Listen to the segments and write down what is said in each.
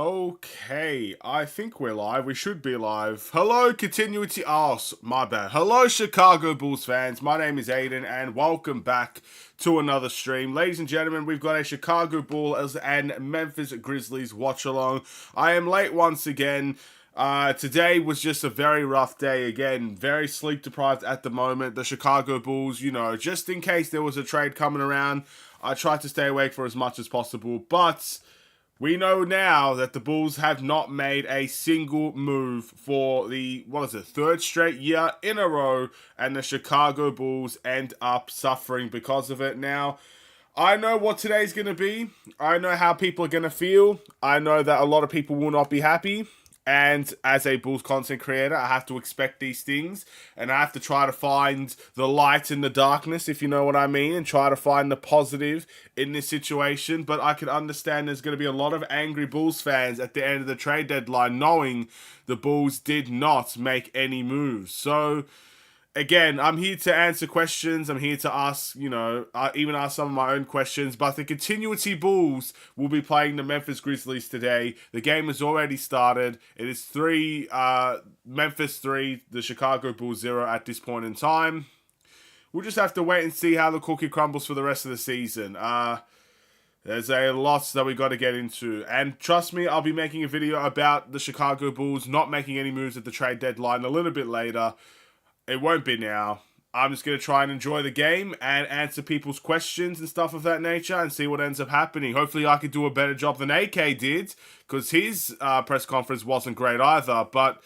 Okay, I think we're live. We should be live. Hello, continuity. Oh, my bad. Hello, Chicago Bulls fans. My name is Aiden, and welcome back to another stream. Ladies and gentlemen, we've got a Chicago Bulls and Memphis Grizzlies watch-along. I am late once again. Today was just a very rough day. Again, very sleep-deprived at the moment. The Chicago Bulls, you know, just in case there was a trade coming around, I tried to stay awake for as much as possible, but we know now that the Bulls have not made a single move for the, third straight year in a row, and the Chicago Bulls end up suffering because of it. Now, I know what today's going to be. I know how people are going to feel. I know that a lot of people will not be happy. And as a Bulls content creator, I have to expect these things. And I have to try to find the light in the darkness, if you know what I mean. And try to find the positive in this situation. But I can understand there's going to be a lot of angry Bulls fans at the end of the trade deadline, knowing the Bulls did not make any moves. So again, I'm here to answer questions. I'm here to ask, even ask some of my own questions. But the Continuity Bulls will be playing the Memphis Grizzlies today. The game has already started. It is Memphis 3, the Chicago Bulls 0 at this point in time. We'll just have to wait and see how the cookie crumbles for the rest of the season. There's a lot that we got to get into. And trust me, I'll be making a video about the Chicago Bulls not making any moves at the trade deadline a little bit later. It won't be now. I'm just going to try and enjoy the game and answer people's questions and stuff of that nature and see what ends up happening. Hopefully I could do a better job than AK did, because his press conference wasn't great either. But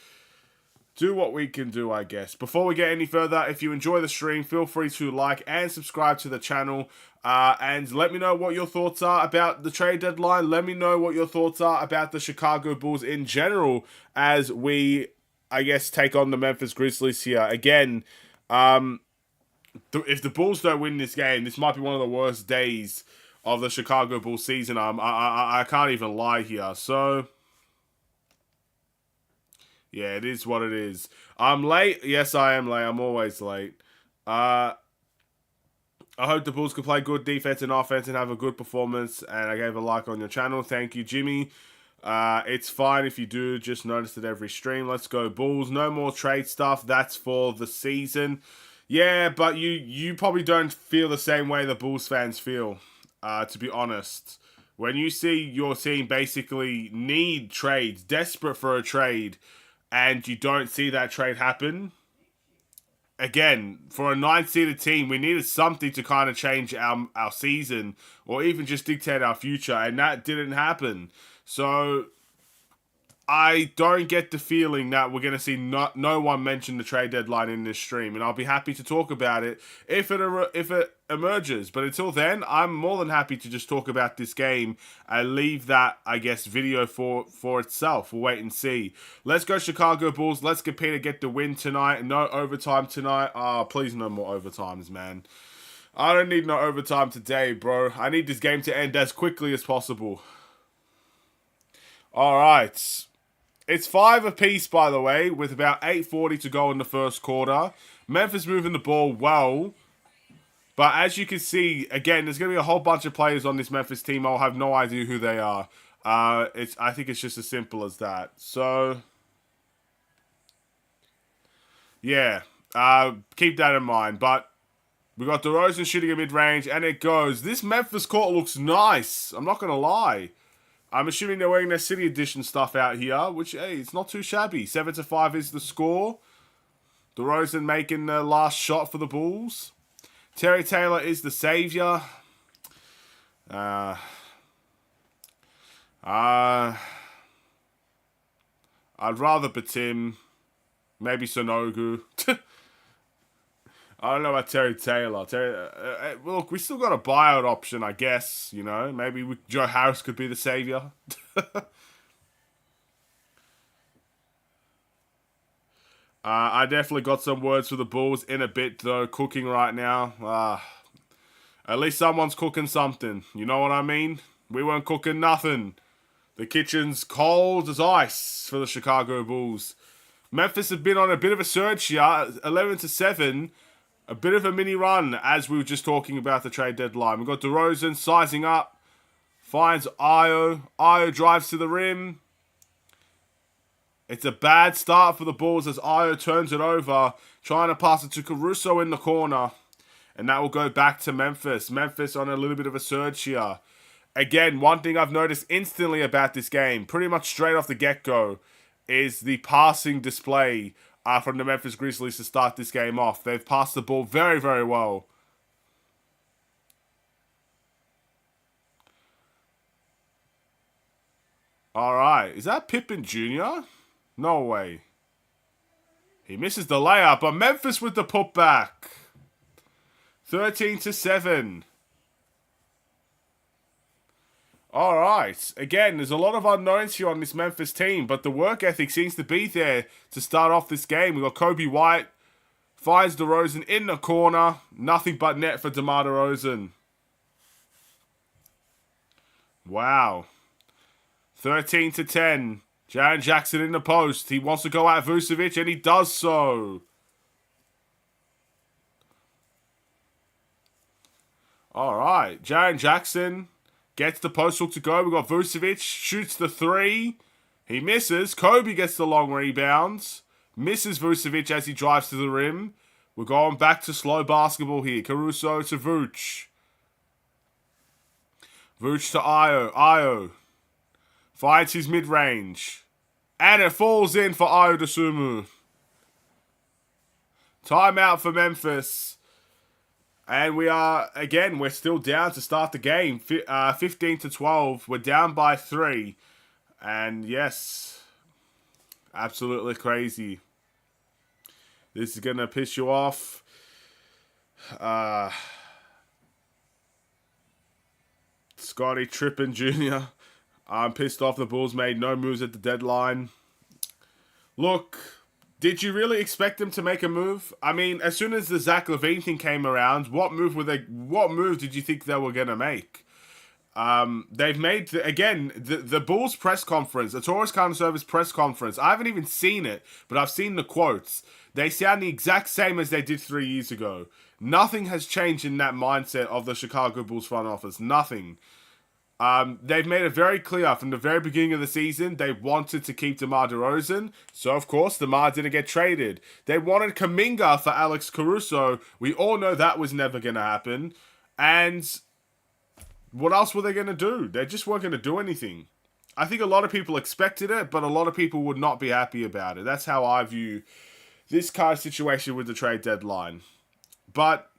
do what we can do, I guess. Before we get any further, if you enjoy the stream, feel free to like and subscribe to the channel. And let me know what your thoughts are about the trade deadline. Let me know what your thoughts are about the Chicago Bulls in general as we, I guess, take on the Memphis Grizzlies here. Again, if the Bulls don't win this game, this might be one of the worst days of the Chicago Bulls season. I can't even lie here. So, yeah, it is what it is. I'm late. Yes, I am late. I'm always late. I hope the Bulls can play good defense and offense and have a good performance. And I gave a like on your channel. Thank you, Jimmy. It's fine if you do, just notice it every stream. Let's go Bulls. No more trade stuff. That's for the season. Yeah, but you probably don't feel the same way the Bulls fans feel, to be honest. When you see your team basically need trades, desperate for a trade, and you don't see that trade happen, again, for a 9-seeded team, we needed something to kind of change our season or even just dictate our future, and that didn't happen. So, I don't get the feeling that we're going to see no one mention the trade deadline in this stream. And I'll be happy to talk about it if it emerges. But until then, I'm more than happy to just talk about this game and leave that, I guess, video for itself. We'll wait and see. Let's go Chicago Bulls. Let's compete and get the win tonight. No overtime tonight. Please no more overtimes, man. I don't need no overtime today, bro. I need this game to end as quickly as possible. Alright, it's 5 apiece, by the way, with about 8:40 to go in the first quarter. Memphis moving the ball well, but as you can see, again, there's going to be a whole bunch of players on this Memphis team. I'll have no idea who they are. I think it's just as simple as that. So, yeah, keep that in mind. But we got DeRozan shooting a mid-range, and it goes. This Memphis court looks nice. I'm not going to lie. I'm assuming they're wearing their City Edition stuff out here, which, hey, it's not too shabby. 7-5 is the score. DeRozan making the last shot for the Bulls. Terry Taylor is the savior. I'd rather Batim. Maybe Sonogu. I don't know about Terry Taylor. Look, we still got a buyout option, I guess. You know, maybe Joe Harris could be the savior. I definitely got some words for the Bulls in a bit, though. Cooking right now. At least someone's cooking something. You know what I mean? We weren't cooking nothing. The kitchen's cold as ice for the Chicago Bulls. Memphis have been on a bit of a surge here. 11-7. A bit of a mini run, as we were just talking about the trade deadline. We've got DeRozan sizing up. Finds Io. Io drives to the rim. It's a bad start for the Bulls as Io turns it over, trying to pass it to Caruso in the corner. And that will go back to Memphis. Memphis on a little bit of a surge here. Again, one thing I've noticed instantly about this game, pretty much straight off the get-go, is the passing display from the Memphis Grizzlies to start this game off. They've passed the ball very, very well. Alright, is that Pippen Jr.? No way. He misses the layup, but Memphis with the putback. 13-7. Alright, again, there's a lot of unknowns here on this Memphis team, but the work ethic seems to be there to start off this game. We've got Kobe White, finds DeRozan in the corner. Nothing but net for DeMar DeRozan. Wow. 13-10. Jaren Jackson in the post. He wants to go at Vucevic, and he does so. Alright, Jaren Jackson gets the post hook to go. We've got Vucevic, shoots the three. He misses. Kobe gets the long rebounds. Misses Vucevic as he drives to the rim. We're going back to slow basketball here. Caruso to Vooch. Vooch to Io. Io finds his mid-range. And it falls in for Io DeSumo. Timeout for Memphis. And we are, again, we're still down to start the game. 15-12. We're down by 3. And yes, absolutely crazy. This is going to piss you off. Scotty Trippin Jr. I'm pissed off the Bulls made no moves at the deadline. Look, did you really expect them to make a move? I mean, as soon as the Zach LaVine thing came around, what move did you think they were going to make? They've made, the Bulls press conference, the Taurus Counter Service press conference. I haven't even seen it, but I've seen the quotes. They sound the exact same as they did 3 years ago. Nothing has changed in that mindset of the Chicago Bulls front office. Nothing. They've made it very clear from the very beginning of the season they wanted to keep DeMar DeRozan. So, of course, DeMar didn't get traded. They wanted Kuminga for Alex Caruso. We all know that was never going to happen. And what else were they going to do? They just weren't going to do anything. I think a lot of people expected it, but a lot of people would not be happy about it. That's how I view this kind of situation with the trade deadline. But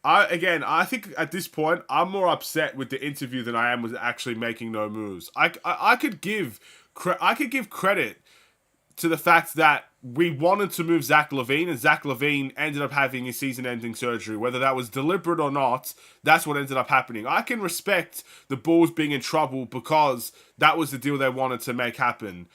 I think at this point, I'm more upset with the interview than I am with actually making no moves. I could give credit to the fact that we wanted to move Zach LaVine, and Zach LaVine ended up having his season-ending surgery. Whether that was deliberate or not, that's what ended up happening. I can respect the Bulls being in trouble because that was the deal they wanted to make happen.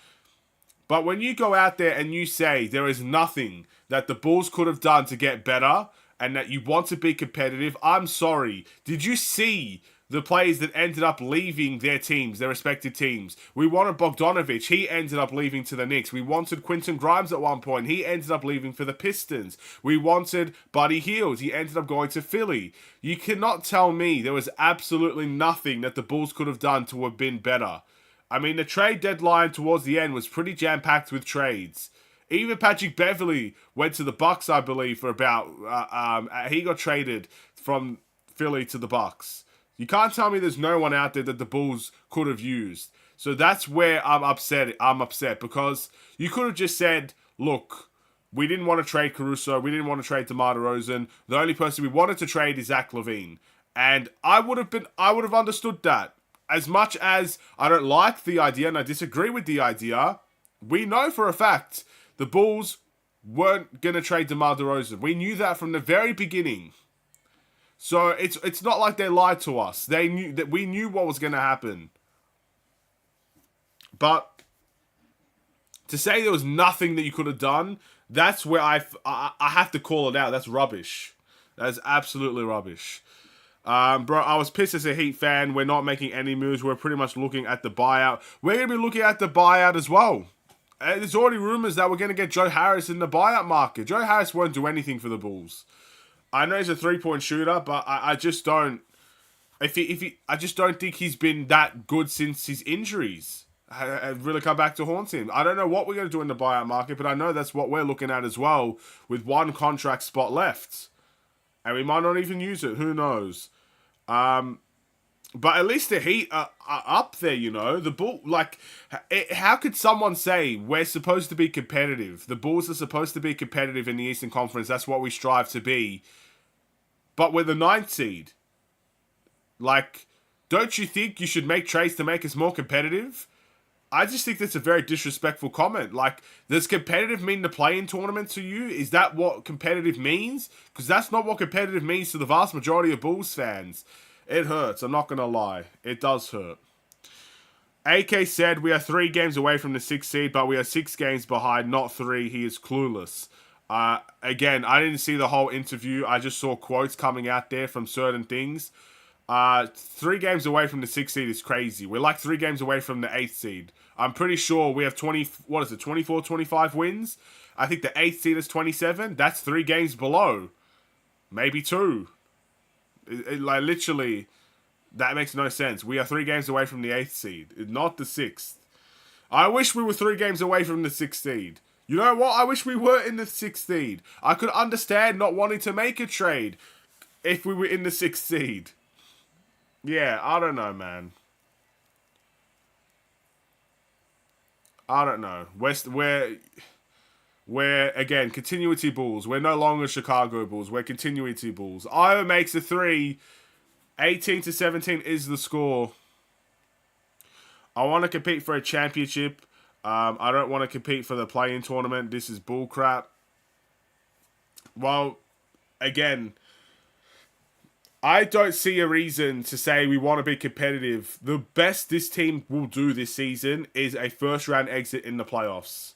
But when you go out there and you say there is nothing that the Bulls could have done to get better, and that you want to be competitive, I'm sorry. Did you see the players that ended up leaving their teams, their respective teams? We wanted Bogdanovic. He ended up leaving to the Knicks. We wanted Quentin Grimes at one point. He ended up leaving for the Pistons. We wanted Buddy Hield. He ended up going to Philly. You cannot tell me there was absolutely nothing that the Bulls could have done to have been better. I mean, the trade deadline towards the end was pretty jam-packed with trades. Even Patrick Beverley went to the Bucks, I believe, for about... he got traded from Philly to the Bucks. You can't tell me there's no one out there that the Bulls could have used. So that's where I'm upset. I'm upset because you could have just said, look, we didn't want to trade Caruso. We didn't want to trade DeMar DeRozan. The only person we wanted to trade is Zach LaVine. And I would have understood that. As much as I don't like the idea and I disagree with the idea, we know for a fact the Bulls weren't going to trade DeMar DeRozan. We knew that from the very beginning. So it's not like they lied to us. They knew that we knew what was going to happen. But to say there was nothing that you could have done, that's where I have to call it out. That's rubbish. That is absolutely rubbish. Bro, I was pissed as a Heat fan. We're not making any moves. We're pretty much looking at the buyout. We're going to be looking at the buyout as well. There's already rumors that we're going to get Joe Harris in the buyout market. Joe Harris won't do anything for the Bulls. I know he's a three-point shooter, but I just don't. I just don't think he's been that good since his injuries. really come back to haunt him. I don't know what we're going to do in the buyout market, but I know that's what we're looking at as well, with one contract spot left. And we might not even use it. Who knows? But at least the Heat are up there, you know. The Bull, like, how could someone say we're supposed to be competitive? The Bulls are supposed to be competitive in the Eastern Conference. That's what we strive to be. But we're the 9th seed. Like, don't you think you should make trades to make us more competitive? I just think that's a very disrespectful comment. Like, does competitive mean the play-in tournament to you? Is that what competitive means? Because that's not what competitive means to the vast majority of Bulls fans. It hurts, I'm not going to lie. It does hurt. AK said, we are 3 games away from the 6th seed, but we are 6 games behind, not 3. He is clueless. Again, I didn't see the whole interview. I just saw quotes coming out there from certain things. 3 games away from the 6th seed is crazy. We're like 3 games away from the 8th seed. I'm pretty sure we have 24, 25 wins? I think the 8th seed is 27. That's 3 games below. Maybe 2. Like, literally, that makes no sense. We are 3 games away from the 8th seed, not the 6th. I wish we were 3 games away from the 6th seed. You know what? I wish we were in the 6th seed. I could understand not wanting to make a trade if we were in the 6th seed. Yeah, I don't know, man. I don't know. We're, again, continuity Bulls. We're no longer Chicago Bulls. We're continuity Bulls. Iowa makes a 3. 18-17 is the score. I want to compete for a championship. I don't want to compete for the play-in tournament. This is bullcrap. Well, again, I don't see a reason to say we want to be competitive. The best this team will do this season is a first-round exit in the playoffs.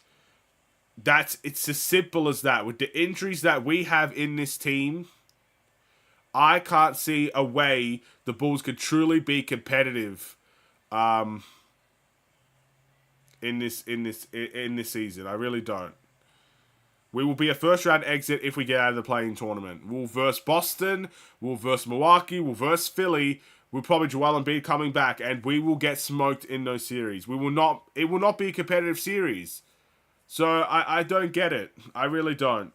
It's as simple as that. With the injuries that we have in this team, I can't see a way the Bulls could truly be competitive in this season. I really don't. We will be a first round exit if we get out of the play-in tournament. We'll verse Boston, we'll verse Milwaukee, we'll verse Philly. We'll probably Joel Embiid coming back, and we will get smoked in those series. It will not be a competitive series. So I don't get it. I really don't.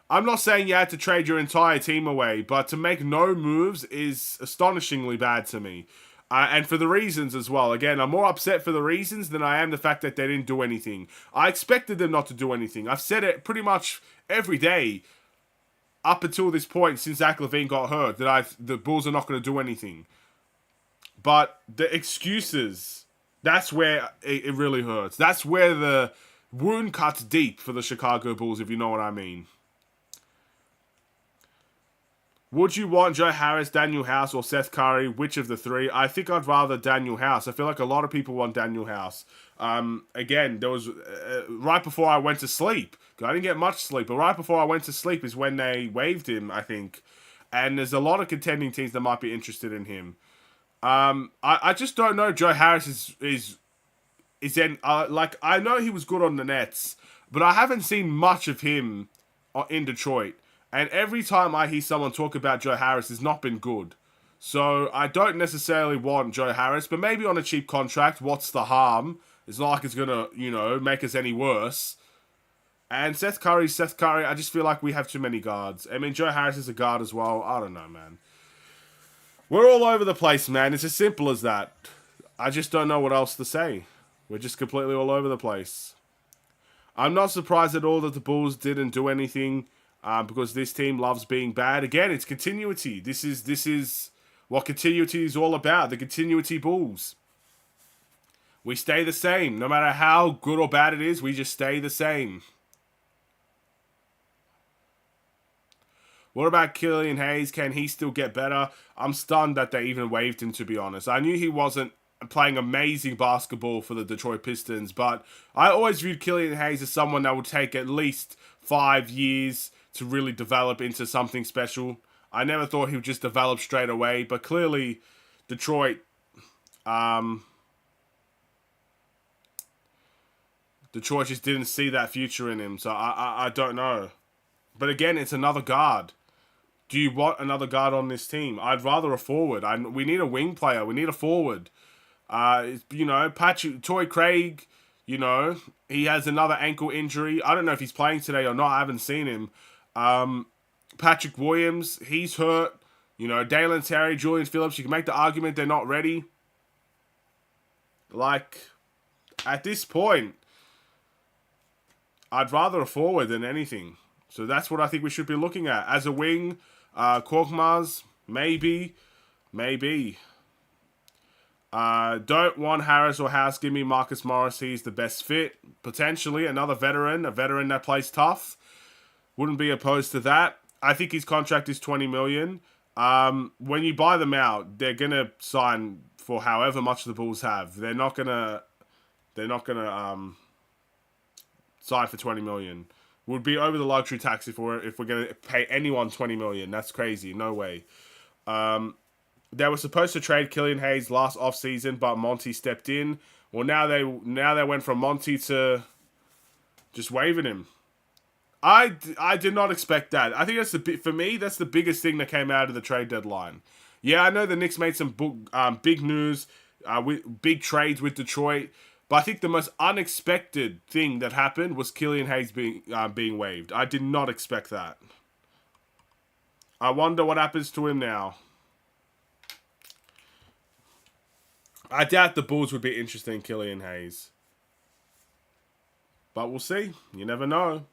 I'm not saying you had to trade your entire team away, but to make no moves is astonishingly bad to me. And for the reasons as well. Again, I'm more upset for the reasons than I am the fact that they didn't do anything. I expected them not to do anything. I've said it pretty much every day up until this point since Zach LaVine got hurt that the Bulls are not going to do anything. But the excuses... That's where it really hurts. That's where the wound cuts deep for the Chicago Bulls, if you know what I mean. Would you want Joe Harris, Daniel House, or Seth Curry? Which of the 3? I think I'd rather Daniel House. I feel like a lot of people want Daniel House. Again, there was right before I went to sleep. I didn't get much sleep, but right before I went to sleep is when they waived him, I think. And there's a lot of contending teams that might be interested in him. I just don't know. Joe Harris is in, like, I know he was good on the Nets, but I haven't seen much of him in Detroit. And every time I hear someone talk about Joe Harris, it's not been good. So I don't necessarily want Joe Harris, but maybe on a cheap contract. What's the harm? It's not like it's gonna, make us any worse. And Seth Curry, I just feel like we have too many guards. I mean, Joe Harris is a guard as well. I don't know, man. We're all over the place, man. It's as simple as that. I just don't know what else to say. We're just completely all over the place. I'm not surprised at all that the Bulls didn't do anything because this team loves being bad. Again, it's continuity. This is what continuity is all about. The continuity Bulls. We stay the same. No matter how good or bad it is, we just stay the same. What about Killian Hayes? Can he still get better? I'm stunned that they even waived him, to be honest. I knew he wasn't playing amazing basketball for the Detroit Pistons, but I always viewed Killian Hayes as someone that would take at least 5 years to really develop into something special. I never thought he would just develop straight away, but clearly Detroit just didn't see that future in him, so I don't know. But again, it's another guard. Do you want another guard on this team? I'd rather a forward. We need a wing player. We need a forward. You know, Toy Craig, you know, he has another ankle injury. I don't know if he's playing today or not. I haven't seen him. Patrick Williams, he's hurt. You know, Dalen Terry, Julian Phillips, you can make the argument they're not ready. Like, at this point, I'd rather a forward than anything. So that's what I think we should be looking at. As a wing, Korkmaz, maybe. Don't want Harris or House. Give me Marcus Morris. He's the best fit. Potentially another veteran, a veteran that plays tough. Wouldn't be opposed to that. I think his contract is $20 million. When you buy them out, they're gonna sign for however much the Bulls have. They're not gonna sign for $20 million. Would be over the luxury tax if we're gonna pay anyone $20 million. That's crazy. No way. They were supposed to trade Killian Hayes last offseason, but Monty stepped in. Well, now they went from Monty to just waiving him. I did not expect that. I think for me, that's the biggest thing that came out of the trade deadline. Yeah, I know the Knicks made some big news, with big trades with Detroit, but I think the most unexpected thing that happened was Killian Hayes being waived. I did not expect that. I wonder what happens to him now. I doubt the Bulls would be interested in Killian Hayes. But we'll see. You never know.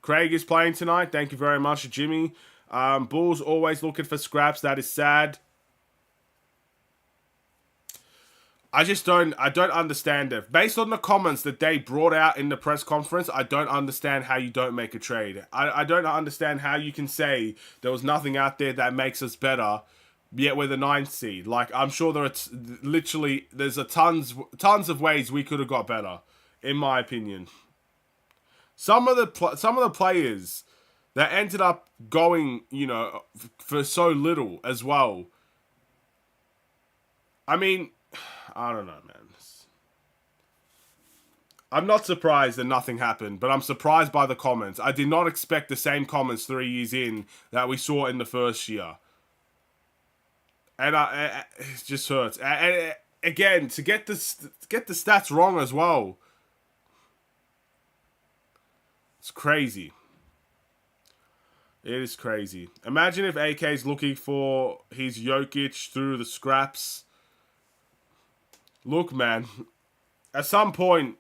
Craig is playing tonight. Thank you very much, Jimmy. Bulls always looking for scraps. That is sad. I don't understand it. Based on the comments that they brought out in the press conference, I don't understand how you don't make a trade. I don't understand how you can say there was nothing out there that makes us better, yet we're the 9th seed. Like, I'm sure there's tons of ways we could have got better, in my opinion. Some of the players that ended up going, you know, for so little as well. I mean, I don't know, man. I'm not surprised that nothing happened, but I'm surprised by the comments. I did not expect the same comments 3 years in that we saw in the first year. And it just hurts. And again, to get the stats wrong as well. It's crazy. It is crazy. Imagine if AK is looking for his Jokic through the scraps. Look, man. At some point,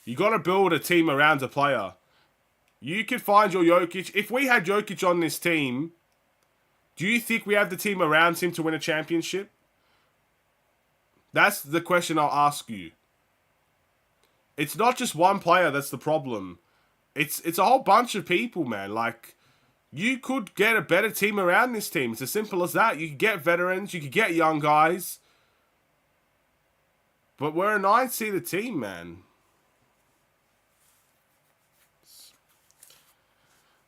you got to build a team around a player. You can find your Jokic. If we had Jokic on this team, do you think we have the team around him to win a championship? That's the question I'll ask you. It's not just one player that's the problem. It's a whole bunch of people, man. Like, you could get a better team around this team. It's as simple as that. You could get veterans. You could get young guys. But we're a 9-seeded team, man.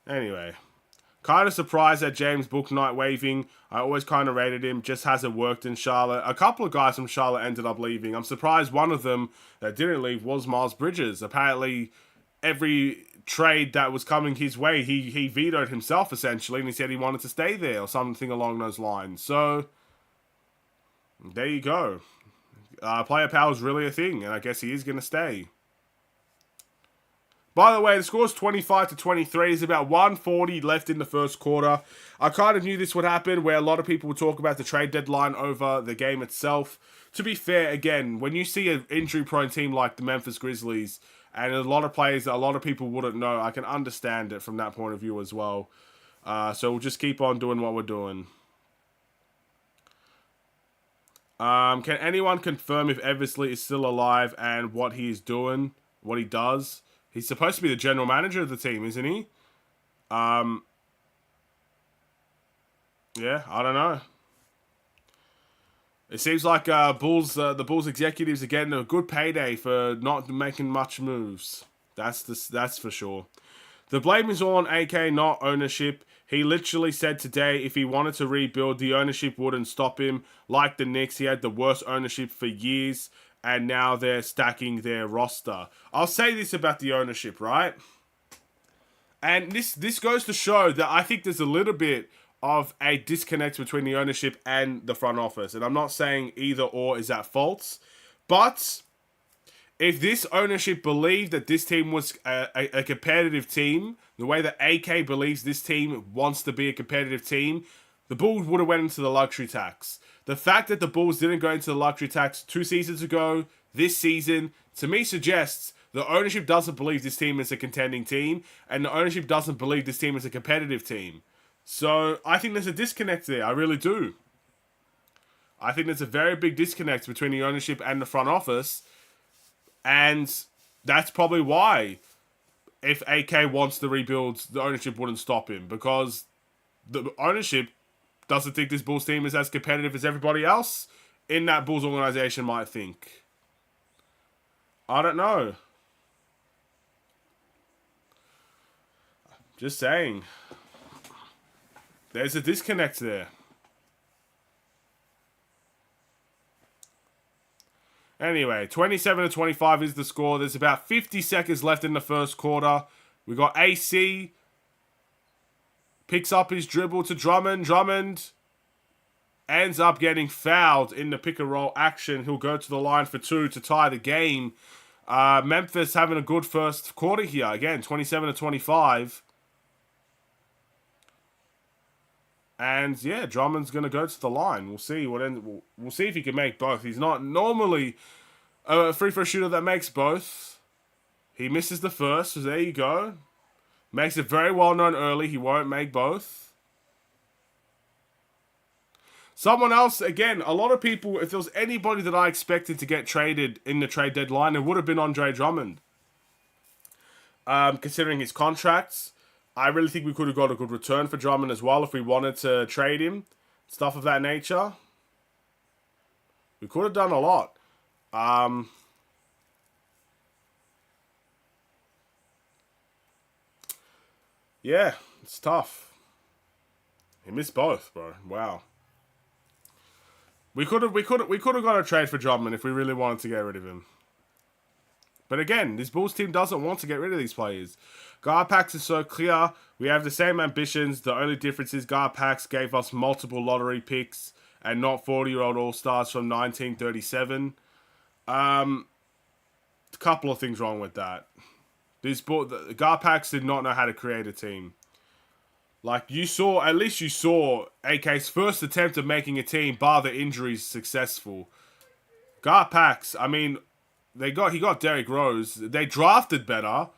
Anyway. Kind of surprised at James Bouknight waving. I always kind of rated him. Just hasn't worked in Charlotte. A couple of guys from Charlotte ended up leaving. I'm surprised one of them that didn't leave was Miles Bridges. Apparently, every trade that was coming his way, he vetoed himself, essentially, and he said he wanted to stay there or something along those lines. So, there you go. Player power is really a thing, and I guess he is going to stay. By the way, the score is 25-23. There's about 1:40 left in the first quarter. I kind of knew this would happen, where a lot of people would talk about the trade deadline over the game itself. To be fair, again, when you see an injury-prone team like the Memphis Grizzlies, and a lot of players that a lot of people wouldn't know, I can understand it from that point of view as well. So we'll just keep on doing what we're doing. Can anyone confirm if Eversley is still alive and what he's doing, what he does? He's supposed to be the general manager of the team, isn't he? Yeah, I don't know. It seems like the Bulls executives are getting a good payday for not making much moves. That's for sure. The blame is all on AK, not ownership. He literally said today if he wanted to rebuild, the ownership wouldn't stop him. Like the Knicks, he had the worst ownership for years, and now they're stacking their roster. I'll say this about the ownership, right? And this goes to show that I think there's a little bit of a disconnect between the ownership and the front office. And I'm not saying either or is at fault, but if this ownership believed that this team was a competitive team, the way that AK believes this team wants to be a competitive team, the Bulls would have went into the luxury tax. The fact that the Bulls didn't go into the luxury tax 2 seasons ago, this season, to me suggests the ownership doesn't believe this team is a contending team, and the ownership doesn't believe this team is a competitive team. So I think there's a disconnect there. I really do. I think there's a very big disconnect between the ownership and the front office. And that's probably why, if AK wants to rebuild, the ownership wouldn't stop him. Because the ownership doesn't think this Bulls team is as competitive as everybody else in that Bulls organization might think. I don't know. Just saying. There's a disconnect there. Anyway, 27-25 is the score. There's about 50 seconds left in the first quarter. We got AC. Picks up his dribble to Drummond. Drummond ends up getting fouled in the pick and roll action. He'll go to the line for 2 to tie the game. Memphis having a good first quarter here. Again, 27-25. And yeah, Drummond's gonna go to the line. We'll see we'll see if he can make both. He's not normally a free throw shooter that makes both. He misses the first, so there you go. Makes it very well known early he won't make both. Someone else, again, a lot of people, if there was anybody that I expected to get traded in the trade deadline, it would have been Andre Drummond. Considering his contracts. I really think we could have got a good return for Drummond as well if we wanted to trade him. Stuff of that nature. We could have done a lot. Yeah, it's tough. He missed both, bro. Wow. We could have got a trade for Drummond if we really wanted to get rid of him. But again, this Bulls team doesn't want to get rid of these players. Garpax is so clear. We have the same ambitions. The only difference is Garpax gave us multiple lottery picks and not 40-year-old All-Stars from 1937. A couple of things wrong with that. Garpax did not know how to create a team. Like, at least you saw AK's first attempt at making a team, bar the injuries, successful. Garpax, I mean, he got Derrick Rose. They drafted better.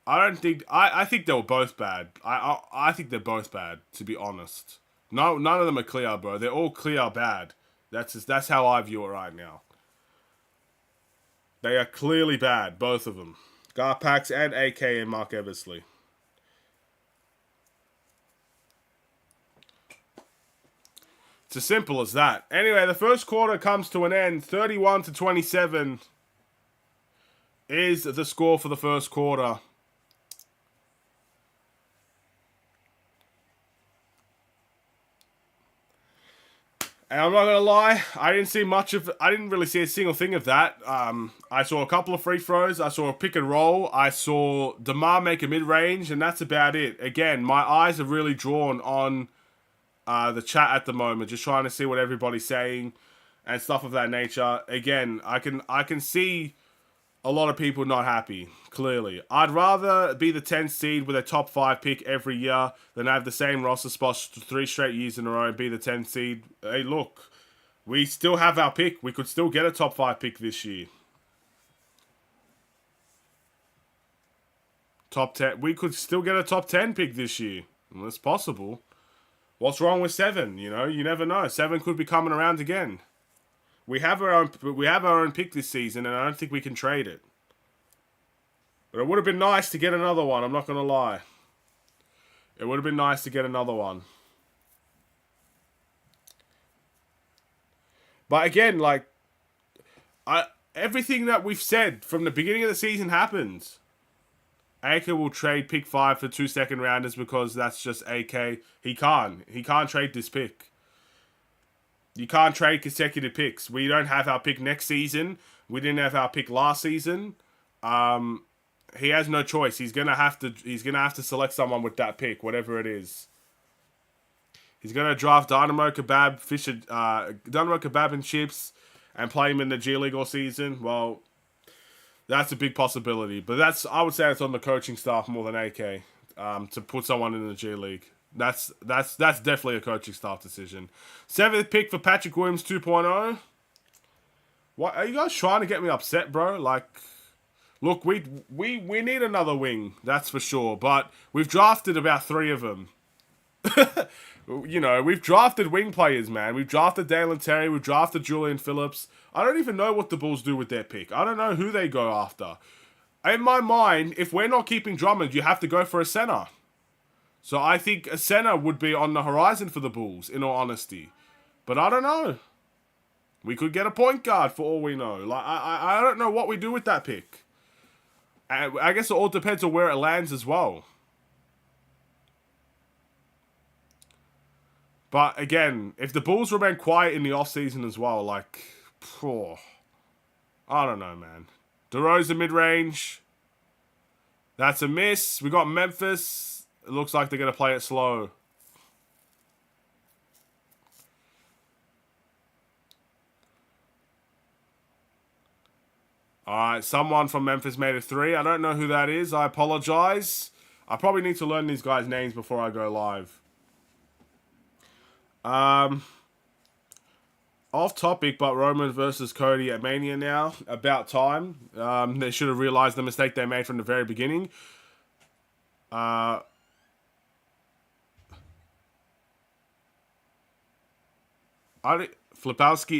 I think they were both bad. I think they're both bad, to be honest. No, none of them are clear, bro. They're all clear bad. That's how I view it right now. They are clearly bad, both of them. Garpax and AK and Mark Eversley. It's as simple as that. Anyway, the first quarter comes to an end. 31-27 is the score for the first quarter. And I'm not going to lie, I didn't really see a single thing of that. I saw a couple of free throws, I saw a pick and roll, I saw DeMar make a mid-range, and that's about it. Again, my eyes are really drawn on the chat at the moment, just trying to see what everybody's saying and stuff of that nature. Again, I can see a lot of people not happy, clearly. I'd rather be the 10th seed with a top 5 pick every year than have the same roster spots 3 straight years in a row and be the 10th seed. Hey, look, we still have our pick. We could still get a top 5 pick this year. Top 10. We could still get a top 10 pick this year. Well, it's possible. What's wrong with 7? You know, you never know. 7 could be coming around again. We have our own pick this season, and I don't think we can trade it. But it would have been nice to get another one. I'm not going to lie. It would have been nice to get another one. But again, like, everything that we've said from the beginning of the season happened. AK will trade pick 5 for 2 second rounders because that's just AK. He can't trade this pick. You can't trade consecutive picks. We don't have our pick next season. We didn't have our pick last season. He has no choice. He's gonna have to select someone with that pick, whatever it is. He's going to draft Dynamo Kebab and Chips and play him in the G League all season. Well, that's a big possibility. But I would say it's on the coaching staff more than AK to put someone in the G League. That's definitely a coaching staff decision. 7th pick for Patrick Williams 2.0. What are you guys trying to get me upset, bro? Like, look, we need another wing, that's for sure. But we've drafted about 3 of them. You know, we've drafted wing players, man. We've drafted Dalen Terry. We've drafted Julian Phillips. I don't even know what the Bulls do with their pick. I don't know who they go after. In my mind, if we're not keeping Drummond, you have to go for a center. So I think a center would be on the horizon for the Bulls, in all honesty. But I don't know. We could get a point guard for all we know. Like I don't know what we do with that pick. I guess it all depends on where it lands as well. But again, if the Bulls remain quiet in the offseason as well, like, I don't know, man. DeRozan mid-range. That's a miss. We got Memphis. It looks like they're going to play it slow. Alright, someone from Memphis made a 3. I don't know who that is. I apologize. I probably need to learn these guys' names before I go live. Off topic, but Roman versus Cody at Mania now. About time. They should have realized the mistake they made from the very beginning. Flipowski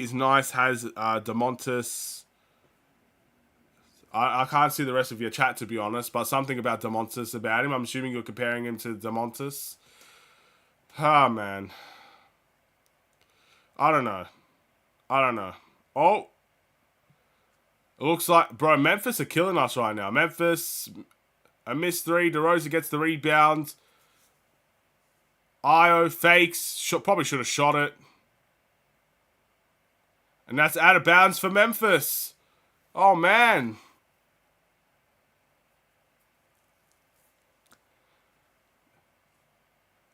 is nice. Has DeMontis. I can't see the rest of your chat, to be honest, but something about DeMontis about him. I'm assuming you're comparing him to DeMontis. Ah, man. I don't know. Oh. It looks like, bro, Memphis are killing us right now. Memphis, a missed 3. DeRozan gets the rebound. Io fakes. Probably should have shot it. And that's out of bounds for Memphis. Oh, man.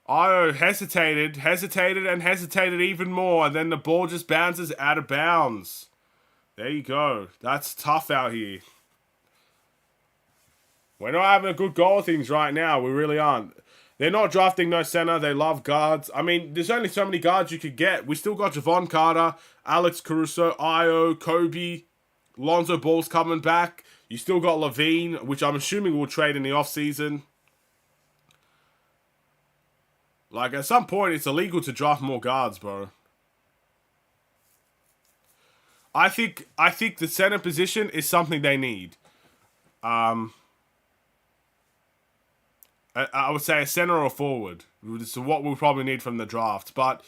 Io hesitated even more, and then the ball just bounces out of bounds. There you go. That's tough out here. We're not having a good go of things right now. We really aren't. They're not drafting no center. They love guards. I mean, there's only so many guards you could get. We still got Javon Carter, Alex Caruso, Io, Kobe, Lonzo Ball's coming back. You still got Levine, which I'm assuming will trade in the offseason. Like, at some point, it's illegal to draft more guards, bro. I think the center position is something they need. I would say a center or forward. This is what we'll probably need from the draft. But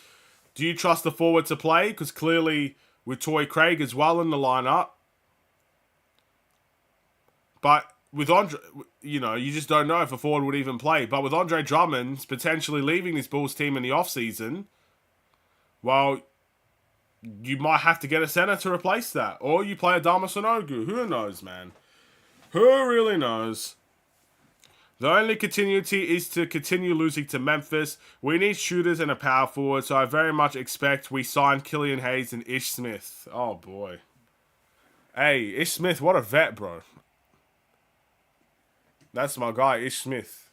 do you trust the forward to play? Because clearly, with Torrey Craig as well in the lineup. But with Andre, you know, you just don't know if a forward would even play. But with Andre Drummond potentially leaving this Bulls team in the offseason, well, you might have to get a center to replace that. Or you play Adama Sanogo. Who knows, man? Who really knows? The only continuity is to continue losing to Memphis. We need shooters and a power forward, so I very much expect we sign Killian Hayes and Ish Smith. Oh, boy. Hey, Ish Smith, what a vet, bro. That's my guy, Ish Smith.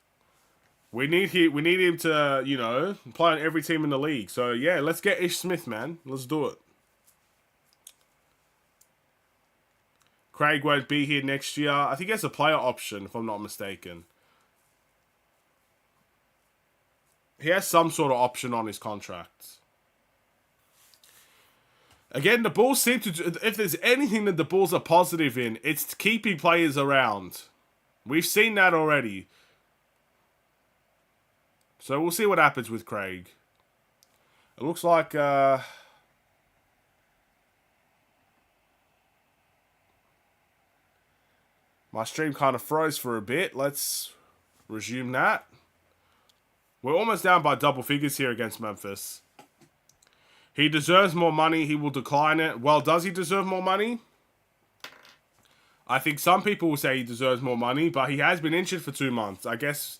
We need him to, you know, play on every team in the league. So, yeah, let's get Ish Smith, man. Let's do it. Craig won't be here next year. I think he has a player option, if I'm not mistaken. He has some sort of option on his contract. Again, the Bulls seem to... If there's anything that the Bulls are positive in, it's keeping players around. We've seen that already. So we'll see what happens with Craig. It looks like... my stream kind of froze for a bit. Let's resume that. We're almost down by double figures here against Memphis. He deserves more money. He will decline it. Well, does he deserve more money? I think some people will say he deserves more money, but he has been injured for 2 months. I guess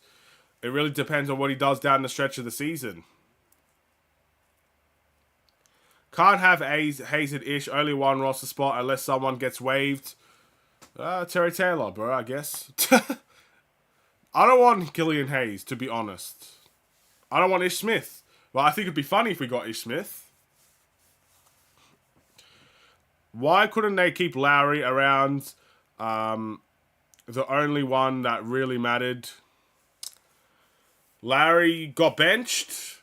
it really depends on what he does down the stretch of the season. Can't have Hayes and Ish, only one roster spot unless someone gets waived. Terry Taylor, bro, I guess. I don't want Killian Hayes, to be honest. I don't want Ish Smith. Well, I think it'd be funny if we got Ish Smith. Why couldn't they keep Lowry around? The only one that really mattered. Lowry got benched.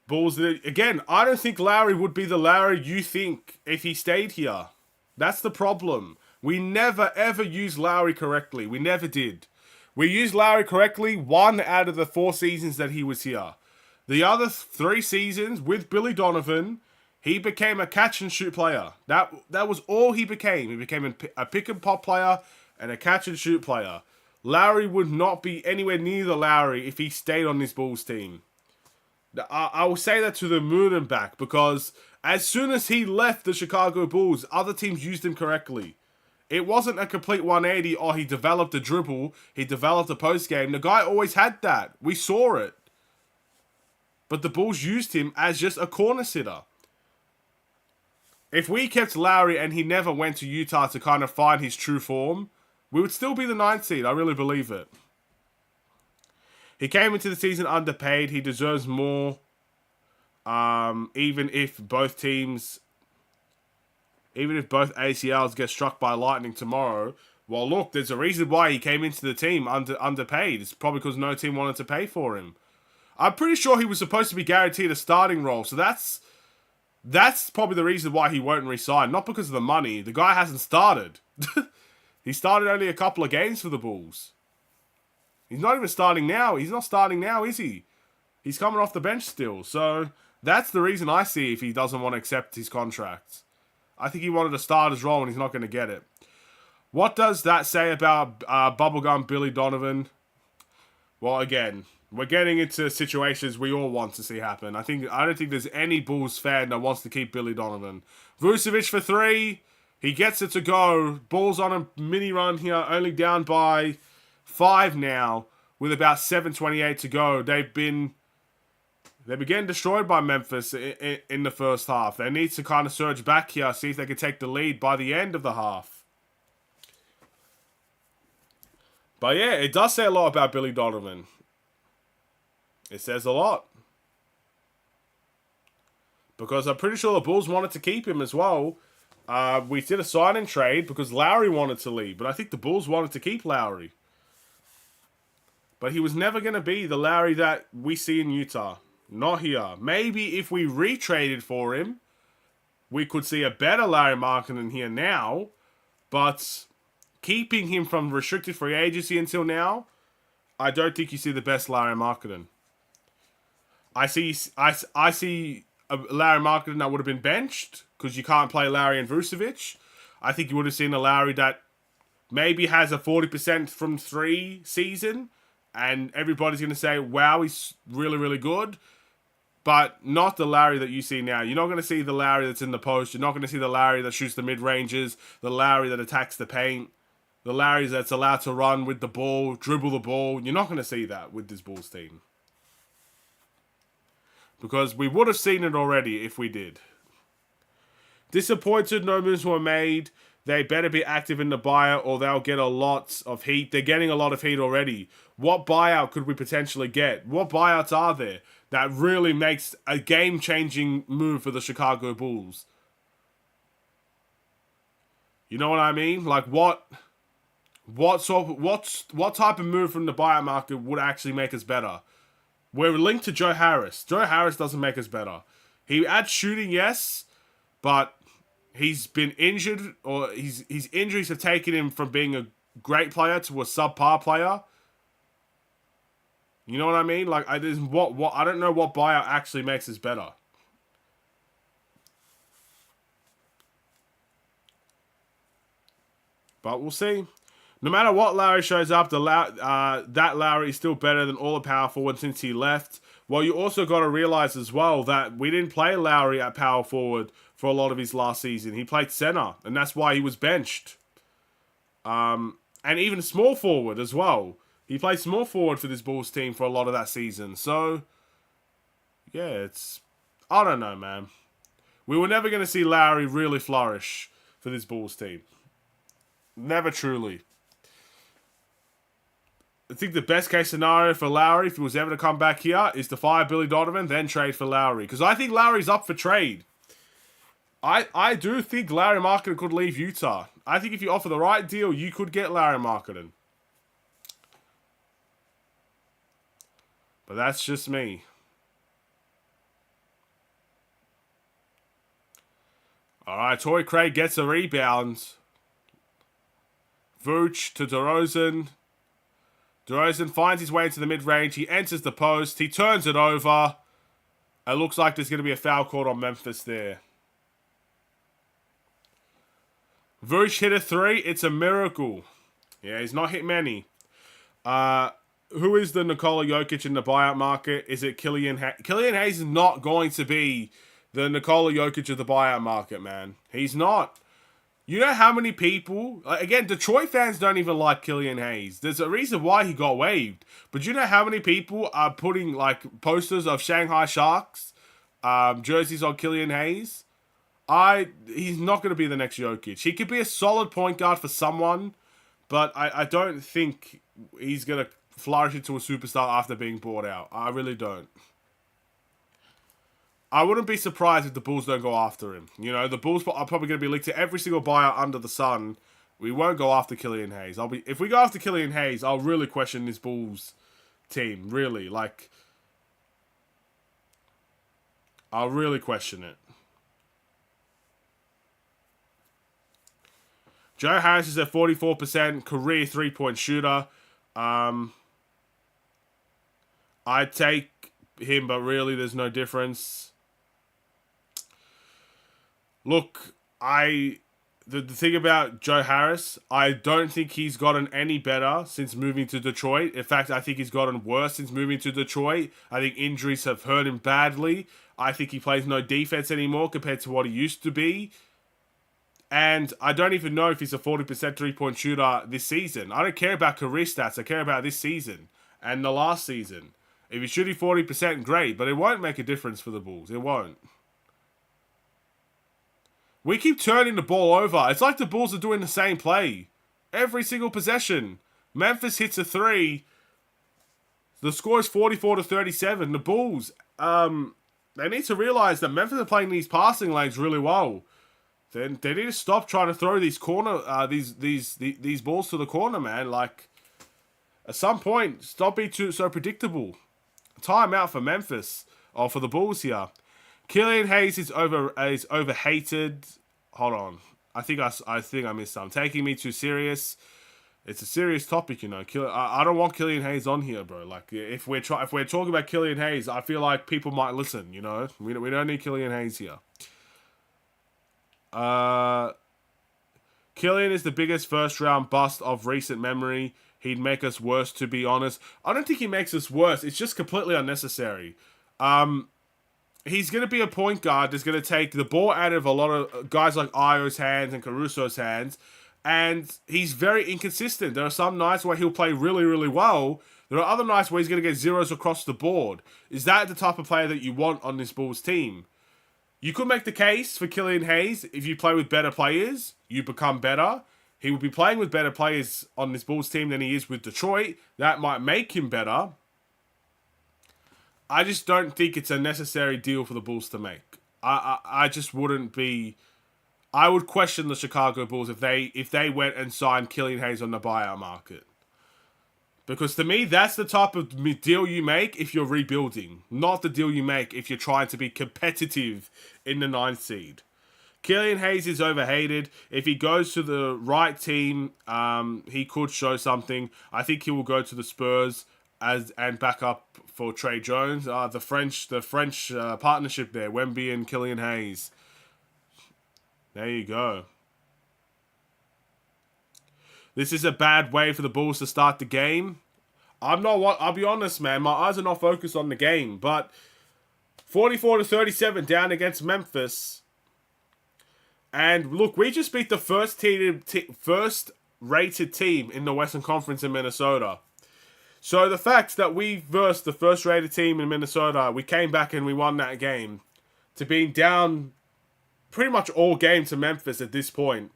Bulls, again, I don't think Lowry would be the Lowry you think if he stayed here. That's the problem. We never, ever used Lowry correctly. We never did. We used Lowry correctly 1 out of the 4 seasons that he was here. The other 3 seasons with Billy Donovan, he became a catch-and-shoot player. That was all he became. He became a pick-and-pop player and a catch-and-shoot player. Lowry would not be anywhere near the Lowry if he stayed on this Bulls team. I will say that to the moon and back, because as soon as he left the Chicago Bulls, other teams used him correctly. It wasn't a complete 180, or he developed a dribble, he developed a post game. The guy always had that. We saw it. But the Bulls used him as just a corner sitter. If we kept Lowry and he never went to Utah to kind of find his true form, we would still be the 9th seed. I really believe it. He came into the season underpaid. He deserves more. Even if both ACLs get struck by lightning tomorrow. Well, look, there's a reason why he came into the team underpaid. It's probably because no team wanted to pay for him. I'm pretty sure he was supposed to be guaranteed a starting role. So that's probably the reason why he won't resign. Not because of the money. The guy hasn't started. He started only a couple of games for the Bulls. He's not even starting now. He's not starting now, is he? He's coming off the bench still. So that's the reason I see if he doesn't want to accept his contract. I think he wanted to start his role and he's not going to get it. What does that say about Bubblegum Billy Donovan? Well, again, we're getting into situations we all want to see happen. I don't think there's any Bulls fan that wants to keep Billy Donovan. Vucevic for 3. He gets it to go. Bulls on a mini run here, only down by 5 now, with about 7:28 to go. They've been getting destroyed by Memphis in the first half. They need to kind of surge back here, see if they can take the lead by the end of the half. But yeah, it does say a lot about Billy Donovan. It says a lot. Because I'm pretty sure the Bulls wanted to keep him as well. We did a sign and trade because Lowry wanted to leave. But I think the Bulls wanted to keep Lowry. But he was never going to be the Lowry that we see in Utah. Not here. Maybe if we retraded for him, we could see a better Larry Markkinen here now. But keeping him from restricted free agency until now, I don't think you see the best Larry Markkinen. I see a Larry Markkinen that would have been benched because you can't play Larry and Vucevic. I think you would have seen a Larry that maybe has a 40% from 3 season. And everybody's going to say, wow, he's really, really good. But not the Larry that you see now. You're not going to see the Larry that's in the post. You're not going to see the Larry that shoots the mid-ranges. The Larry that attacks the paint. The Larry that's allowed to run with the ball, dribble the ball. You're not going to see that with this Bulls team. Because we would have seen it already if we did. Disappointed no moves were made. They better be active in the buyout or they'll get a lot of heat. They're getting a lot of heat already. What buyout could we potentially get? What buyouts are there that really makes a game-changing move for the Chicago Bulls? You know what I mean? Like what type of move from the buyout market would actually make us better? We're linked to Joe Harris. Joe Harris doesn't make us better. He adds shooting, yes, but he's been injured, or his injuries have taken him from being a great player to a subpar player. You know what I mean? Like I don't know what buyout actually makes us better. But we'll see. No matter what Larry shows up, that Larry is still better than all the power forward since he left. Well, you also got to realize as well that we didn't play Larry at power forward for a lot of his last season. He played center, and that's why he was benched. And even small forward as well. He played small forward for this Bulls team for a lot of that season. So, yeah, I don't know, man. We were never going to see Lowry really flourish for this Bulls team. Never truly. I think the best case scenario for Lowry, if he was ever to come back here, is to fire Billy Donovan, then trade for Lowry. Because I think Lowry's up for trade. I do think Larry Marketing could leave Utah. I think if you offer the right deal, you could get Larry Marketing. But that's just me. Alright, Torrey Craig gets a rebound. Vooch to DeRozan. DeRozan finds his way into the mid-range. He enters the post. He turns it over. It looks like there's going to be a foul called on Memphis there. Vooch hit a 3. It's a miracle. Yeah, he's not hit many. Who is the Nikola Jokic in the buyout market? Is it Killian Hayes? Killian Hayes is not going to be the Nikola Jokic of the buyout market, man. He's not. You know how many people... Again, Detroit fans don't even like Killian Hayes. There's a reason why he got waived. But you know how many people are putting like posters of Shanghai Sharks jerseys on Killian Hayes? He's not going to be the next Jokic. He could be a solid point guard for someone, but I don't think he's going to flourish into a superstar after being bought out. I really don't. I wouldn't be surprised if the Bulls don't go after him. You know, the Bulls are probably going to be linked to every single buyout under the sun. We won't go after Killian Hayes. If we go after Killian Hayes, I'll really question this Bulls team. Really, like, I'll really question it. Joe Harris is at 44%, career 3-point shooter. I'd take him, but really there's no difference. Look, the thing about Joe Harris, I don't think he's gotten any better since moving to Detroit. In fact, I think he's gotten worse since moving to Detroit. I think injuries have hurt him badly. I think he plays no defense anymore compared to what he used to be. And I don't even know if he's a 40% 3-point shooter this season. I don't care about career stats. I care about this season and the last season. If he's shooting 40%, great. But it won't make a difference for the Bulls. It won't. We keep turning the ball over. It's like the Bulls are doing the same play. Every single possession. Memphis hits a 3. The score is 44-37. The Bulls, they need to realize that Memphis are playing these passing lanes really well. Then they need to stop trying to throw these these balls to the corner, man. Like, at some point, stop being so predictable. Timeout for Memphis, or for the Bulls here. Killian Hayes is overhated. Hold on, I think I missed some. Taking me too serious. It's a serious topic, you know. I don't want Killian Hayes on here, bro. Like, if we're talking about Killian Hayes, I feel like people might listen. You know, we don't need Killian Hayes here. Killian is the biggest first-round bust of recent memory. He'd make us worse, to be honest. I don't think he makes us worse. It's just completely unnecessary. He's going to be a point guard that's going to take the ball out of a lot of guys like Io's hands and Caruso's hands, and he's very inconsistent. There are some nights where he'll play really, really well. There are other nights where he's going to get zeros across the board. Is that the type of player that you want on this Bulls team? You could make the case for Killian Hayes. If you play with better players, you become better. He will be playing with better players on this Bulls team than he is with Detroit. That might make him better. I just don't think it's a necessary deal for the Bulls to make. I just wouldn't be... I would question the Chicago Bulls if they went and signed Killian Hayes on the buyout market. Because to me, that's the type of deal you make if you're rebuilding. Not the deal you make if you're trying to be competitive in the 9th seed. Killian Hayes is overhated. If he goes to the right team, he could show something. I think he will go to the Spurs and back up for Trey Jones. The French partnership there, Wemby and Killian Hayes. There you go. This is a bad way for the Bulls to start the game. I'll be honest, man. My eyes are not focused on the game. But 44-37 down against Memphis. And look, we just beat the first-rated team in the Western Conference in Minnesota. So the fact that we versed the first-rated team in Minnesota, we came back and we won that game, to being down pretty much all game to Memphis at this point.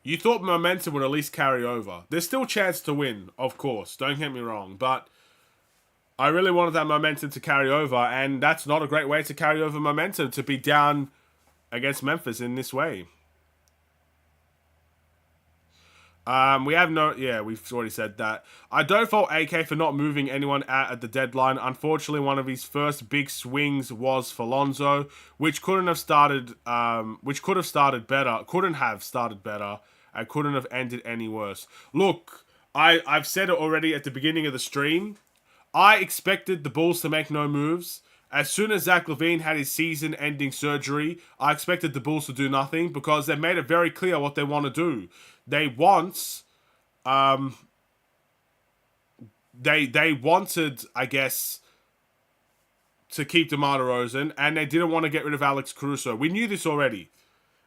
You thought momentum would at least carry over. There's still a chance to win, of course. Don't get me wrong. But I really wanted that momentum to carry over. And that's not a great way to carry over momentum, to be down against Memphis in this way. We have no... Yeah, we've already said that. I don't fault AK for not moving anyone out at the deadline. Unfortunately, one of his first big swings was for Lonzo, which couldn't have started... which could have started better. Couldn't have started better. And couldn't have ended any worse. Look, I've said it already at the beginning of the stream. I expected the Bulls to make no moves. As soon as Zach LaVine had his season-ending surgery, I expected the Bulls to do nothing because they made it very clear what they want to do. They want, they wanted, I guess, to keep DeMar DeRozan, and they didn't want to get rid of Alex Caruso. We knew this already,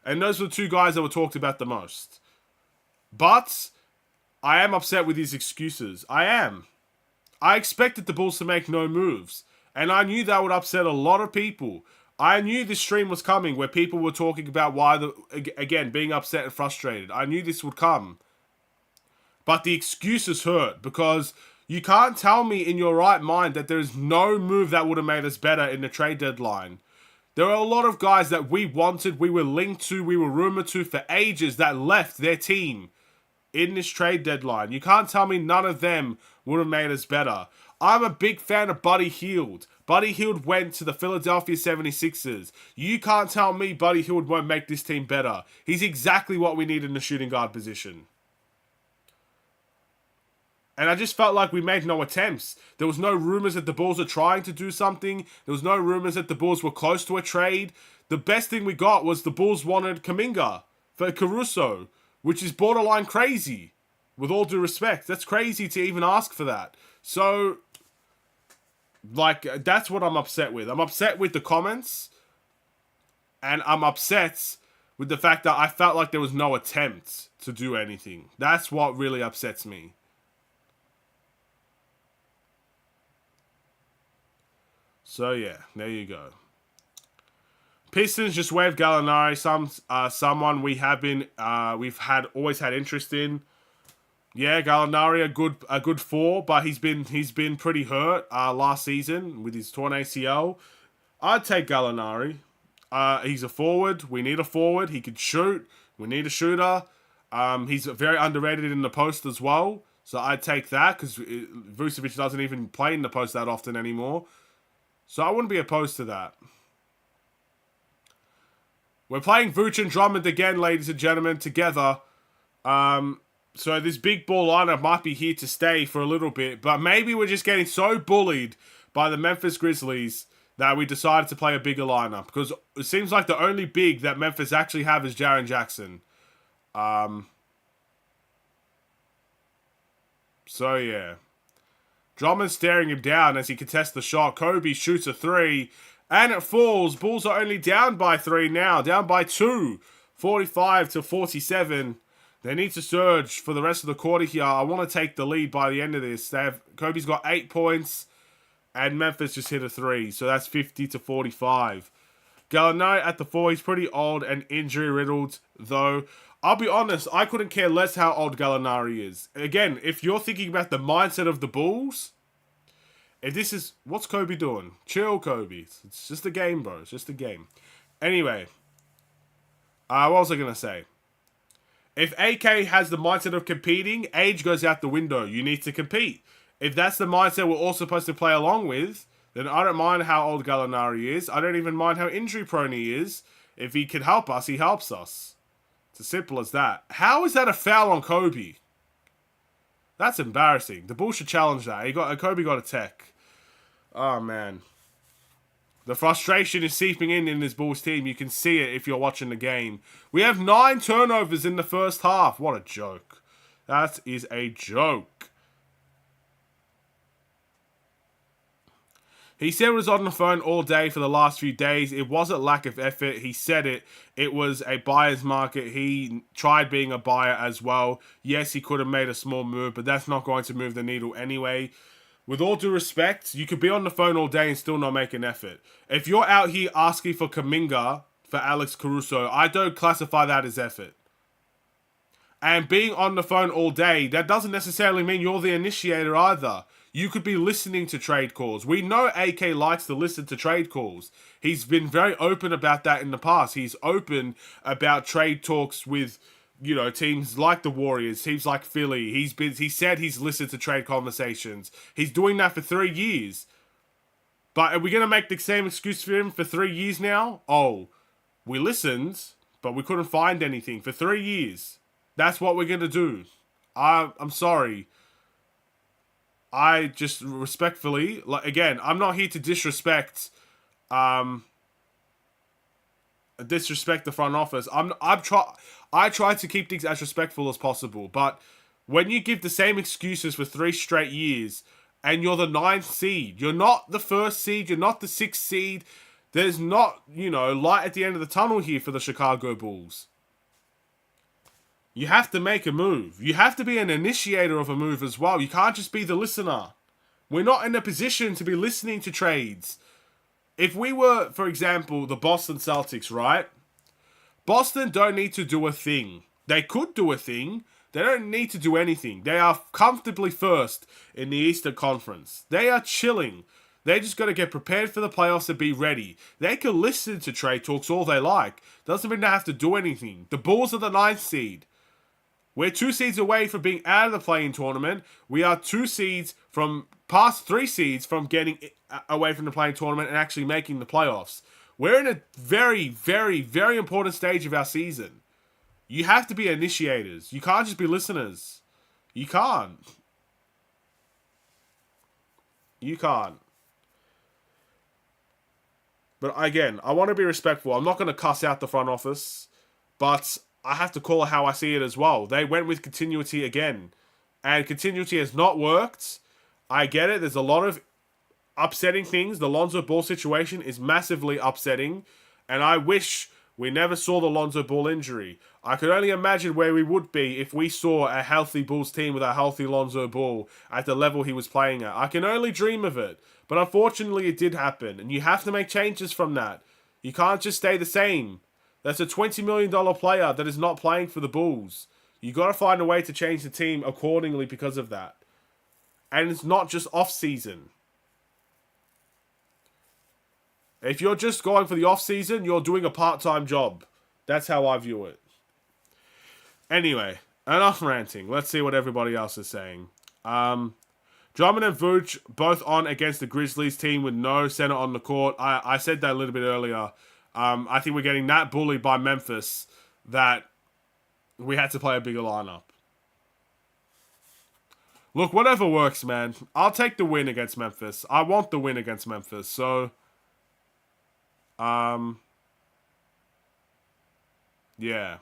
and those were the two guys that were talked about the most. But I am upset with these excuses. I am. I expected the Bulls to make no moves. And I knew that would upset a lot of people. I knew this stream was coming where people were talking about again, being upset and frustrated. I knew this would come. But the excuses hurt because you can't tell me in your right mind that there is no move that would have made us better in the trade deadline. There are a lot of guys that we wanted, we were linked to, we were rumored to for ages that left their team in this trade deadline. You can't tell me none of them would have made us better. I'm a big fan of Buddy Hield. Buddy Hield went to the Philadelphia 76ers. You can't tell me Buddy Hield won't make this team better. He's exactly what we need in the shooting guard position. And I just felt like we made no attempts. There was no rumors that the Bulls are trying to do something. There was no rumors that the Bulls were close to a trade. The best thing we got was the Bulls wanted Kuminga for Caruso, which is borderline crazy. With all due respect, that's crazy to even ask for that. So, like, that's what I'm upset with. I'm upset with the comments. And I'm upset with the fact that I felt like there was no attempt to do anything. That's what really upsets me. So, yeah, there you go. Pistons just waived Gallinari, someone we have been, always had interest in. Yeah, Gallinari a good 4, but he's been pretty hurt last season with his torn ACL. I'd take Gallinari. He's a forward. We need a forward. He can shoot. We need a shooter. He's very underrated in the post as well. So I'd take that because Vucevic doesn't even play in the post that often anymore. So I wouldn't be opposed to that. We're playing Vooch and Drummond again, ladies and gentlemen, together. So this big ball lineup might be here to stay for a little bit, but maybe we're just getting so bullied by the Memphis Grizzlies that we decided to play a bigger lineup, because it seems like the only big that Memphis actually have is Jaren Jackson. So yeah. Drummond staring him down as he contests the shot. Kobe shoots a 3, and it falls. Bulls are only down by 3 now, down by 2, 45-47. They need to surge for the rest of the quarter here. I want to take the lead by the end of this. Kobe's got 8 points, and Memphis just hit a 3, so that's 50-45. Gallinari at the 4. He's pretty old and injury-riddled, though. I'll be honest, I couldn't care less how old Gallinari is. Again, if you're thinking about the mindset of the Bulls, if this is... What's Kobe doing? Chill, Kobe. It's just a game, bro. It's just a game. Anyway. What was I going to say? If AK has the mindset of competing, age goes out the window. You need to compete. If that's the mindset we're all supposed to play along with, then I don't mind how old Gallinari is. I don't even mind how injury-prone he is. If he can help us, he helps us. It's as simple as that. How is that a foul on Kobe? That's embarrassing. The Bulls should challenge that. Kobe got a tech. Oh, man. The frustration is seeping in this Bulls team. You can see it if you're watching the game. We have 9 turnovers in the first half. What a joke. That is a joke. He said he was on the phone all day for the last few days. It wasn't lack of effort. He said it. It was a buyer's market. He tried being a buyer as well. Yes, he could have made a small move, but that's not going to move the needle anyway. with all due respect, you could be on the phone all day and still not make an effort. If you're out here asking for Kuminga for Alex Caruso, I don't classify that as effort. And being on the phone all day, that doesn't necessarily mean you're the initiator either. You could be listening to trade calls. We know AK likes to listen to trade calls. He's been very open about that in the past. He's open about trade talks with, teams like the Warriors, teams like Philly. He said he's listened to trade conversations. He's doing that for 3 years. But are we going to make the same excuse for him for 3 years now? Oh, we listened, but we couldn't find anything for 3 years. That's what we're going to do. I'm sorry. I just respectfully, again, I'm not here to disrespect the front office. I try to keep things as respectful as possible, but when you give the same excuses for 3 straight years and you're the 9th seed, you're not the 1st seed, you're not the 6th seed, there's not, light at the end of the tunnel here for the Chicago Bulls. You have to make a move. You have to be an initiator of a move as well. You can't just be the listener. We're not in a position to be listening to trades. If we were, for example, the Boston Celtics, right? Boston don't need to do a thing. They could do a thing. They don't need to do anything. They are comfortably first in the Eastern Conference. They are chilling. They just got to get prepared for the playoffs and be ready. They can listen to trade talks all they like. Doesn't mean they have to do anything. The Bulls are the 9th seed. We're 2 seeds away from being out of the play-in tournament. We are 2 seeds from, past 3 seeds from getting away from the play-in tournament and actually making the playoffs. We're in a very, very, very important stage of our season. You have to be initiators. You can't just be listeners. You can't. You can't. But again, I want to be respectful. I'm not going to cuss out the front office, but I have to call it how I see it as well. They went with continuity again. And continuity has not worked. I get it. There's a lot of upsetting things. The Lonzo Ball situation is massively upsetting. And I wish we never saw the Lonzo Ball injury. I could only imagine where we would be if we saw a healthy Bulls team with a healthy Lonzo Ball at the level he was playing at. I can only dream of it. But unfortunately, it did happen. And you have to make changes from that. You can't just stay the same. That's a $20 million player that is not playing for the Bulls. You got to find a way to change the team accordingly because of that. And it's not just off-season. If you're just going for the off-season, you're doing a part-time job. That's how I view it. Anyway, enough ranting. Let's see what everybody else is saying. Drummond and Vooch both on against the Grizzlies team with no center on the court. I said that a little bit earlier. I think we're getting that bullied by Memphis that we had to play a bigger lineup. Look, whatever works, man. I'll take the win against Memphis. I want the win against Memphis. So, yeah.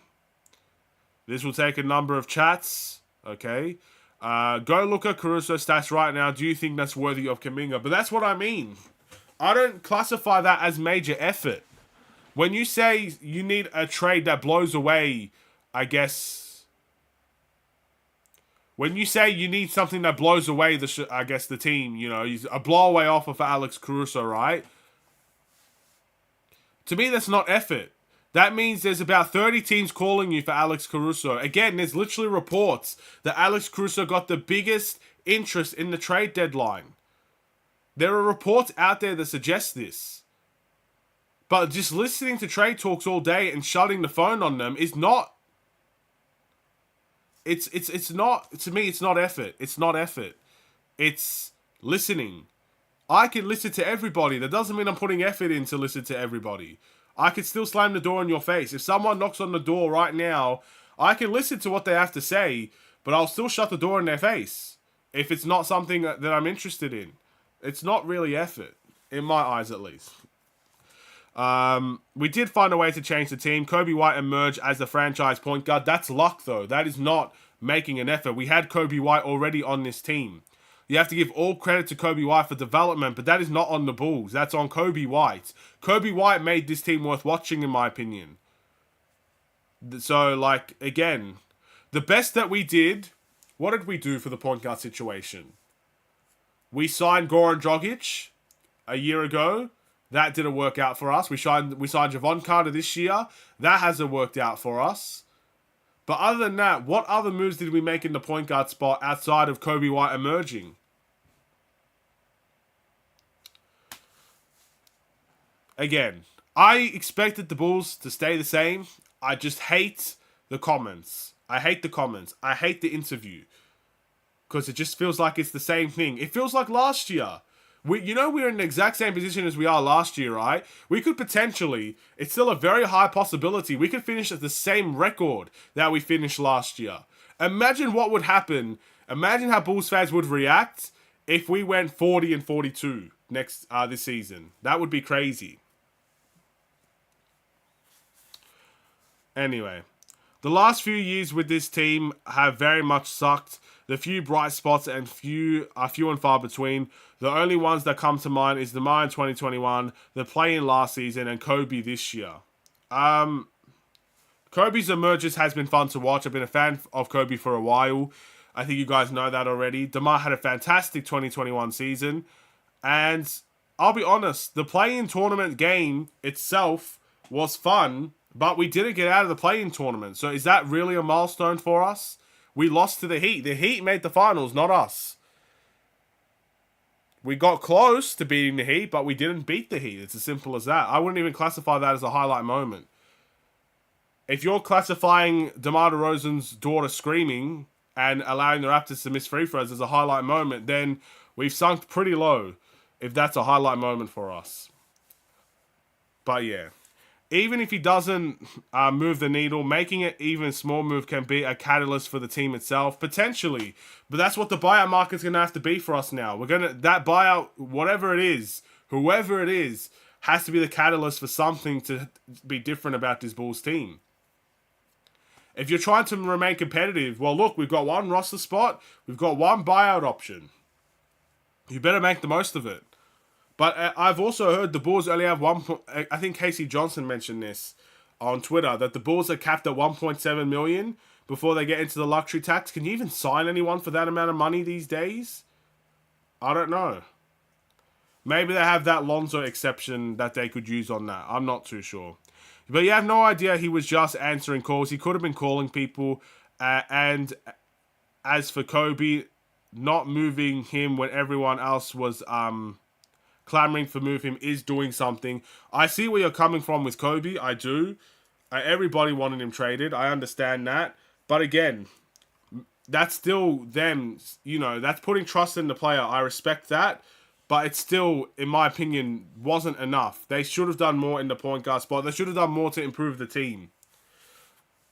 This will take a number of chats. Okay. Go look at Caruso stats right now. Do you think that's worthy of Kuminga? But that's what I mean. I don't classify that as major effort. When you say you need a trade that blows away, I guess... When you say you need something that blows away, the team, a blowaway offer for Alex Caruso, right? To me, that's not effort. That means there's about 30 teams calling you for Alex Caruso. Again, there's literally reports that Alex Caruso got the biggest interest in the trade deadline. There are reports out there that suggest this. But just listening to trade talks all day and shutting the phone on them is not... It's not... To me, it's not effort. It's not effort. It's listening. I can listen to everybody. That doesn't mean I'm putting effort in to listen to everybody. I could still slam the door in your face. If someone knocks on the door right now, I can listen to what they have to say, but I'll still shut the door in their face if it's not something that I'm interested in. It's not really effort, in my eyes at least. We did find a way to change the team. Kobe White emerged as the franchise point guard. That's luck, though. That is not making an effort. We had Kobe White already on this team. You have to give all credit to Kobe White for development, but that is not on the Bulls. That's on Kobe White. Kobe White made this team worth watching, in my opinion. So, again, the best that we did, what did we do for the point guard situation? We signed Goran Dragic a year ago. That didn't work out for us. We signed Javon Carter this year. That hasn't worked out for us. But other than that, what other moves did we make in the point guard spot outside of Kobe White emerging? Again, I expected the Bulls to stay the same. I just hate the comments. I hate the comments. I hate the interview. Because it just feels like it's the same thing. It feels like last year. We're in the exact same position as we are last year, right? We could potentially, it's still a very high possibility, we could finish at the same record that we finished last year. Imagine what would happen. Imagine how Bulls fans would react if we went 40-42 this season. That would be crazy. Anyway, the last few years with this team have very much sucked. The few bright spots are few and far between. The only ones that come to mind is the Maya in 2021, the play-in last season, and Kobe this year. Kobe's emergence has been fun to watch. I've been a fan of Kobe for a while. I think you guys know that already. DeMar had a fantastic 2021 season. And I'll be honest, the play-in tournament game itself was fun, but we didn't get out of the play-in tournament. So is that really a milestone for us? We lost to the Heat. The Heat made the finals, not us. We got close to beating the Heat, but we didn't beat the Heat. It's as simple as that. I wouldn't even classify that as a highlight moment. If you're classifying DeMar DeRozan's daughter screaming and allowing the Raptors to miss free throws as a highlight moment, then we've sunk pretty low if that's a highlight moment for us. But yeah. Even if he doesn't move the needle, making it even a small move can be a catalyst for the team itself, potentially. But that's what the buyout market's going to have to be for us now. That buyout, whatever it is, whoever it is, has to be the catalyst for something to be different about this Bulls team. If you're trying to remain competitive, well, look, we've got one roster spot, we've got one buyout option. You better make the most of it. But I've also heard the Bulls only have I think Casey Johnson mentioned this on Twitter, that the Bulls are capped at $1.7 million before they get into the luxury tax. Can you even sign anyone for that amount of money these days? I don't know. Maybe they have that Lonzo exception that they could use on that. I'm not too sure. But you have no idea he was just answering calls. He could have been calling people. And as for Kobe, not moving him when everyone else was clamoring for move him is doing something. I see where you're coming from with Kobe. I do. Everybody wanted him traded. I understand that. But again, that's still them. That's putting trust in the player. I respect that. But it still, in my opinion, wasn't enough. They should have done more in the point guard spot. They should have done more to improve the team.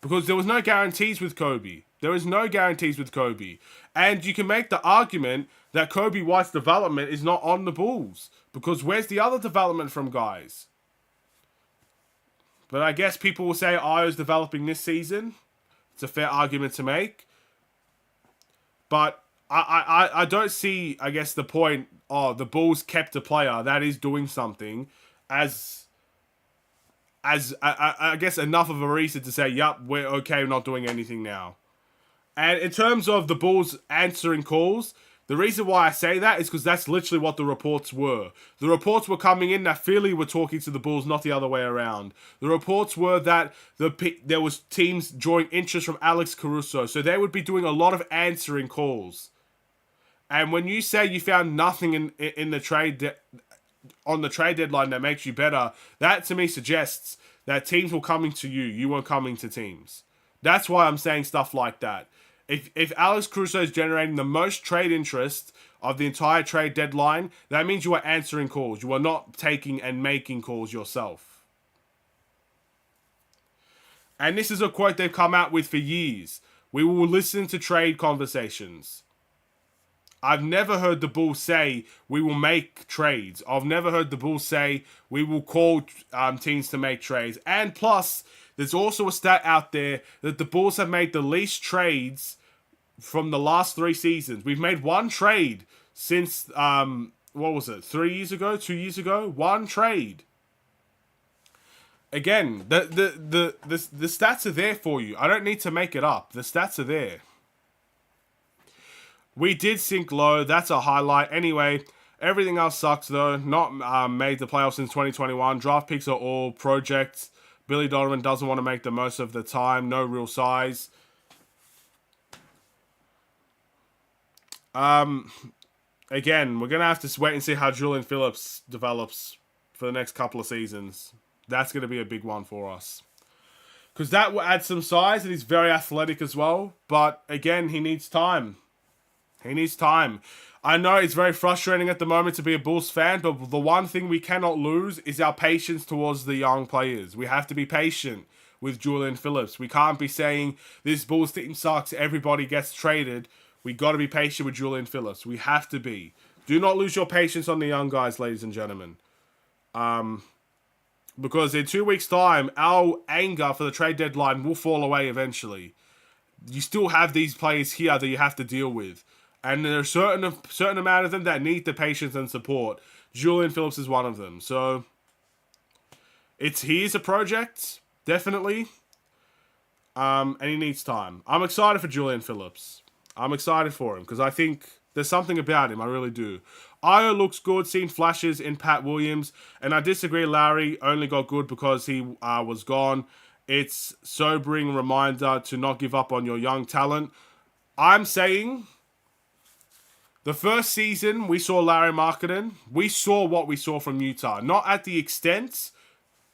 Because there was no guarantees with Kobe. There is no guarantees with Kobe. And you can make the argument that Kobe White's development is not on the Bulls. Because where's the other development from guys? But I guess people will say Io's developing this season. It's a fair argument to make. But I don't see, I guess, the point, the Bulls kept a player that is doing something as I guess enough of a reason to say, yup, we're okay, we're not doing anything now. And in terms of the Bulls answering calls, the reason why I say that is because that's literally what the reports were. The reports were coming in that Philly were talking to the Bulls, not the other way around. The reports were that there was teams drawing interest from Alex Caruso, so they would be doing a lot of answering calls. And when you say you found nothing in the trade on the trade deadline that makes you better, that to me suggests that teams were coming to you. You weren't coming to teams. That's why I'm saying stuff like that. If Alex Caruso is generating the most trade interest of the entire trade deadline, that means you are answering calls. You are not taking and making calls yourself. And this is a quote they've come out with for years. We will listen to trade conversations. I've never heard the Bulls say we will make trades. I've never heard the Bulls say we will call teams to make trades. And plus, there's also a stat out there that the Bulls have made the least trades from the last 3 seasons. We've made one trade since, 3 years ago, 2 years ago? One trade. Again, the stats are there for you. I don't need to make it up. The stats are there. We did sink low. That's a highlight. Anyway, everything else sucks though. Not made the playoffs since 2021. Draft picks are all projects. Billy Donovan doesn't want to make the most of the time. No real size. Again, we're going to have to wait and see how Julian Phillips develops for the next couple of seasons. That's going to be a big one for us. Because that will add some size, and he's very athletic as well. But again, he needs time. He needs time. I know it's very frustrating at the moment to be a Bulls fan, but the one thing we cannot lose is our patience towards the young players. We have to be patient with Julian Phillips. We can't be saying this Bulls team sucks, everybody gets traded. We got to be patient with Julian Phillips. We have to be. Do not lose your patience on the young guys, ladies and gentlemen. Because in 2 weeks' time, our anger for the trade deadline will fall away eventually. You still have these players here that you have to deal with. And there are certain amount of them that need the patience and support. Julian Phillips is one of them. So, he is a project, definitely. And he needs time. I'm excited for Julian Phillips. I'm excited for him because I think there's something about him. I really do. Io looks good, seen flashes in Pat Williams. And I disagree, Larry only got good because he was gone. It's sobering reminder to not give up on your young talent. I'm saying the first season we saw Larry Markkinen, we saw what we saw from Utah. Not at the extent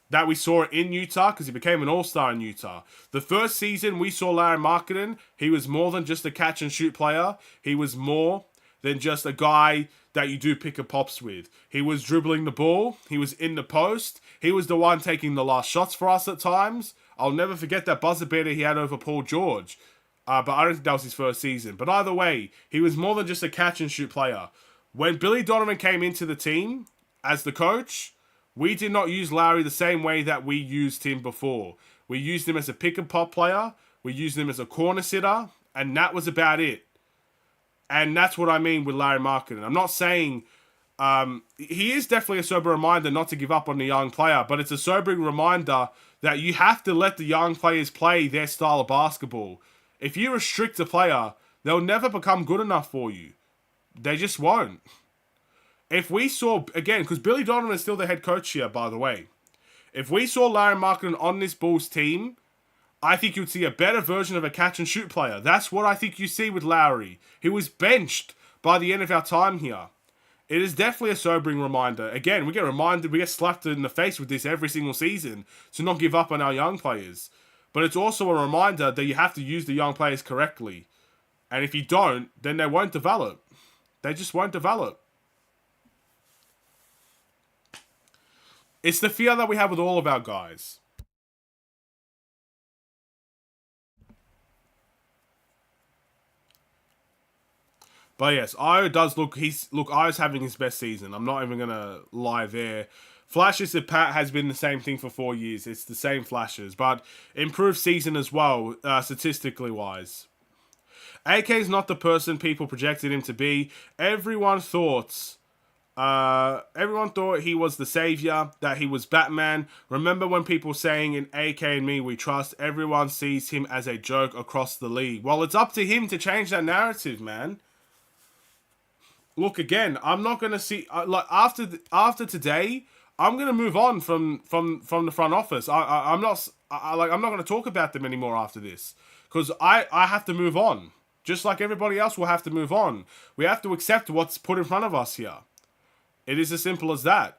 that we saw it in Utah because he became an all-star in Utah. The first season we saw Larry Markkinen, he was more than just a catch-and-shoot player. He was more than just a guy that you do pick a pops with. He was dribbling the ball. He was in the post. He was the one taking the last shots for us at times. I'll never forget that buzzer beater he had over Paul George. But I don't think that was his first season. But either way, he was more than just a catch-and-shoot player. When Billy Donovan came into the team as the coach, we did not use Larry the same way that we used him before. We used him as a pick-and-pop player. We used him as a corner sitter. And that was about it. And that's what I mean with Larry Markkinen. I'm not saying he is definitely a sober reminder not to give up on the young player, but it's a sobering reminder that you have to let the young players play their style of basketball. If you restrict a player, they'll never become good enough for you. They just won't. If we saw, again, because Billy Donovan is still the head coach here, by the way. If we saw Larry Markkinen on this Bulls team, I think you'd see a better version of a catch-and-shoot player. That's what I think you see with Larry. He was benched by the end of our time here. It is definitely a sobering reminder. Again, we get reminded, we get slapped in the face with this every single season to not give up on our young players. But it's also a reminder that you have to use the young players correctly. And if you don't, then they won't develop. They just won't develop. It's the fear that we have with all of our guys. But yes, Io does look, Io's having his best season. I'm not even going to lie there. Flashes of Pat has been the same thing for 4 years. It's the same flashes, but improved season as well, statistically wise. AK is not the person people projected him to be. Everyone thought he was the savior, that he was Batman. Remember when people saying in AK and me we trust, everyone sees him as a joke across the league. Well, it's up to him to change that narrative, man. Look, again, I'm not going to see, like, after today, I'm going to move on from the front office. I'm not going to talk about them anymore after this. Because I have to move on. Just like everybody else will have to move on. We have to accept what's put in front of us here. It is as simple as that.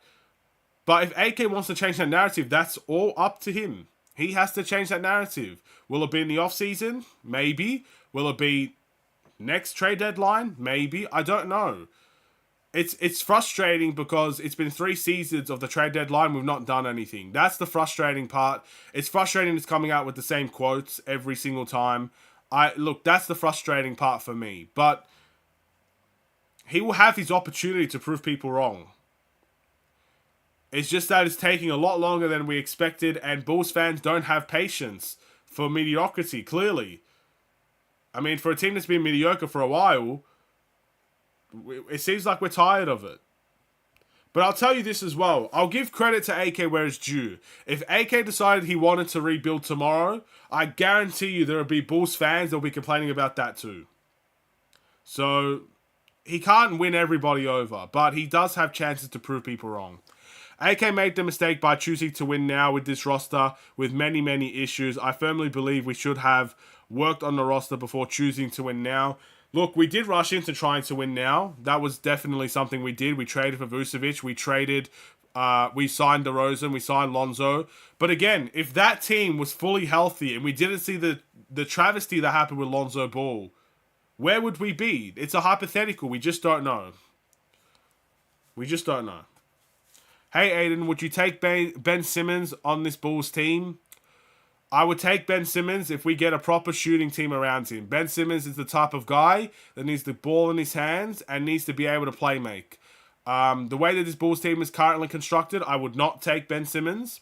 But if AK wants to change that narrative, that's all up to him. He has to change that narrative. Will it be in the off-season? Maybe. Will it be next trade deadline? Maybe. I don't know. It's frustrating because it's been 3 seasons of the trade deadline. We've not done anything. That's the frustrating part. It's frustrating it's coming out with the same quotes every single time. Look, that's the frustrating part for me. But he will have his opportunity to prove people wrong. It's just that it's taking a lot longer than we expected, and Bulls fans don't have patience for mediocrity, clearly. I mean, for a team that's been mediocre for a while, it seems like we're tired of it. But I'll tell you this as well. I'll give credit to AK where it's due. If AK decided he wanted to rebuild tomorrow, I guarantee you there will be Bulls fans that will be complaining about that too. So he can't win everybody over, but he does have chances to prove people wrong. AK made the mistake by choosing to win now with this roster with many, many issues. I firmly believe we should have worked on the roster before choosing to win now. Look, we did rush into trying to win now. That was definitely something we did. We traded for Vucevic. We signed DeRozan. We signed Lonzo. But again, if that team was fully healthy and we didn't see the travesty that happened with Lonzo Ball, where would we be? It's a hypothetical. We just don't know. We just don't know. Hey, Aiden, would you take Ben Simmons on this Bulls team? I would take Ben Simmons if we get a proper shooting team around him. Ben Simmons is the type of guy that needs the ball in his hands and needs to be able to play make. The way that this Bulls team is currently constructed, I would not take Ben Simmons.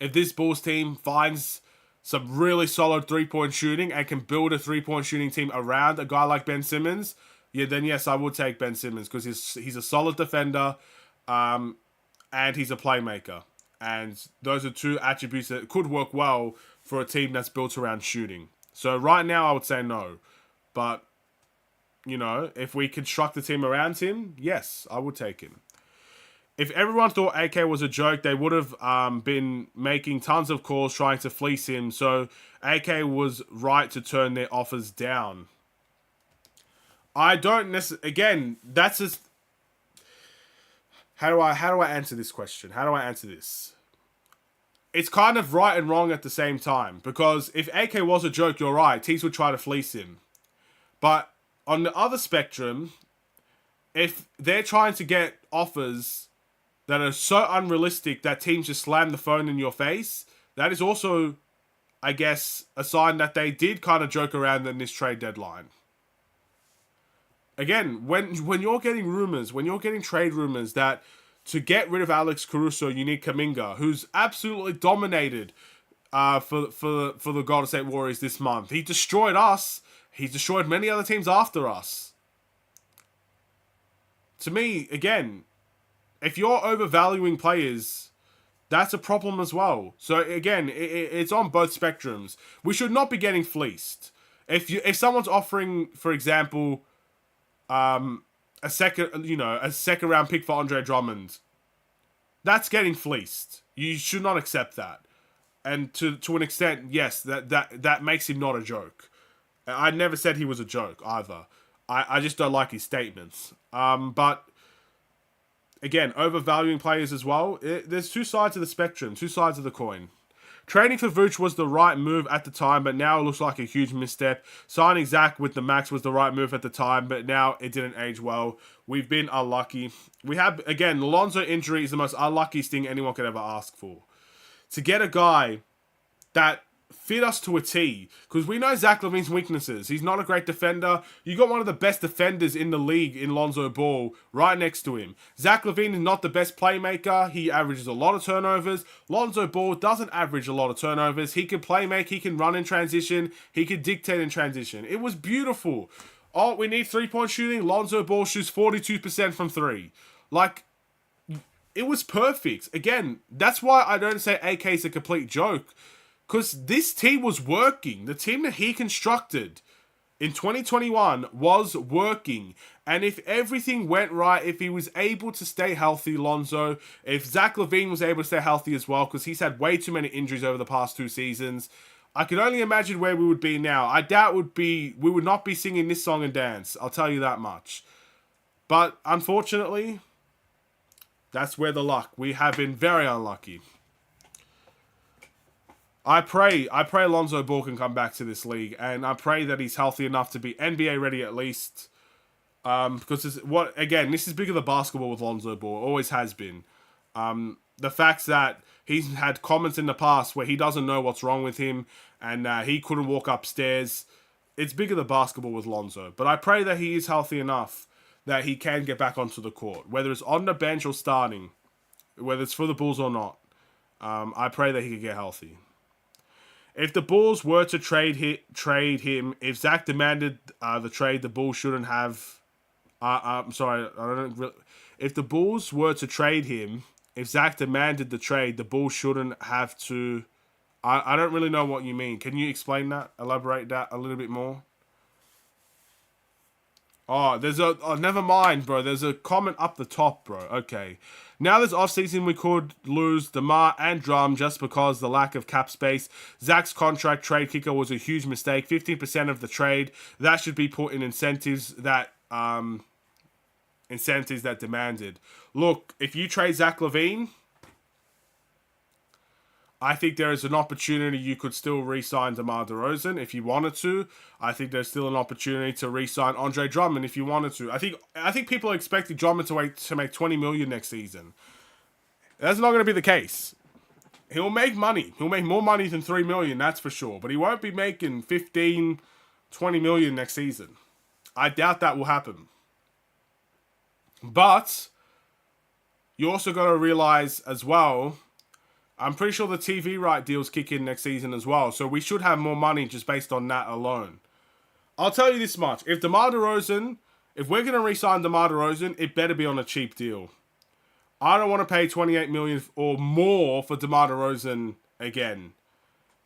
If this Bulls team finds some really solid three-point shooting and can build a three-point shooting team around a guy like Ben Simmons, then yes, I would take Ben Simmons because he's a solid defender. And he's a playmaker. And those are two attributes that could work well for a team that's built around shooting. So right now, I would say no. But, if we construct a team around him, yes, I would take him. If everyone thought AK was a joke, they would have been making tons of calls trying to fleece him. So AK was right to turn their offers down. I don't necessarily... Again, that's just... How do I answer this question? How do I answer this? It's kind of right and wrong at the same time. Because if AK was a joke, you're right. Teams would try to fleece him. But on the other spectrum, if they're trying to get offers that are so unrealistic that teams just slam the phone in your face, that is also, I guess, a sign that they did kind of joke around in this trade deadline. Again, when you're getting rumors, when you're getting trade rumors that to get rid of Alex Caruso, you need Kuminga, who's absolutely dominated for the Golden State Warriors this month. He destroyed us. He destroyed many other teams after us. To me, again, if you're overvaluing players, that's a problem as well. So again, it's on both spectrums. We should not be getting fleeced. If someone's offering, for example, a second round pick for Andre Drummond, that's getting fleeced. You should not accept that. And to an extent, yes, that makes him not a joke. I never said he was a joke either. I just don't like his statements. But again, overvaluing players as well. There's two sides of the spectrum, two sides of the coin. Trading for Vooch was the right move at the time, but now it looks like a huge misstep. Signing Zach with the max was the right move at the time, but now it didn't age well. We've been unlucky. We have, again, the Lonzo injury is the most unluckiest thing anyone could ever ask for. To get a guy that fit us to a T, because we know Zach LaVine's weaknesses. He's not a great defender. You got one of the best defenders in the league in Lonzo Ball right next to him. Zach LaVine is not the best playmaker. He averages a lot of turnovers. Lonzo Ball doesn't average a lot of turnovers. He can play make. He can run in transition. He can dictate in transition. It was beautiful. Oh, we need three-point shooting. Lonzo Ball shoots 42% from three. It was perfect. Again, that's why I don't say AK is a complete joke. Because this team was working. The team that he constructed in 2021 was working. And if everything went right, if he was able to stay healthy, Lonzo, if Zach LaVine was able to stay healthy as well, because he's had way too many injuries over the past 2 seasons, I could only imagine where we would be now. I doubt we would not be singing this song and dance. I'll tell you that much. But unfortunately, that's where the luck. We have been very unlucky. I pray Lonzo Ball can come back to this league, and I pray that he's healthy enough to be NBA ready at least. Because this is bigger than basketball with Lonzo Ball. It always has been. The fact that he's had comments in the past where he doesn't know what's wrong with him, and he couldn't walk upstairs. It's bigger than basketball with Lonzo. But I pray that he is healthy enough that he can get back onto the court, whether it's on the bench or starting, whether it's for the Bulls or not. I pray that he can get healthy. If the Bulls were to trade him, if Zach demanded the trade, the Bulls shouldn't have. If the Bulls were to trade him, if Zach demanded the trade, the Bulls shouldn't have to. I don't really know what you mean. Can you explain that? Elaborate that a little bit more? Oh, there's a... Oh, never mind, bro. There's a comment up the top, bro. Okay. Now this offseason, we could lose DeMar and Drum just because the lack of cap space. Zach's contract trade kicker was a huge mistake. 15% of the trade. That should be put in incentives that... incentives that demanded. Look, if you trade Zach LaVine, I think there is an opportunity you could still re-sign DeMar DeRozan if you wanted to. I think there's still an opportunity to re-sign Andre Drummond if you wanted to. I think people are expecting Drummond to make $20 million next season. That's not going to be the case. He'll make money. He'll make more money than $3 million, that's for sure. But he won't be making $15, $20 million next season. I doubt that will happen. But you also got to realize as well, I'm pretty sure the TV right deals kick in next season as well. So we should have more money just based on that alone. I'll tell you this much. If we're going to re-sign DeMar DeRozan, it better be on a cheap deal. I don't want to pay $28 million or more for DeMar DeRozan again.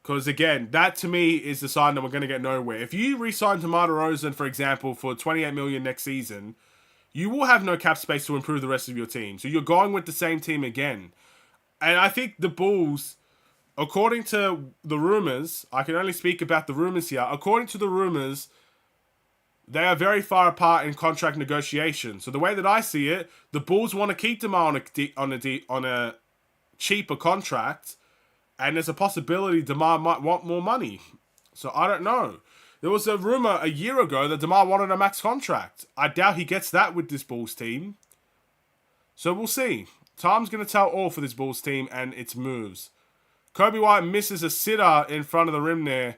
Because again, that to me is the sign that we're going to get nowhere. If you re-sign DeMar DeRozan, for example, for $28 million next season, you will have no cap space to improve the rest of your team. So you're going with the same team again. And I think the Bulls, according to the rumors, I can only speak about the rumors here. According to the rumors, they are very far apart in contract negotiations. So the way that I see it, the Bulls want to keep DeMar on a cheaper contract, and there's a possibility DeMar might want more money. So I don't know. There was a rumor a year ago that DeMar wanted a max contract. I doubt he gets that with this Bulls team. So we'll see. Time's going to tell all for this Bulls team and its moves. Kobe White misses a sitter in front of the rim there.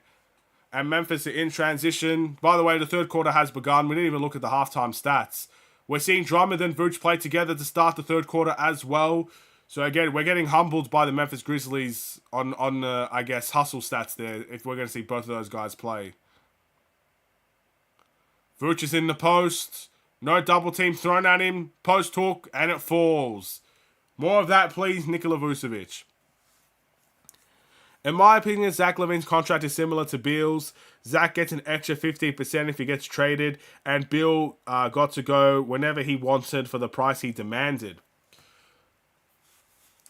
And Memphis are in transition. By the way, the third quarter has begun. We didn't even look at the halftime stats. We're seeing Drummond and Vooch play together to start the third quarter as well. So again, we're getting humbled by the Memphis Grizzlies on the, I guess, hustle stats there, if we're going to see both of those guys play. Vooch is in the post. No double team thrown at him. Post hook, and it falls. More of that, please, Nikola Vucevic. In my opinion, Zach LaVine's contract is similar to Beal's. Zach gets an extra 15% if he gets traded, and Beal got to go whenever he wanted for the price he demanded.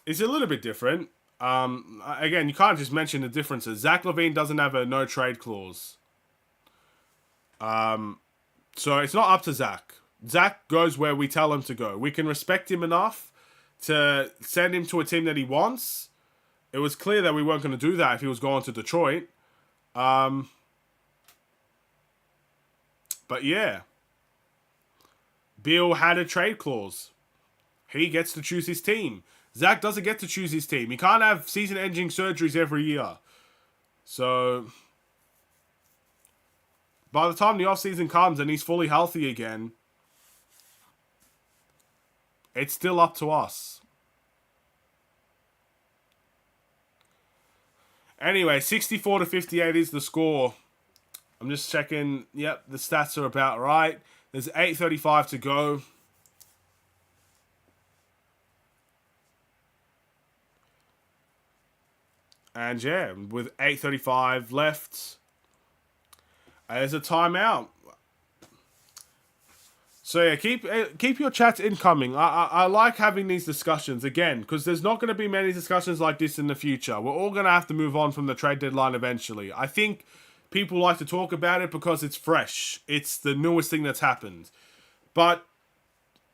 It's a little bit different. Again, you can't just mention the differences. Zach LaVine doesn't have a no-trade clause. So it's not up to Zach. Zach goes where we tell him to go. We can respect him enough to send him to a team that he wants. It was clear that we weren't going to do that if he was going to Detroit. But yeah. Beal had a trade clause. He gets to choose his team. Zach doesn't get to choose his team. He can't have season-ending surgeries every year. So by the time the offseason comes and he's fully healthy again, it's still up to us. Anyway, 64-58 is the score. I'm just checking. Yep, the stats are about right. There's 8:35 to go. And yeah, with 8:35 left, there's a timeout. So yeah, keep your chats incoming. I like having these discussions again because there's not going to be many discussions like this in the future. We're all going to have to move on from the trade deadline eventually. I think people like to talk about it because it's fresh. It's the newest thing that's happened. But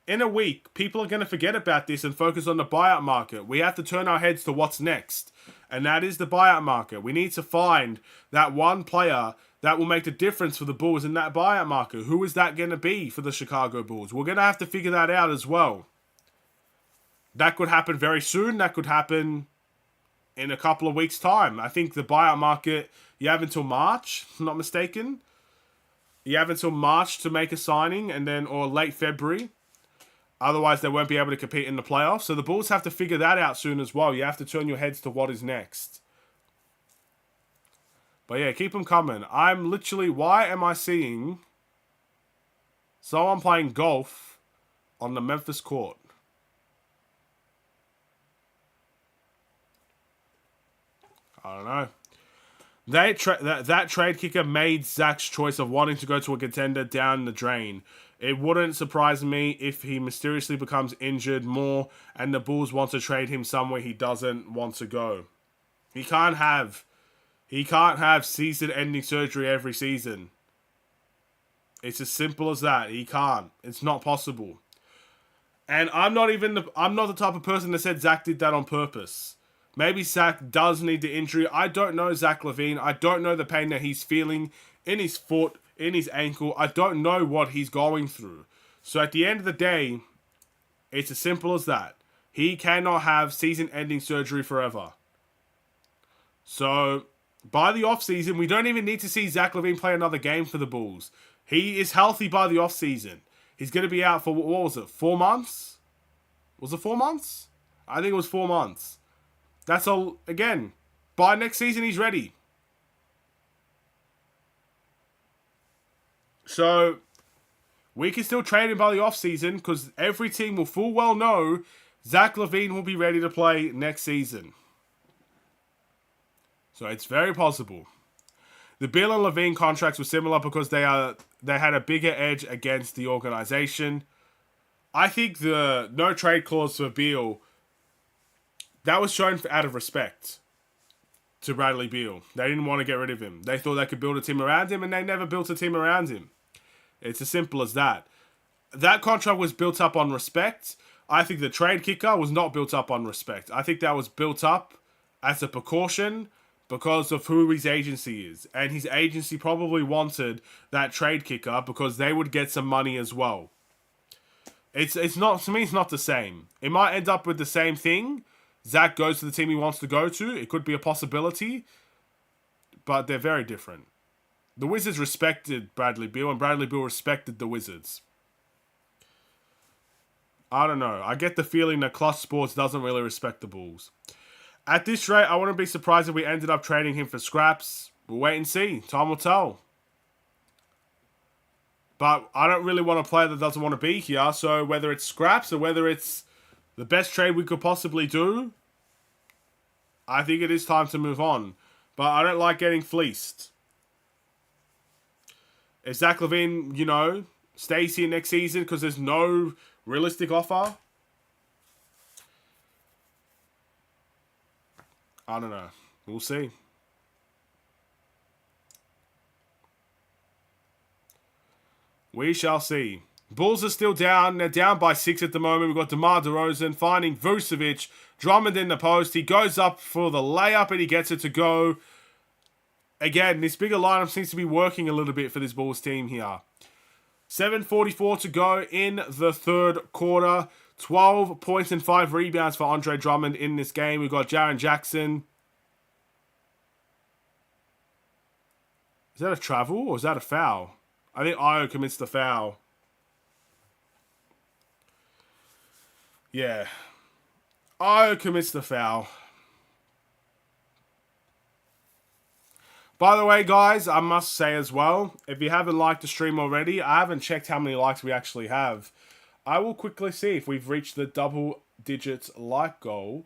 in a week, people are going to forget about this and focus on the buyout market. We have to turn our heads to what's next, and that is the buyout market. We need to find that one player that will make the difference for the Bulls in that buyout market. Who is that going to be for the Chicago Bulls? We're going to have to figure that out as well. That could happen very soon. That could happen in a couple of weeks' time. I think the buyout market, you have until March, if I'm not mistaken. You have until March to make a signing, and then or late February. Otherwise, they won't be able to compete in the playoffs. So the Bulls have to figure that out soon as well. You have to turn your heads to what is next. But yeah, keep them coming. I'm literally... Why am I seeing someone playing golf on the Memphis court? I don't know. That trade kicker made Zach's choice of wanting to go to a contender down the drain. It wouldn't surprise me if he mysteriously becomes injured more and the Bulls want to trade him somewhere he doesn't want to go. He can't have season-ending surgery every season. It's as simple as that. He can't. It's not possible. And I'm not the type of person that said Zach did that on purpose. Maybe Zach does need the injury. I don't know Zach LaVine. I don't know the pain that he's feeling in his foot, in his ankle. I don't know what he's going through. So at the end of the day, it's as simple as that. He cannot have season-ending surgery forever. So by the offseason, we don't even need to see Zach LaVine play another game for the Bulls. He is healthy by the offseason. He's going to be out for, what was it, 4 months? Was it 4 months? I think it was 4 months. That's all. Again, by next season, he's ready. So, we can still trade him by the offseason because every team will full well know Zach LaVine will be ready to play next season. So, it's very possible. The Beal and LaVine contracts were similar because they had a bigger edge against the organization. I think the no trade clause for Beal, that was shown out of respect to Bradley Beal. They didn't want to get rid of him. They thought they could build a team around him, and they never built a team around him. It's as simple as that. That contract was built up on respect. I think the trade kicker was not built up on respect. I think that was built up as a precaution because of who his agency is. And his agency probably wanted that trade kicker because they would get some money as well. It's not, to me, it's not the same. It might end up with the same thing. Zach goes to the team he wants to go to. It could be a possibility. But they're very different. The Wizards respected Bradley Beal, and Bradley Beal respected the Wizards. I don't know. I get the feeling that Clutch Sports doesn't really respect the Bulls. At this rate, I wouldn't be surprised if we ended up trading him for scraps. We'll wait and see. Time will tell. But I don't really want a player that doesn't want to be here. So whether it's scraps or whether it's the best trade we could possibly do, I think it is time to move on. But I don't like getting fleeced. If Zach LaVine, stays here next season because there's no realistic offer, I don't know. We'll see. We shall see. Bulls are still down. They're down by 6 at the moment. We've got DeMar DeRozan finding Vucevic. Drummond in the post. He goes up for the layup and he gets it to go. Again, this bigger lineup seems to be working a little bit for this Bulls team here. 7:44 to go in the third quarter. 12 points and 5 rebounds for Andre Drummond in this game. We've got Jaren Jackson. Is that a travel or is that a foul? I think Io commits the foul. Yeah. Io commits the foul. By the way, guys, I must say as well, if you haven't liked the stream already, I haven't checked how many likes we actually have. I will quickly see if we've reached the double digits like goal.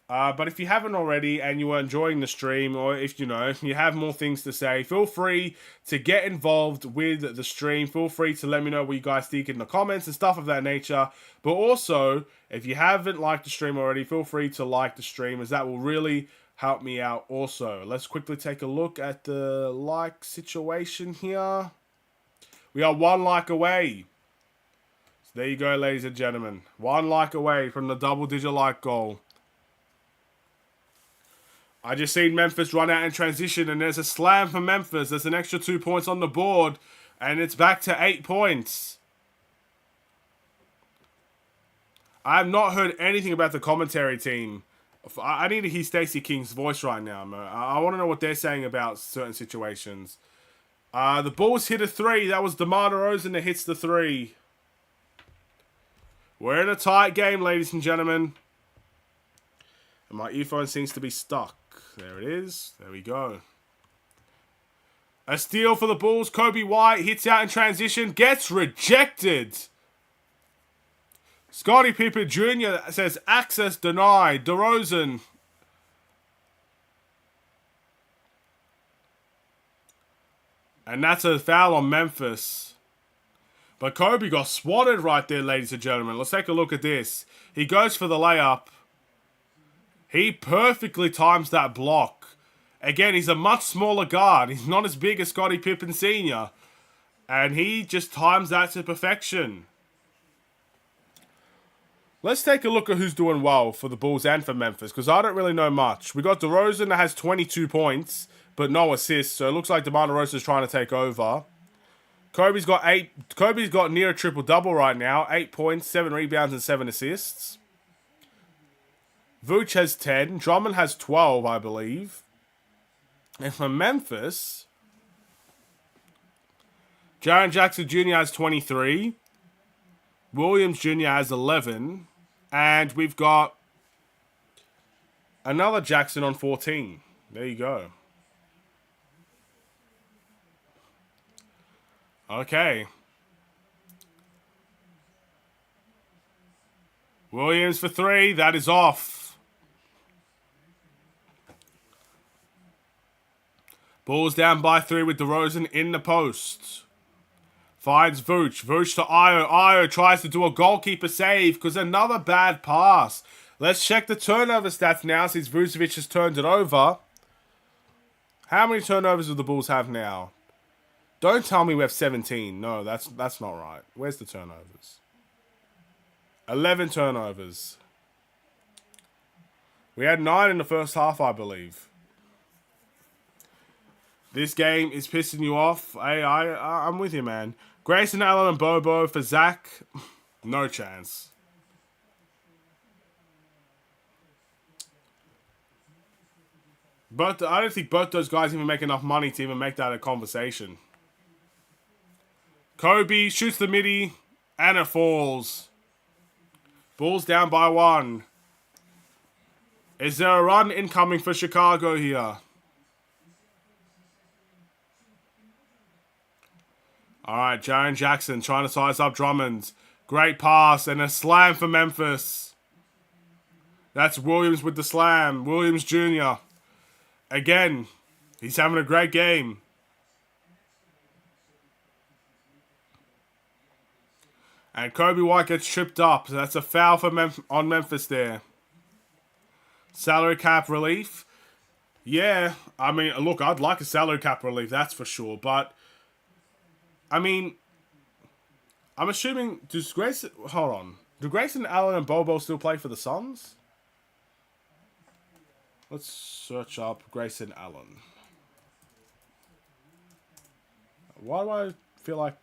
But if you haven't already and you are enjoying the stream, or if you have more things to say, feel free to get involved with the stream. Feel free to let me know what you guys think in the comments and stuff of that nature. But also, if you haven't liked the stream already, feel free to like the stream, as that will really help me out also. Let's quickly take a look at the like situation here. We are 1 like away. So there you go, ladies and gentlemen. 1 like away from the double-digit like goal. I just seen Memphis run out in transition, and there's a slam for Memphis. There's an extra 2 points on the board, and it's back to 8 points. I have not heard anything about the commentary team. I need to hear Stacey King's voice right now, man. I want to know what they're saying about certain situations. The Bulls hit a 3. That was DeMar DeRozan that hits the 3. We're in a tight game, ladies and gentlemen. And my earphone seems to be stuck. There it is. There we go. A steal for the Bulls. Kobe White hits out in transition. Gets rejected. Scottie Pippen Jr. says access denied. DeRozan. And that's a foul on Memphis. But Kobe got swatted right there, ladies and gentlemen. Let's take a look at this. He goes for the layup. He perfectly times that block. Again, he's a much smaller guard. He's not as big as Scottie Pippen Sr. And he just times that to perfection. Let's take a look at who's doing well for the Bulls and for Memphis, because I don't really know much. We got DeRozan that has 22 points, but no assists. So it looks like DeMar DeRozan's trying to take over. Kobe's got near a triple-double right now. 8 points, 7 rebounds, and 7 assists. Vooch has 10. Drummond has 12, I believe. And for Memphis, Jaren Jackson Jr. has 23. Williams Jr. has 11. And we've got another Jackson on 14. There you go. Okay. Williams for 3. That is off. Bulls down by 3 with DeRozan in the post. Finds Vooch. Vooch to Io. Io tries to do a goalkeeper save because another bad pass. Let's check the turnover stats now since Vucevic has turned it over. How many turnovers do the Bulls have now? Don't tell me we have 17. No, that's not right. Where's the turnovers? 11 turnovers. We had 9 in the first half, I believe. This game is pissing you off. Hey, I'm with you, man. Grayson Allen and Bobo for Zach. No chance. But I don't think both those guys even make enough money to even make that a conversation. Kobe shoots the midi, and it falls. Bulls down by 1. Is there a run incoming for Chicago here? Alright, Jaren Jackson trying to size up Drummond. Great pass and a slam for Memphis. That's Williams with the slam. Williams Jr. Again, he's having a great game. And Kobe White gets tripped up. So that's a foul for on Memphis there. Salary cap relief. Yeah, I mean, look, I'd like a salary cap relief, that's for sure. But, I mean, I'm assuming, hold on. Do Grayson Allen and Bobo still play for the Suns? Let's search up Grayson Allen. Why do I feel like...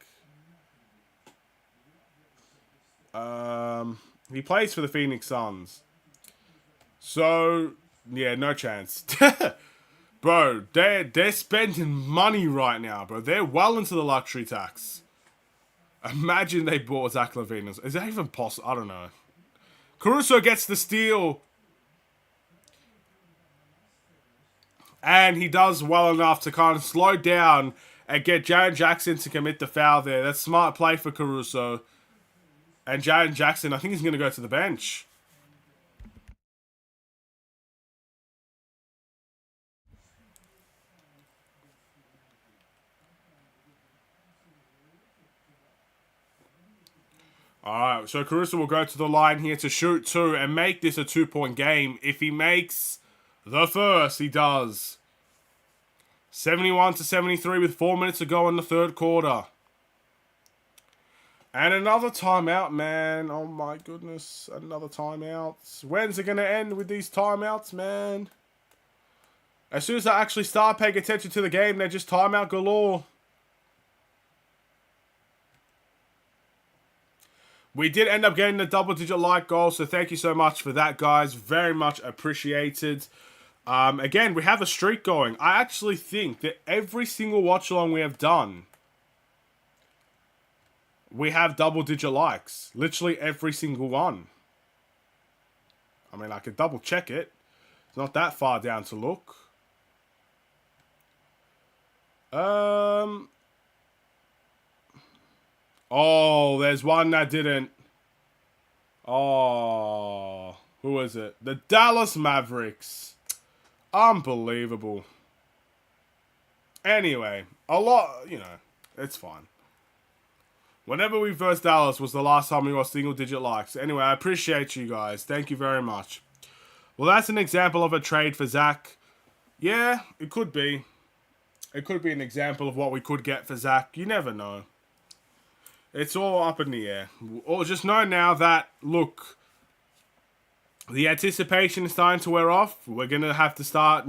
he plays for the Phoenix Suns. So, yeah, no chance. Bro, they're spending money right now, bro. They're well into the luxury tax. Imagine they bought Zach LaVine. Is that even possible? I don't know. Caruso gets the steal. And he does well enough to kind of slow down and get Jaren Jackson to commit the foul there. That's smart play for Caruso. And Jaren Jackson, I think he's going to go to the bench. Alright, so Caruso will go to the line here to shoot 2 and make this a 2-point game. If he makes the first, he does. 71-73 with 4 minutes to go in the third quarter. And another timeout, man. Oh my goodness, another timeout. When's it going to end with these timeouts, man? As soon as I actually start paying attention to the game, they're just timeout galore. We did end up getting a double-digit like goal, so thank you so much for that, guys. Very much appreciated. Again, we have a streak going. I actually think that every single watch-along we have done, we have double-digit likes. Literally every single one. I mean, I could double-check it. It's not that far down to look. Oh, there's one that didn't. Oh, who is it? The Dallas Mavericks. Unbelievable. Anyway, a lot, it's fine. Whenever we versed Dallas was the last time we got single-digit likes. Anyway, I appreciate you guys. Thank you very much. Well, that's an example of a trade for Zach. Yeah, it could be. It could be an example of what we could get for Zach. You never know. It's all up in the air. Or just know now that, look, the anticipation is starting to wear off. We're going to have to start,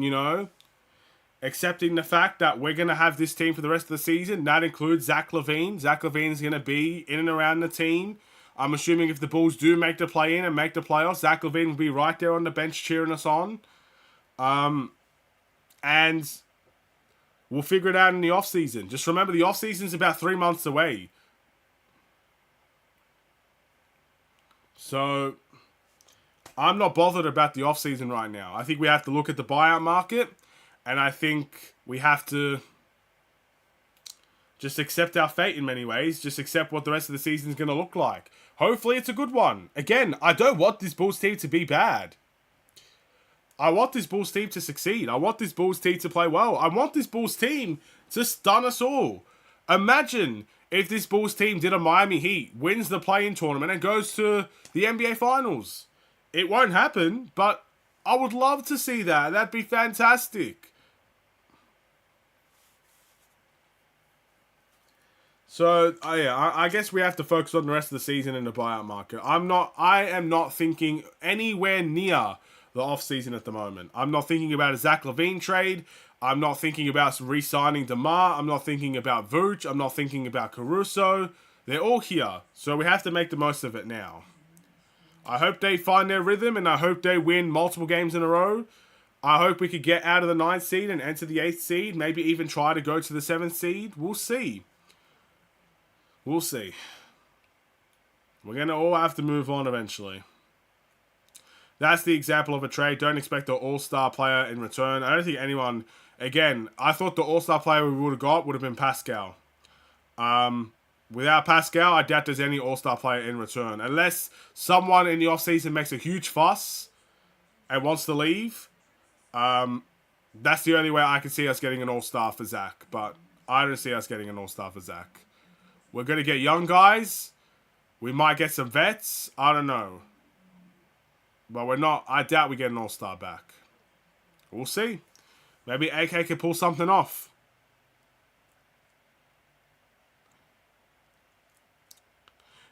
accepting the fact that we're going to have this team for the rest of the season. That includes Zach LaVine. Zach LaVine's going to be in and around the team. I'm assuming if the Bulls do make the play-in and make the playoffs, Zach LaVine will be right there on the bench cheering us on. And we'll figure it out in the offseason. Just remember, the offseason's about 3 months away. So, I'm not bothered about the offseason right now. I think we have to look at the buyout market. And I think we have to just accept our fate in many ways. Just accept what the rest of the season is going to look like. Hopefully it's a good one. Again, I don't want this Bulls team to be bad. I want this Bulls team to succeed. I want this Bulls team to play well. I want this Bulls team to stun us all. Imagine if this Bulls team did a Miami Heat, wins the play-in tournament, and goes to the NBA Finals. It won't happen, but I would love to see that. That'd be fantastic. So, I guess we have to focus on the rest of the season in the buyout market. I am not thinking anywhere near the offseason at the moment. I'm not thinking about a Zach LaVine trade. I'm not thinking about re-signing DeMar. I'm not thinking about Vooch. I'm not thinking about Caruso. They're all here. So we have to make the most of it now. I hope they find their rhythm and I hope they win multiple games in a row. I hope we could get out of the 9th seed and enter the 8th seed. Maybe even try to go to the 7th seed. We'll see. We'll see. We're going to all have to move on eventually. That's the example of a trade. Don't expect an all-star player in return. I don't think anyone... Again, I thought the all-star player we would have got would have been Pascal. Without Pascal, I doubt there's any all-star player in return. Unless someone in the offseason makes a huge fuss and wants to leave. That's the only way I can see us getting an all-star for Zach. But I don't see us getting an all-star for Zach. We're going to get young guys. We might get some vets. I don't know. But we're not... I doubt we get an all-star back. We'll see. Maybe AK can pull something off.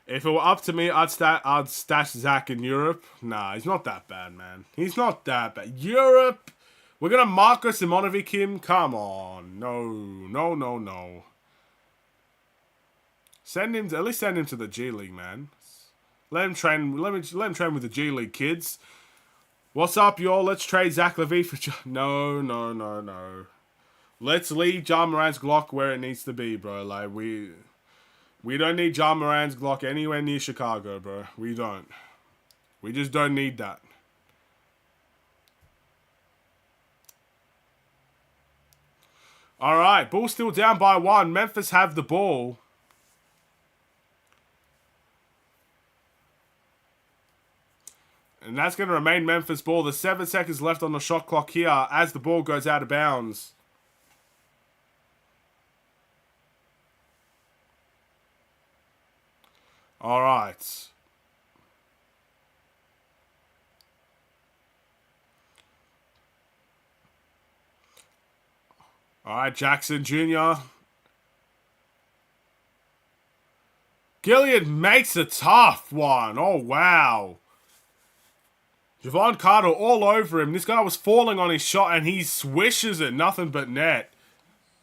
If it were up to me, I'd stash Zach in Europe. Nah, he's not that bad, man. He's not that bad. Europe? We're going to Marko Simonovic him? Come on. No. At least send him to the G League, man. Let him train with the G League kids. What's up, y'all? Let's trade Zach LaVine for... No. Let's leave Ja Morant's Glock where it needs to be, bro. Like, we don't need Ja Morant's Glock anywhere near Chicago, bro. We don't. We just don't need that. Alright, Bulls still down by 1. Memphis have the ball. And that's going to remain Memphis ball. There's 7 seconds left on the shot clock here as the ball goes out of bounds. All right. All right, Jackson Jr. Gilliard makes a tough one. Oh, wow. Javon Carter all over him. This guy was falling on his shot and he swishes it. Nothing but net.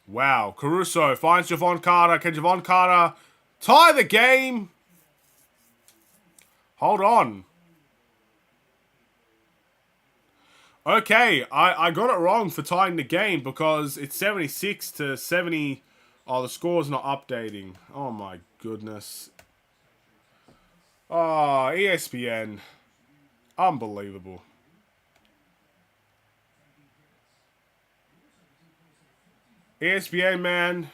Wow. Caruso finds Javon Carter. Can Javon Carter tie the game? Hold on. Okay, I got it wrong for tying the game because it's 76 to 70. Oh, the score's not updating. Oh, my goodness. Oh, ESPN. Unbelievable. ESPN, man.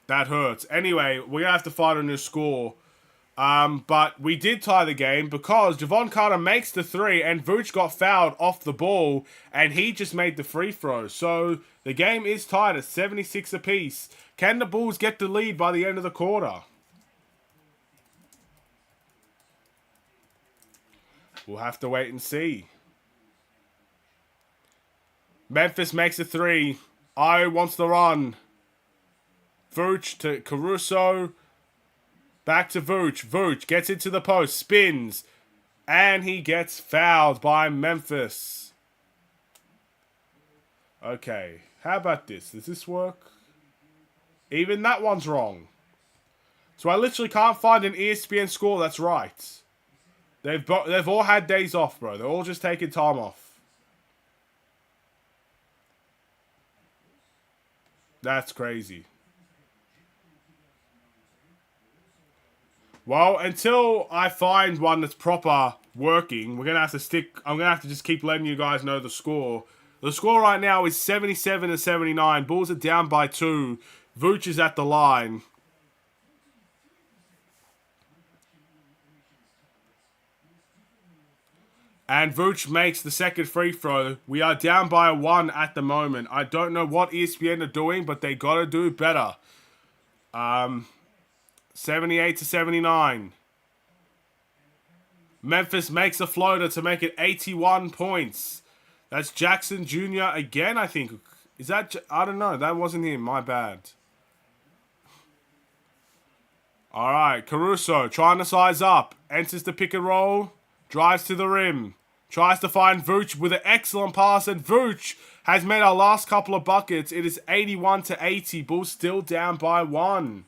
That hurts. Anyway, we're going to have to find a new score. But we did tie the game because Javon Carter makes the 3 and Vooch got fouled off the ball and he just made the free throw. So the game is tied at 76 apiece. Can the Bulls get the lead by the end of the quarter? We'll have to wait and see. Memphis makes a 3. Io wants the run. Vooch to Caruso. Back to Vooch. Vooch gets into the post. Spins. And he gets fouled by Memphis. Okay. How about this? Does this work? Even that one's wrong. So I literally can't find an ESPN score that's right. They've all had days off, bro. They're all just taking time off. That's crazy. Well, until I find one that's proper working, I'm gonna have to just keep letting you guys know the score. The score right now is 77-79. Bulls are down by 2. Vooch is at the line. And Vooch makes the second free throw. We are down by 1 at the moment. I don't know what ESPN are doing, but they gotta do better. 78-79. Memphis makes a floater to make it 81 points. That's Jackson Jr. again, I think. Is that... I don't know. That wasn't him. My bad. Alright. Caruso trying to size up. Enters the pick and roll. Drives to the rim. Tries to find Vooch with an excellent pass. And Vooch has made our last couple of buckets. It is 81-80. Bulls still down by 1.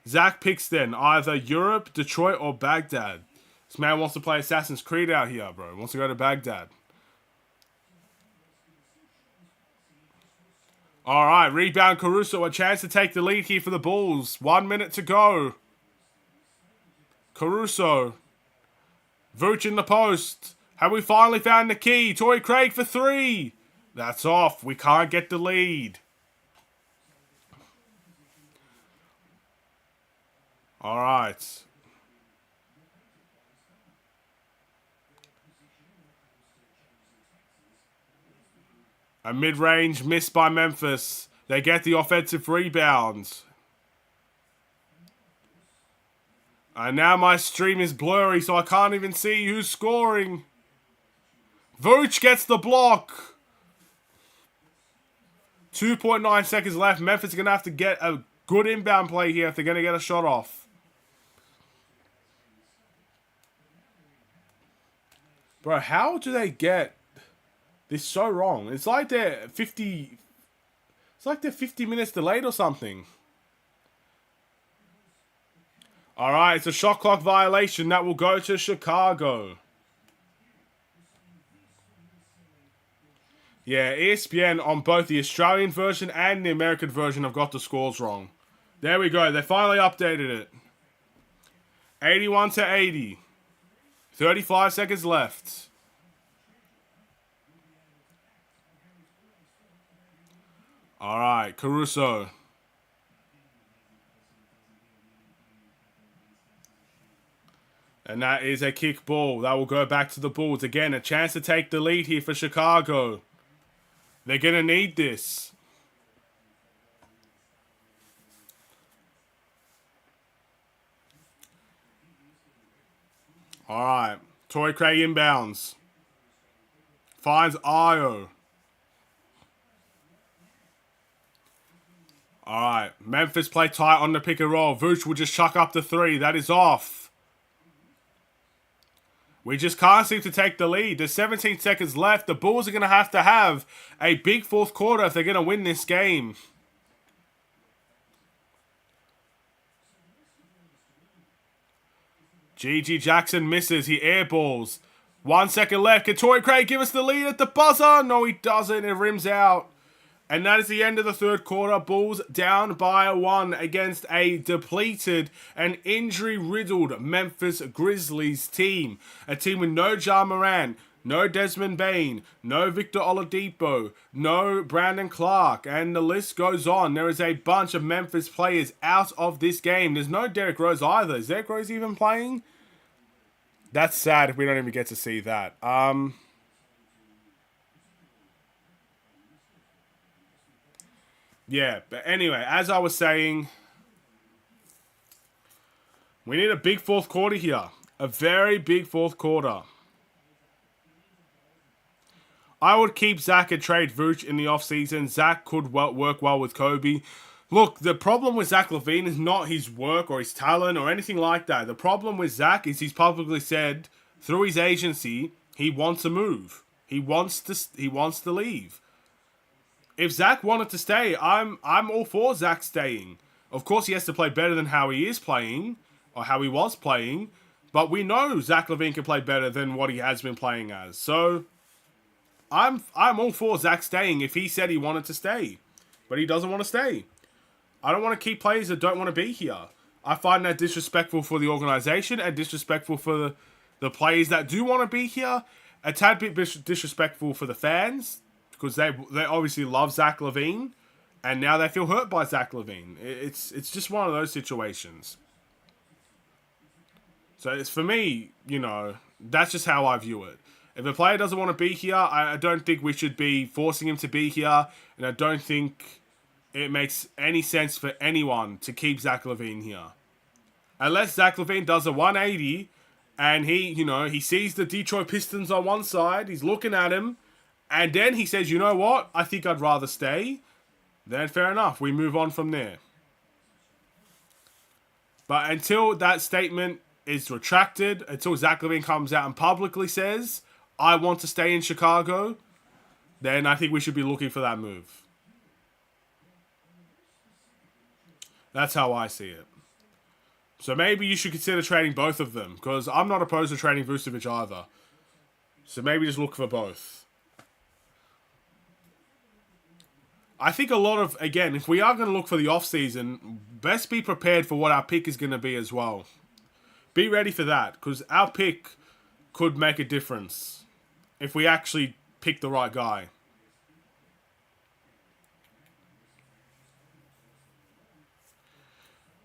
Zach Pixton, either Europe, Detroit, or Baghdad. This man wants to play Assassin's Creed out here, bro. He wants to go to Baghdad. Alright, rebound Caruso. A chance to take the lead here for the Bulls. 1 minute to go. Caruso. Vooch in the post. Have we finally found the key? Torrey Craig for 3. That's off. We can't get the lead. Alright. A mid-range miss by Memphis. They get the offensive rebound. And now my stream is blurry, so I can't even see who's scoring. Vooch gets the block. 2.9 seconds left. Memphis is going to have to get a good inbound play here if they're going to get a shot off. Bro, how do they get this so wrong? It's like they're 50... It's like they're 50 minutes delayed or something. Alright, it's a shot clock violation that will go to Chicago. Yeah, ESPN on both the Australian version and the American version have got the scores wrong. There we go. They finally updated it. 81-80. 35 seconds left. Alright, Caruso. And that is a kick ball. That will go back to the Bulls. Again, a chance to take the lead here for Chicago. They're going to need this. Alright. Torrey Craig inbounds. Finds Io. Alright. Memphis play tight on the pick and roll. Vooch will just chuck up the 3. That is off. We just can't seem to take the lead. There's 17 seconds left. The Bulls are going to have a big fourth quarter if they're going to win this game. G.G. Jackson misses. He airballs. 1 second left. Can Torrey Craig give us the lead at the buzzer? No, he doesn't. It rims out. And that is the end of the third quarter. Bulls down by 1 against a depleted and injury-riddled Memphis Grizzlies team. A team with no Ja Morant, no Desmond Bain, no Victor Oladipo, no Brandon Clark, and the list goes on. There is a bunch of Memphis players out of this game. There's no Derrick Rose either. Is Derrick Rose even playing? That's sad if we don't even get to see that. Yeah, but anyway, as I was saying, we need a big fourth quarter here. A very big fourth quarter. I would keep Zach and trade Vooch in the offseason. Zach could work well with Kobe. Look, the problem with Zach LaVine is not his work or his talent or anything like that. The problem with Zach is he's publicly said through his agency he wants to move. He wants to leave. If Zach wanted to stay, I'm all for Zach staying. Of course, he has to play better than how he is playing or how he was playing, but we know Zach LaVine can play better than what he has been playing as. So I'm all for Zach staying if he said he wanted to stay, but he doesn't want to stay. I don't want to keep players that don't want to be here. I find that disrespectful for the organization and disrespectful for the players that do want to be here. A tad bit disrespectful for the fans because they obviously love Zach LaVine, and now they feel hurt by Zach LaVine. It's just one of those situations. So it's for me, that's just how I view it. If a player doesn't want to be here, I don't think we should be forcing him to be here, and I don't think it makes any sense for anyone to keep Zach LaVine here. Unless Zach LaVine does a 180 and he sees the Detroit Pistons on one side, he's looking at him, and then he says, you know what, I think I'd rather stay, then fair enough, we move on from there. But until that statement is retracted, until Zach LaVine comes out and publicly says, I want to stay in Chicago, then I think we should be looking for that move. That's how I see it. So maybe you should consider trading both of them, because I'm not opposed to trading Vucevic either. So maybe just look for both. I think again, if we are going to look for the offseason, best be prepared for what our pick is going to be as well. Be ready for that, because our pick could make a difference if we actually pick the right guy.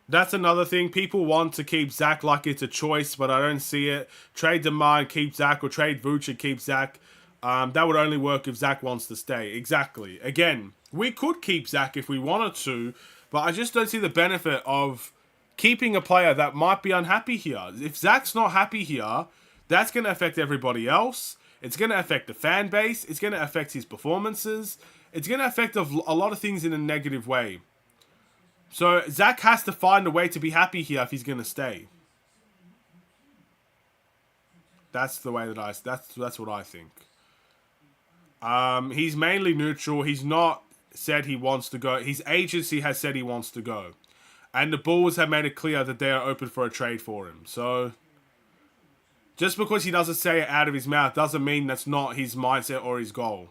That's another thing. People want to keep Zach like it's a choice, but I don't see it. Trade DeMar and keep Zach, or trade Vooch and keep Zach. That would only work if Zach wants to stay. Exactly. Again, we could keep Zach if we wanted to, but I just don't see the benefit of keeping a player that might be unhappy here. If Zach's not happy here, that's going to affect everybody else. It's going to affect the fan base. It's going to affect his performances. It's going to affect a lot of things in a negative way. So Zach has to find a way to be happy here if he's going to stay. That's the way that that's what I think. He's mainly neutral. He's not said he wants to go. His agency has said he wants to go. And the Bulls have made it clear that they are open for a trade for him. So just because he doesn't say it out of his mouth doesn't mean that's not his mindset or his goal.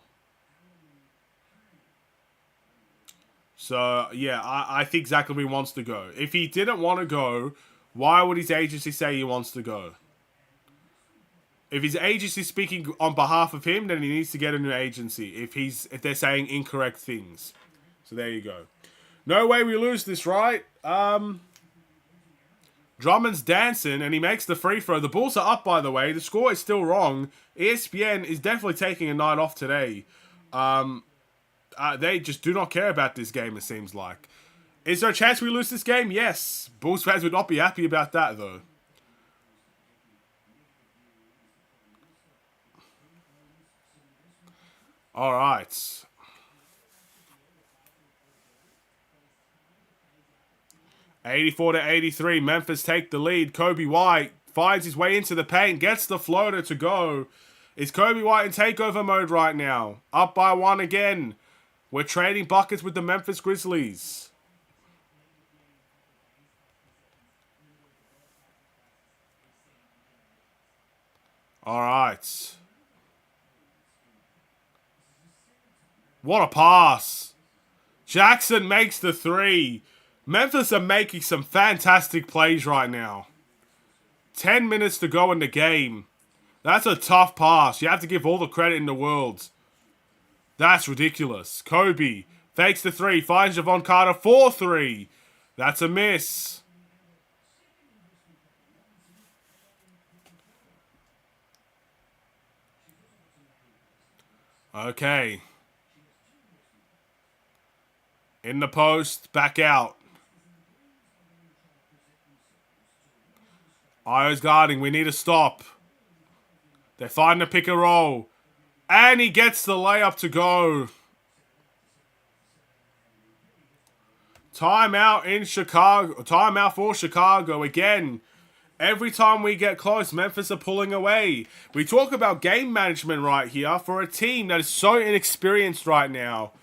So, yeah, I think Zach LaVine wants to go. If he didn't want to go, why would his agency say he wants to go? If his agency is speaking on behalf of him, then he needs to get a new agency if they're saying incorrect things. So there you go. No way we lose this, right? Drummond's dancing, and he makes the free throw. The Bulls are up, by the way. The score is still wrong. ESPN is definitely taking a night off today. They just do not care about this game, it seems like. Is there a chance we lose this game? Yes. Bulls fans would not be happy about that, though. All right. (84-83), Memphis take the lead. Kobe White finds his way into the paint, gets the floater to go. Is Kobe White in takeover mode right now? Up by one again. We're trading buckets with the Memphis Grizzlies. All right. What a pass. Jackson makes the three. Memphis are making some fantastic plays right now. 10 minutes to go in the game. That's a tough pass. You have to give all the credit in the world. That's ridiculous. Kobe fakes the three, finds Javon Carter for three. That's a miss. Okay. In the post, back out. Io's guarding. We need a stop. They find the pick and roll. And he gets the layup to go. Timeout in Chicago. Timeout for Chicago again. Every time we get close, Memphis are pulling away. We talk about game management right here for a team that is so inexperienced right now.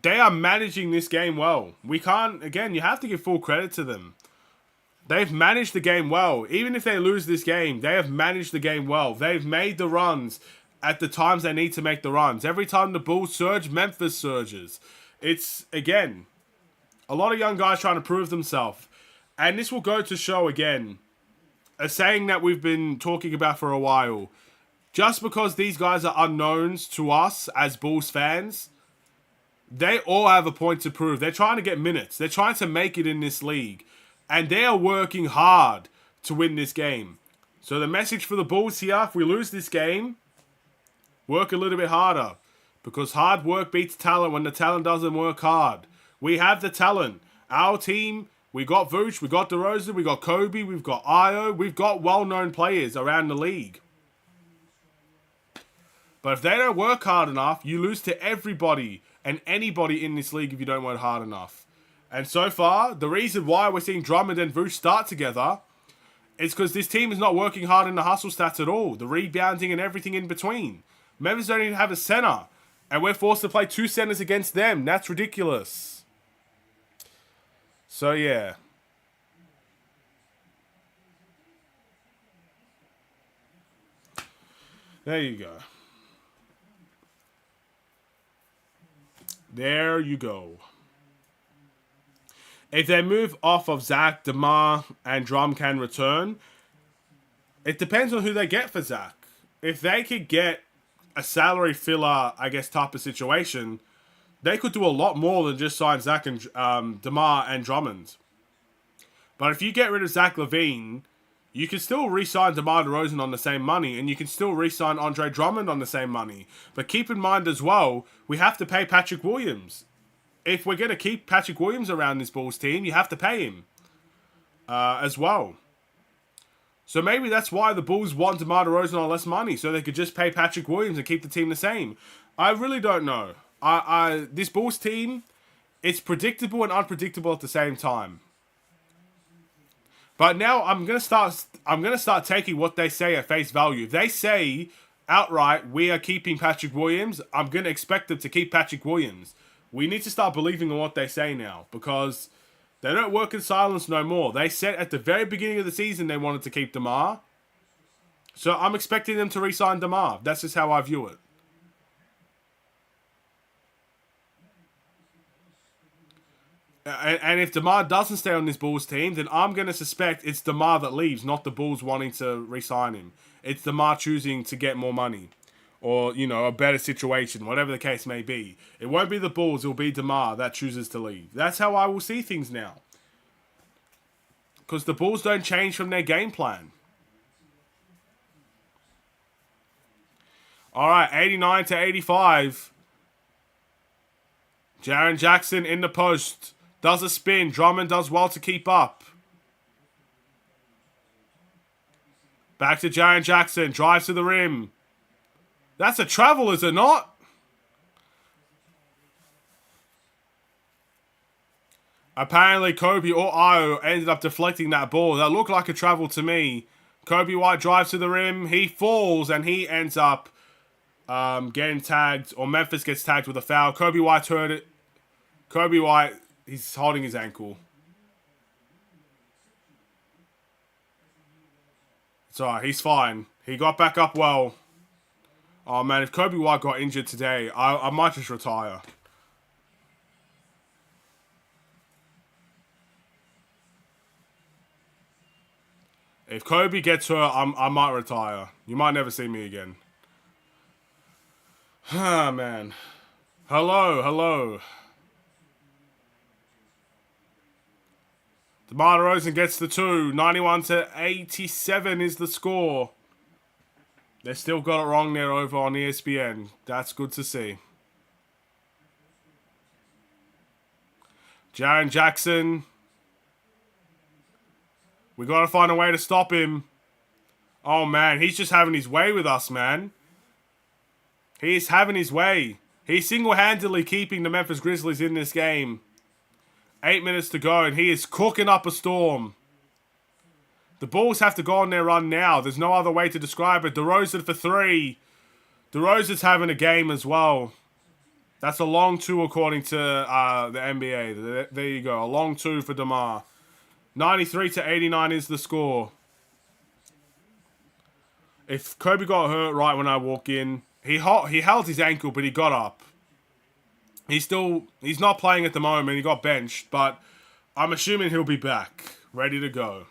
They are managing this game well. We can't, again, you have to give full credit to them. They've managed the game well. Even if they lose this game, they have managed the game well. They've made the runs at the times they need to make the runs. Every time the Bulls surge, Memphis surges. It's, again, a lot of young guys trying to prove themselves. And this will go to show, again, a saying that we've been talking about for a while. Just because these guys are unknowns to us as Bulls fans, they all have a point to prove. They're trying to get minutes. They're trying to make it in this league. And they are working hard to win this game. So the message for the Bulls here, if we lose this game, work a little bit harder. Because hard work beats talent when the talent doesn't work hard. We have the talent. Our team, we got Vooch, we got DeRozan, we got Kobe, we've got Io. We've got well-known players around the league. But if they don't work hard enough, you lose to everybody and anybody in this league if you don't work hard enough. And so far, the reason why we're seeing Drummond and Vooch start together is because this team is not working hard in the hustle stats at all. The rebounding and everything in between. Memphis don't even have a center. And we're forced to play two centers against them. That's ridiculous. So, yeah. There you go. There you go. If they move off of Zach, DeMar, and Drum can return, it depends on who they get for Zach. If they could get a salary filler, I guess, type of situation, they could do a lot more than just sign Zach and DeMar and Drummond. But if you get rid of Zach LaVine, you can still re-sign DeMar DeRozan on the same money, and you can still re-sign Andre Drummond on the same money. But keep in mind as well, we have to pay Patrick Williams. If we're going to keep Patrick Williams around this Bulls team, you have to pay him as well. So maybe that's why the Bulls want DeMar DeRozan on less money, so they could just pay Patrick Williams and keep the team the same. I really don't know. This Bulls team, it's predictable and unpredictable at the same time. But now I'm gonna start taking what they say at face value. If they say outright we are keeping Patrick Williams, I'm gonna expect them to keep Patrick Williams. We need to start believing in what they say now, because they don't work in silence no more. They said at the very beginning of the season they wanted to keep DeMar. So I'm expecting them to re-sign DeMar. That's just how I view it. And if DeMar doesn't stay on this Bulls team, then I'm going to suspect it's DeMar that leaves, not the Bulls wanting to re-sign him. It's DeMar choosing to get more money. Or, you know, a better situation, whatever the case may be. It won't be the Bulls, it'll be DeMar that chooses to leave. That's how I will see things now. Because the Bulls don't change from their game plan. Alright, 89 to 85. Jaren Jackson in the post. Does a spin. Drummond does well to keep up. Back to Jaren Jackson. Drives to the rim. That's a travel, is it not? Apparently, Kobe or Io ended up deflecting that ball. That looked like a travel to me. Kobe White drives to the rim. He falls, and he ends up getting tagged, or Memphis gets tagged with a foul. Kobe White hurt it. Kobe White, he's holding his ankle. It's alright, he's fine. He got back up well. Oh man, if Kobe White got injured today, I might just retire. If Kobe gets hurt, I might retire. You might never see me again. Ah, man. Hello. DeMar DeRozan gets the 2. 91-87 is the score. They still got it wrong there over on ESPN. That's good to see. Jaren Jackson. We got to find a way to stop him. Oh, man. He's just having his way with us, man. He's having his way. He's single-handedly keeping the Memphis Grizzlies in this game. 8 minutes to go, and he is cooking up a storm. The Bulls have to go on their run now. There's no other way to describe it. DeRozan for 3. DeRozan's having a game as well. That's a long 2 according to the NBA. There you go. A long 2 for DeMar. 93-89 is the score. If Kobe got hurt right when I walk in, he held his ankle, but he got up. He's not playing at the moment. He got benched, but I'm assuming he'll be back, ready to go.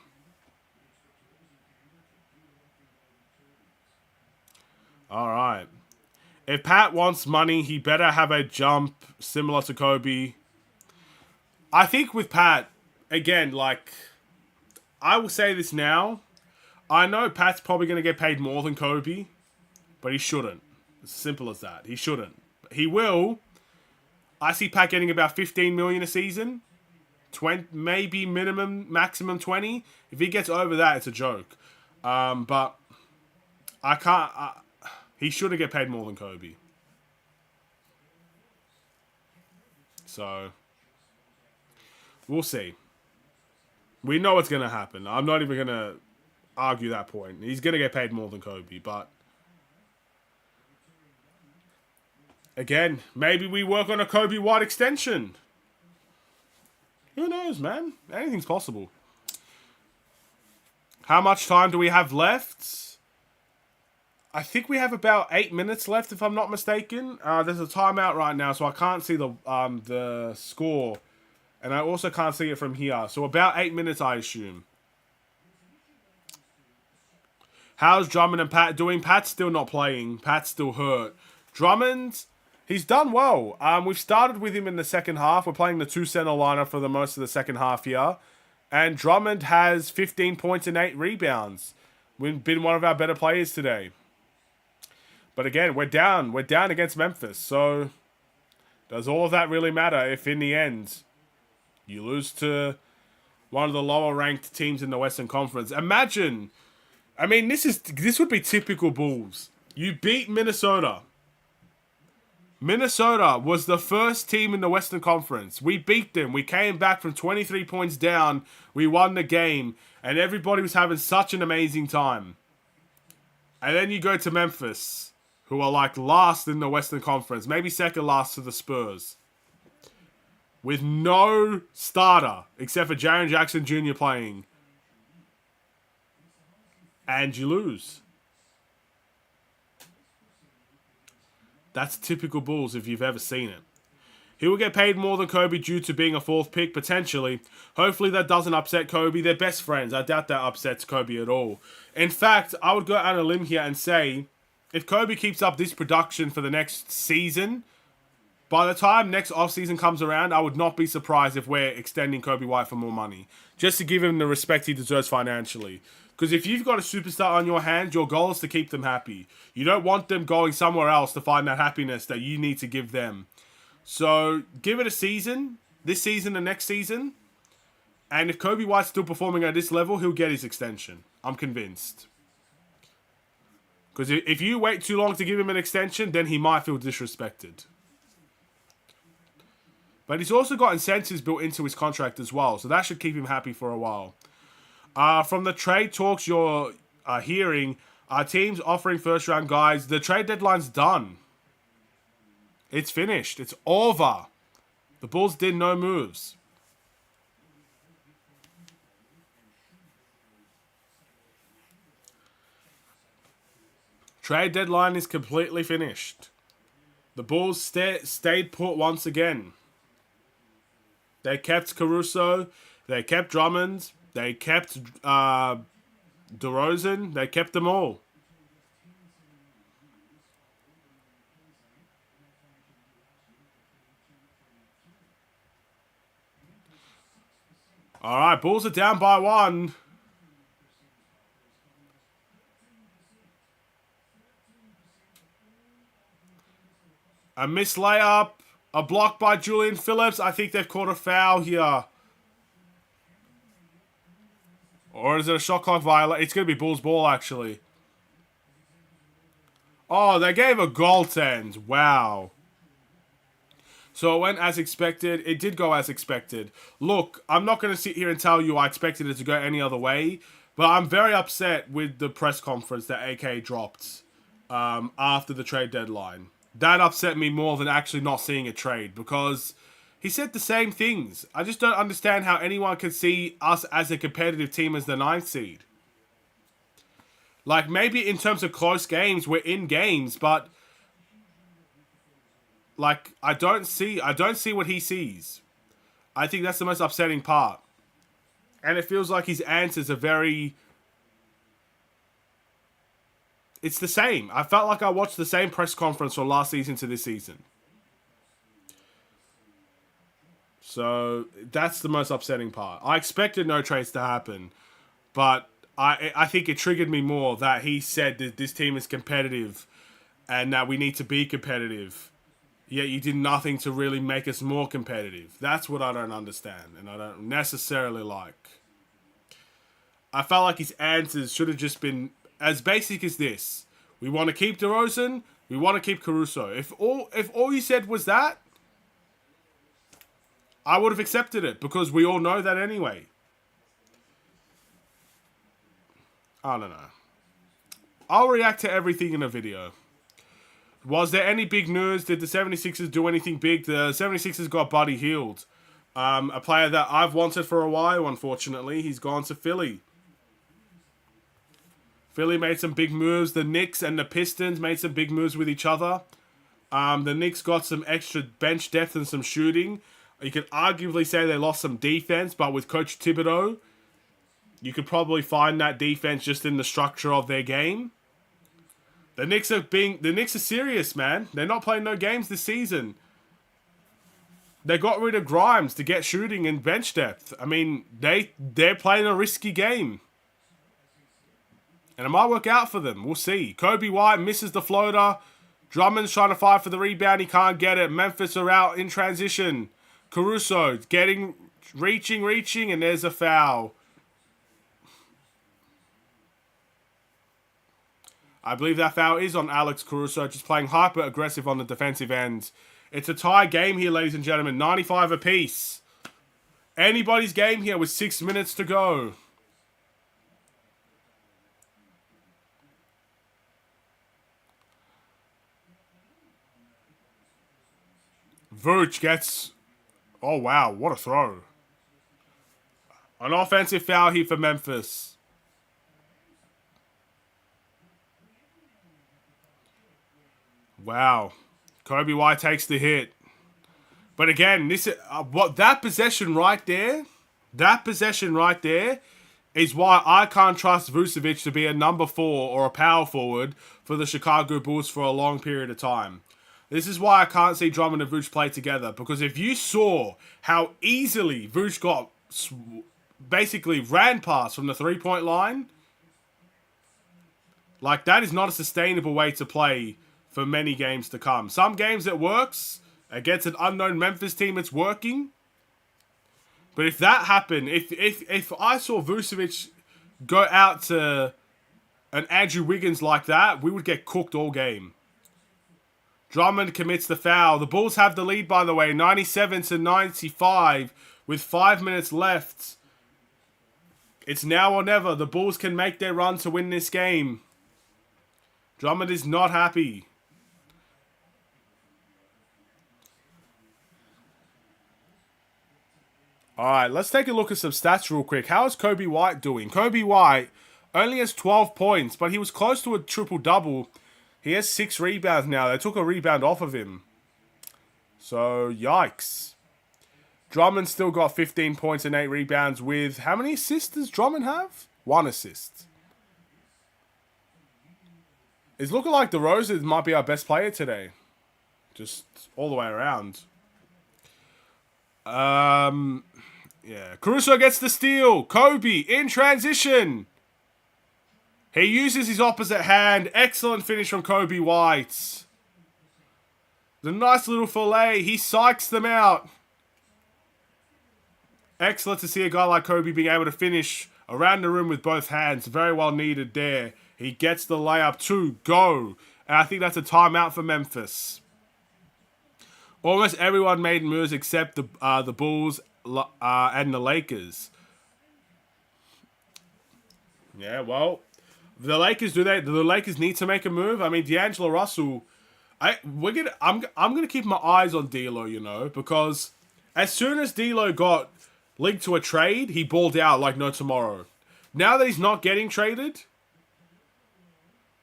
All right. If Pat wants money, he better have a jump similar to Kobe. I think with Pat, again, like, I will say this now. I know Pat's probably going to get paid more than Kobe, but he shouldn't. As simple as that. He shouldn't. He will. I see Pat getting about $15 million a season. 20, maybe maximum 20. If he gets over that, it's a joke. But I can't. He shouldn't get paid more than Kobe. So we'll see. We know what's going to happen. I'm not even going to argue that point. He's going to get paid more than Kobe, but again, maybe we work on a Kobe White extension. Who knows, man? Anything's possible. How much time do we have left? I think we have about 8 minutes left, if I'm not mistaken. There's a timeout right now, so I can't see the score. And I also can't see it from here. So about 8 minutes, I assume. How's Drummond and Pat doing? Pat's still not playing. Pat's still hurt. Drummond, he's done well. We've started with him in the second half. We're playing the 2-center lineup for the most of the second half here. And Drummond has 15 points and 8 rebounds. We've been one of our better players today. But again, we're down. We're down against Memphis. So does all of that really matter if in the end you lose to one of the lower ranked teams in the Western Conference? Imagine, I mean, this would be typical Bulls. You beat Minnesota. Minnesota was the first team in the Western Conference. We beat them. We came back from 23 points down. We won the game. And everybody was having such an amazing time. And then you go to Memphis, who are like last in the Western Conference. Maybe second last to the Spurs. With no starter, except for Jaren Jackson Jr. playing. And you lose. That's typical Bulls if you've ever seen it. He will get paid more than Kobe due to being a 4th pick, potentially. Hopefully that doesn't upset Kobe. They're best friends. I doubt that upsets Kobe at all. In fact, I would go out on a limb here and say, if Kobe keeps up this production for the next season, by the time next offseason comes around, I would not be surprised if we're extending Kobe White for more money. Just to give him the respect he deserves financially. Because if you've got a superstar on your hands, your goal is to keep them happy. You don't want them going somewhere else to find that happiness that you need to give them. So, give it a season, this season and next season. And if Kobe White's still performing at this level, he'll get his extension. I'm convinced. Because if you wait too long to give him an extension, then he might feel disrespected. But he's also got incentives built into his contract as well. So that should keep him happy for a while. From the trade talks you're hearing, teams offering first-round guys, the trade deadline's done. It's finished. It's over. The Bulls did no moves. Trade deadline is completely finished. The Bulls stayed put once again. They kept Caruso. They kept Drummond. They kept DeRozan, they kept them all. All right, Bulls are down by 1. A missed layup. A block by Julian Phillips. I think they've caught a foul here. Or is it a shot clock violation? It's going to be Bulls ball, actually. Oh, they gave a goaltend. Wow. So it went as expected. It did go as expected. Look, I'm not going to sit here and tell you I expected it to go any other way. But I'm very upset with the press conference that AK dropped after the trade deadline. That upset me more than actually not seeing a trade, because he said the same things. I just don't understand how anyone can see us as a competitive team as the 9th seed. Like, maybe in terms of close games, we're in games, but like, I don't see what he sees. I think that's the most upsetting part. And it feels like his answers are very... It's the same. I felt like I watched the same press conference from last season to this season. So, that's the most upsetting part. I expected no trades to happen, but I think it triggered me more that he said that this team is competitive and that we need to be competitive. Yet you did nothing to really make us more competitive. That's what I don't understand and I don't necessarily like. I felt like his answers should have just been as basic as this. We want to keep DeRozan. We want to keep Caruso. If all you said was that, I would have accepted it, because we all know that anyway. I don't know. I'll react to everything in a video. Was there any big news? Did the 76ers do anything big? The 76ers got Buddy Hield. A player that I've wanted for a while, unfortunately. He's gone to Philly. Philly made some big moves. The Knicks and the Pistons made some big moves with each other. The Knicks got some extra bench depth and some shooting. You could arguably say they lost some defense, but with Coach Thibodeau, you could probably find that defense just in the structure of their game. The Knicks are serious, man. They're not playing no games this season. They got rid of Grimes to get shooting and bench depth. I mean, they're playing a risky game. And it might work out for them. We'll see. Kobe White misses the floater. Drummond's trying to fight for the rebound. He can't get it. Memphis are out in transition. Caruso reaching, and there's a foul. I believe that foul is on Alex Caruso, just playing hyper aggressive on the defensive end. It's a tie game here, ladies and gentlemen. 95 apiece. Anybody's game here with 6 minutes to go. Vooch gets... Oh, wow. What a throw. An offensive foul here for Memphis. Wow. Kobe White takes the hit. But again, that possession right there is why I can't trust Vucevic to be a number 4 or a power forward for the Chicago Bulls for a long period of time. This is why I can't see Drummond and Vooch play together. Because if you saw how easily Vooch got basically ran past from the 3-point line, like, that is not a sustainable way to play for many games to come. Some games it works. Against an unknown Memphis team, it's working. But if that happened, if I saw Vucevic go out to an Andrew Wiggins like that, we would get cooked all game. Drummond commits the foul. The Bulls have the lead, by the way, 97-95 with 5 minutes left. It's now or never. The Bulls can make their run to win this game. Drummond is not happy. Alright, let's take a look at some stats real quick. How is Kobe White doing? Kobe White only has 12 points, but he was close to a triple-double. He has 6 rebounds now. They took a rebound off of him. So, yikes. Drummond still got 15 points and 8 rebounds with... How many assists does Drummond have? 1 assist. It's looking like DeRozan might be our best player today. Just all the way around. Yeah. Caruso gets the steal. Kobe in transition. He uses his opposite hand. Excellent finish from Kobe White. The nice little fillet. He psychs them out. Excellent to see a guy like Kobe being able to finish around the rim with both hands. Very well needed there. He gets the layup to go. And I think that's a timeout for Memphis. Almost everyone made moves except the Bulls and the Lakers. Yeah, well, the Lakers the Lakers need to make a move. I mean, D'Angelo Russell. I'm gonna keep my eyes on D'Lo, you know, because as soon as D'Lo got linked to a trade, he balled out like no tomorrow. Now that he's not getting traded,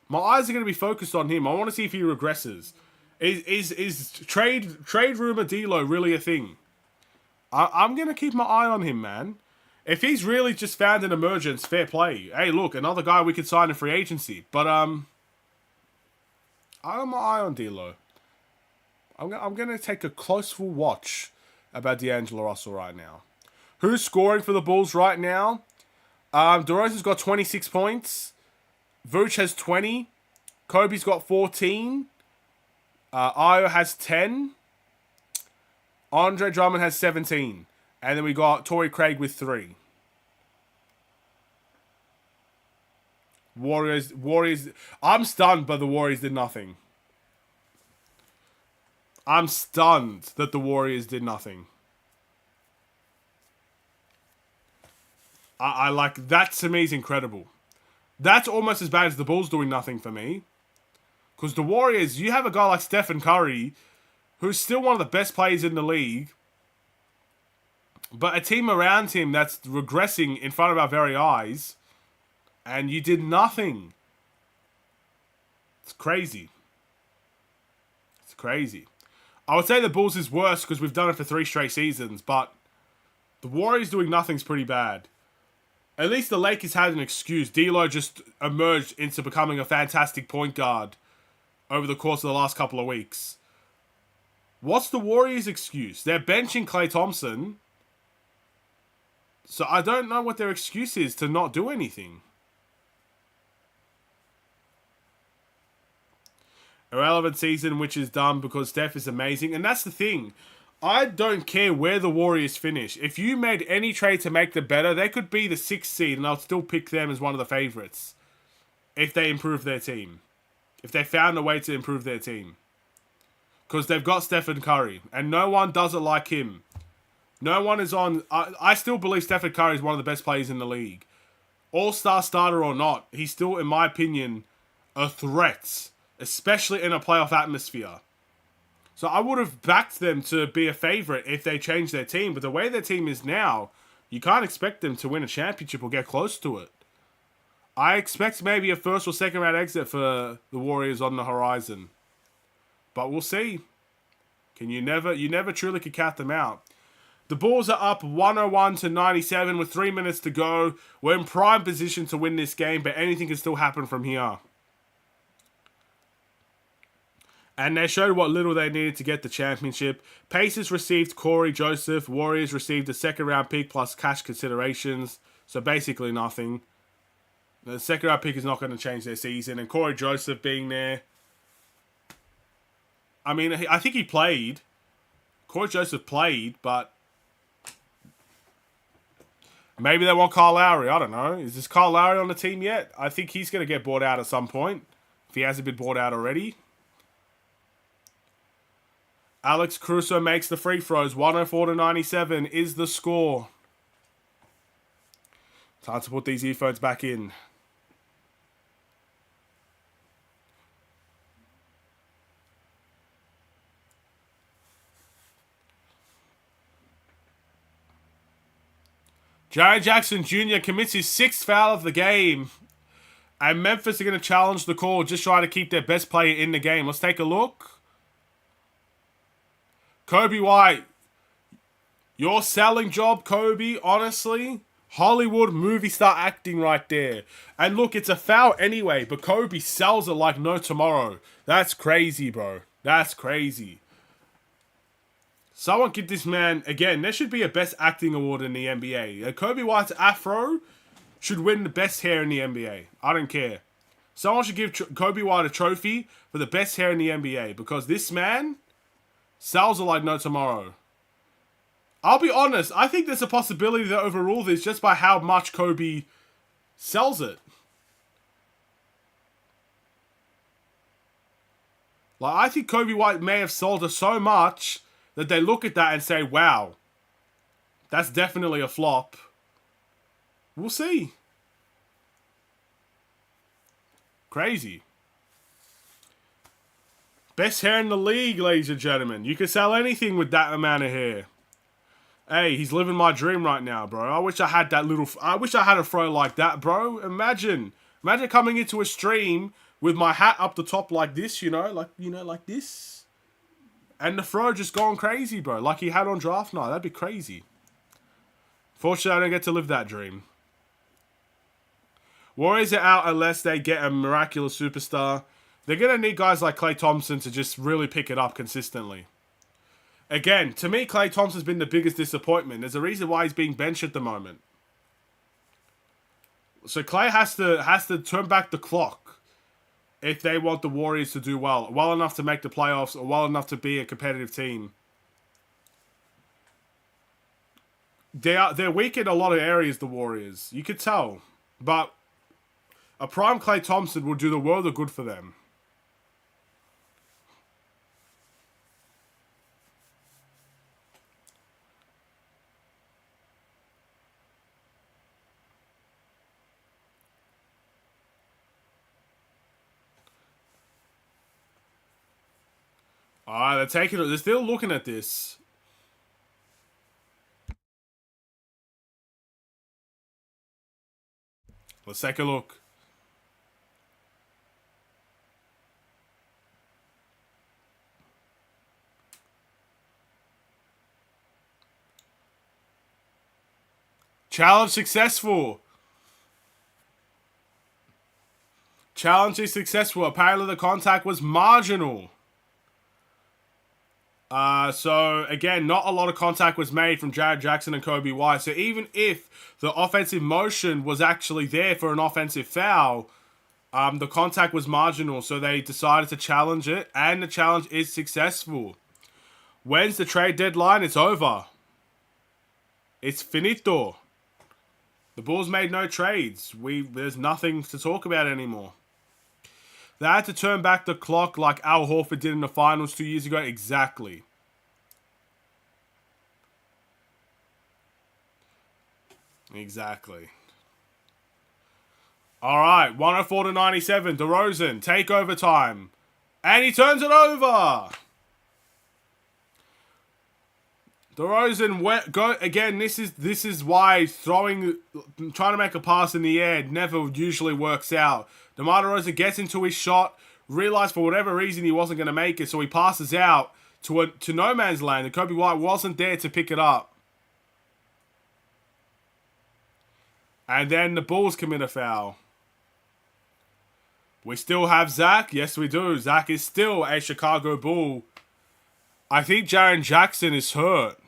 my eyes are gonna be focused on him. I want to see if he regresses. Is trade rumor D'Lo really a thing? I'm gonna keep my eye on him, man. If he's really just found an emergence, fair play. Hey, look, another guy we could sign in free agency. But I have my eye on D'Lo. I'm gonna take a close watch about D'Angelo Russell right now. Who's scoring for the Bulls right now? DeRozan's got 26 points. Vooch has 20. Kobe's got 14. Ayo has 10. Andre Drummond has 17. And then we got Torrey Craig with 3. Warriors. I'm stunned, but the Warriors did nothing. I'm stunned that the Warriors did nothing. I like, that to me is incredible. That's almost as bad as the Bulls doing nothing for me. Because the Warriors, you have a guy like Stephen Curry, who's still one of the best players in the league, but a team around him that's regressing in front of our very eyes, and you did nothing. It's crazy. It's crazy. I would say the Bulls is worse because we've done it for 3 straight seasons, but the Warriors doing nothing's pretty bad. At least the Lakers had an excuse. D'Lo just emerged into becoming a fantastic point guard over the course of the last couple of weeks. What's the Warriors' excuse? They're benching Klay Thompson. So I don't know what their excuse is to not do anything. Irrelevant season, which is done because Steph is amazing. And that's the thing. I don't care where the Warriors finish. If you made any trade to make them better, they could be the 6th seed and I'll still pick them as one of the favorites. If they improve their team. If they found a way to improve their team. Because they've got Stephen Curry. And no one does it like him. No one is on... I still believe Stephen Curry is one of the best players in the league. All-star starter or not, he's still, in my opinion, a threat. Especially in a playoff atmosphere. So I would have backed them to be a favorite if they changed their team. But the way their team is now, you can't expect them to win a championship or get close to it. I expect maybe a 1st or 2nd round exit for the Warriors on the horizon. But we'll see. You never truly can count them out. The Bulls are up 101-97 with 3 minutes to go. We're in prime position to win this game, but anything can still happen from here. And they showed what little they needed to get the championship. Pacers received Corey Joseph. Warriors received a 2nd round pick plus cash considerations. So basically nothing. The 2nd round pick is not going to change their season. And Corey Joseph being there. I mean, I think he played. Corey Joseph played, but maybe they want Kyle Lowry. I don't know. Is this Kyle Lowry on the team yet? I think he's going to get bought out at some point. If he hasn't been bought out already. Alex Caruso makes the free throws. 104-97 is the score. Time to put these earphones back in. Jaren Jackson Jr. commits his 6th foul of the game. And Memphis are going to challenge the call, just trying to keep their best player in the game. Let's take a look. Kobe White. Your selling job, Kobe, honestly, Hollywood movie star acting right there. And look, it's a foul anyway, but Kobe sells it like no tomorrow. That's crazy, bro. That's crazy. Someone give this man, again, there should be a best acting award in the NBA. Kobe White's afro should win the best hair in the NBA. I don't care. Someone should give Kobe White a trophy for the best hair in the NBA because this man sells it like no tomorrow. I'll be honest, I think there's a possibility to overrule this just by how much Kobe sells it. Like, I think Kobe White may have sold it so much that they look at that and say, wow, that's definitely a flop. We'll see. Crazy. Best hair in the league, ladies and gentlemen. You can sell anything with that amount of hair. Hey, he's living my dream right now, bro. I wish I had that little... I wish I had a fro like that, bro. Imagine coming into a stream with my hat up the top like this, like this. And the fro just going crazy, bro. Like he had on draft night. That'd be crazy. Fortunately, I don't get to live that dream. Warriors are out unless they get a miraculous superstar. They're going to need guys like Klay Thompson to just really pick it up consistently. Again, to me, Klay Thompson's been the biggest disappointment. There's a reason why he's being benched at the moment. So Klay has to turn back the clock if they want the Warriors to do well enough to make the playoffs, or well enough to be a competitive team. They're weak in a lot of areas, the Warriors. You could tell. But a prime Klay Thompson will do the world of good for them. Alright, they're still looking at this. Let's take a look. Challenge successful. Challenge is successful. Apparently the contact was marginal. So, again, not a lot of contact was made from Jared Jackson and Kobe White. So, even if the offensive motion was actually there for an offensive foul, the contact was marginal. So, they decided to challenge it, and the challenge is successful. When's the trade deadline? It's over. It's finito. The Bulls made no trades. There's nothing to talk about anymore. They had to turn back the clock like Al Horford did in the finals 2 years ago. Exactly. Exactly. All right, 104-97. DeRozan, takeover time. And he turns it over. DeRozan, go again. This is why trying to make a pass in the air never usually works out. DeMar DeRozan gets into his shot, realized for whatever reason he wasn't going to make it, so he passes out to no man's land, and Kobe White wasn't there to pick it up. And then the Bulls commit a foul. We still have Zach. Yes, we do. Zach is still a Chicago Bull. I think Jaren Jackson is hurt.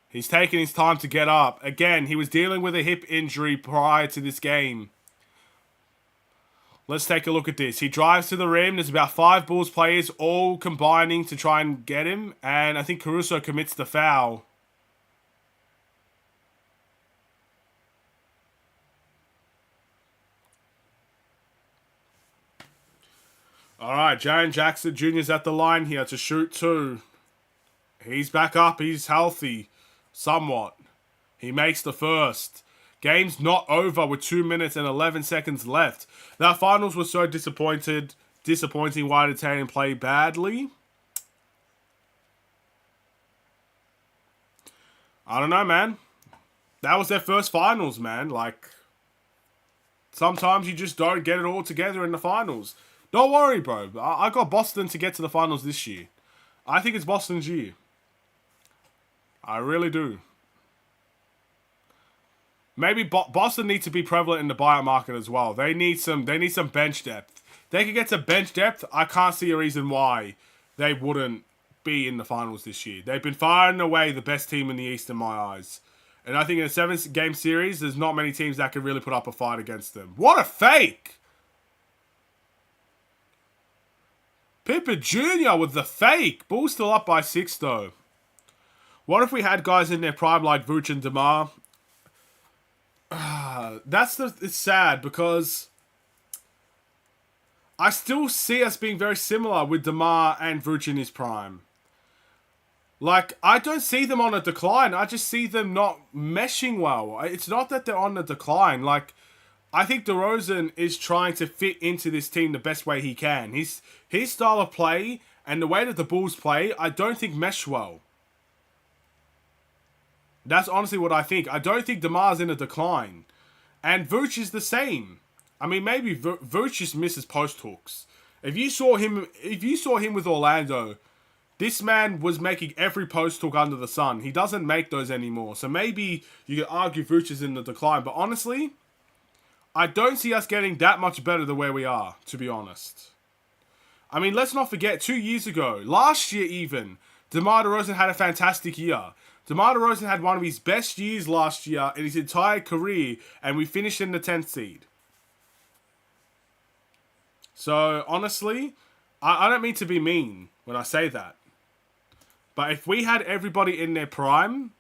He's taking his time to get up. Again, he was dealing with a hip injury prior to this game. Let's take a look at this. He drives to the rim. There's about 5 Bulls players all combining to try and get him. And I think Caruso commits the foul. Alright, Jaren Jackson Jr.'s at the line here to shoot 2. He's back up. He's healthy. Somewhat. He makes the first. Game's not over with 2 minutes and 11 seconds left. That finals was so disappointing. Why did Tatum play badly? I don't know, man. That was their first finals, man. Like, sometimes you just don't get it all together in the finals. Don't worry, bro. I got Boston to get to the finals this year. I think it's Boston's year. I really do. Maybe Boston needs to be prevalent in the buyout market as well. They need some bench depth. They could get some bench depth. I can't see a reason why they wouldn't be in the finals this year. They've been far and away the best team in the East in my eyes. And I think in a 7-game series, there's not many teams that can really put up a fight against them. What a fake! Pippen Jr. with the fake. Bulls still up by 6 though. What if we had guys in their prime like Vooch and DeMar? It's sad because I still see us being very similar with DeMar and Vooch in his prime. Like, I don't see them on a decline. I just see them not meshing well. It's not that they're on a decline. Like, I think DeRozan is trying to fit into this team the best way he can. His style of play and the way that the Bulls play, I don't think mesh well. That's honestly what I think. I don't think DeMar's in a decline. And Vooch is the same. I mean, maybe Vooch just misses post hooks. If you saw him with Orlando, this man was making every post hook under the sun. He doesn't make those anymore. So maybe you could argue Vooch is in the decline. But honestly, I don't see us getting that much better than where we are, to be honest. I mean, let's not forget, 2 years ago, last year even, DeMar DeRozan had a fantastic year. DeMar DeRozan had one of his best years last year in his entire career, and we finished in the 10th seed. So, honestly, I don't mean to be mean when I say that. But if we had everybody in their prime,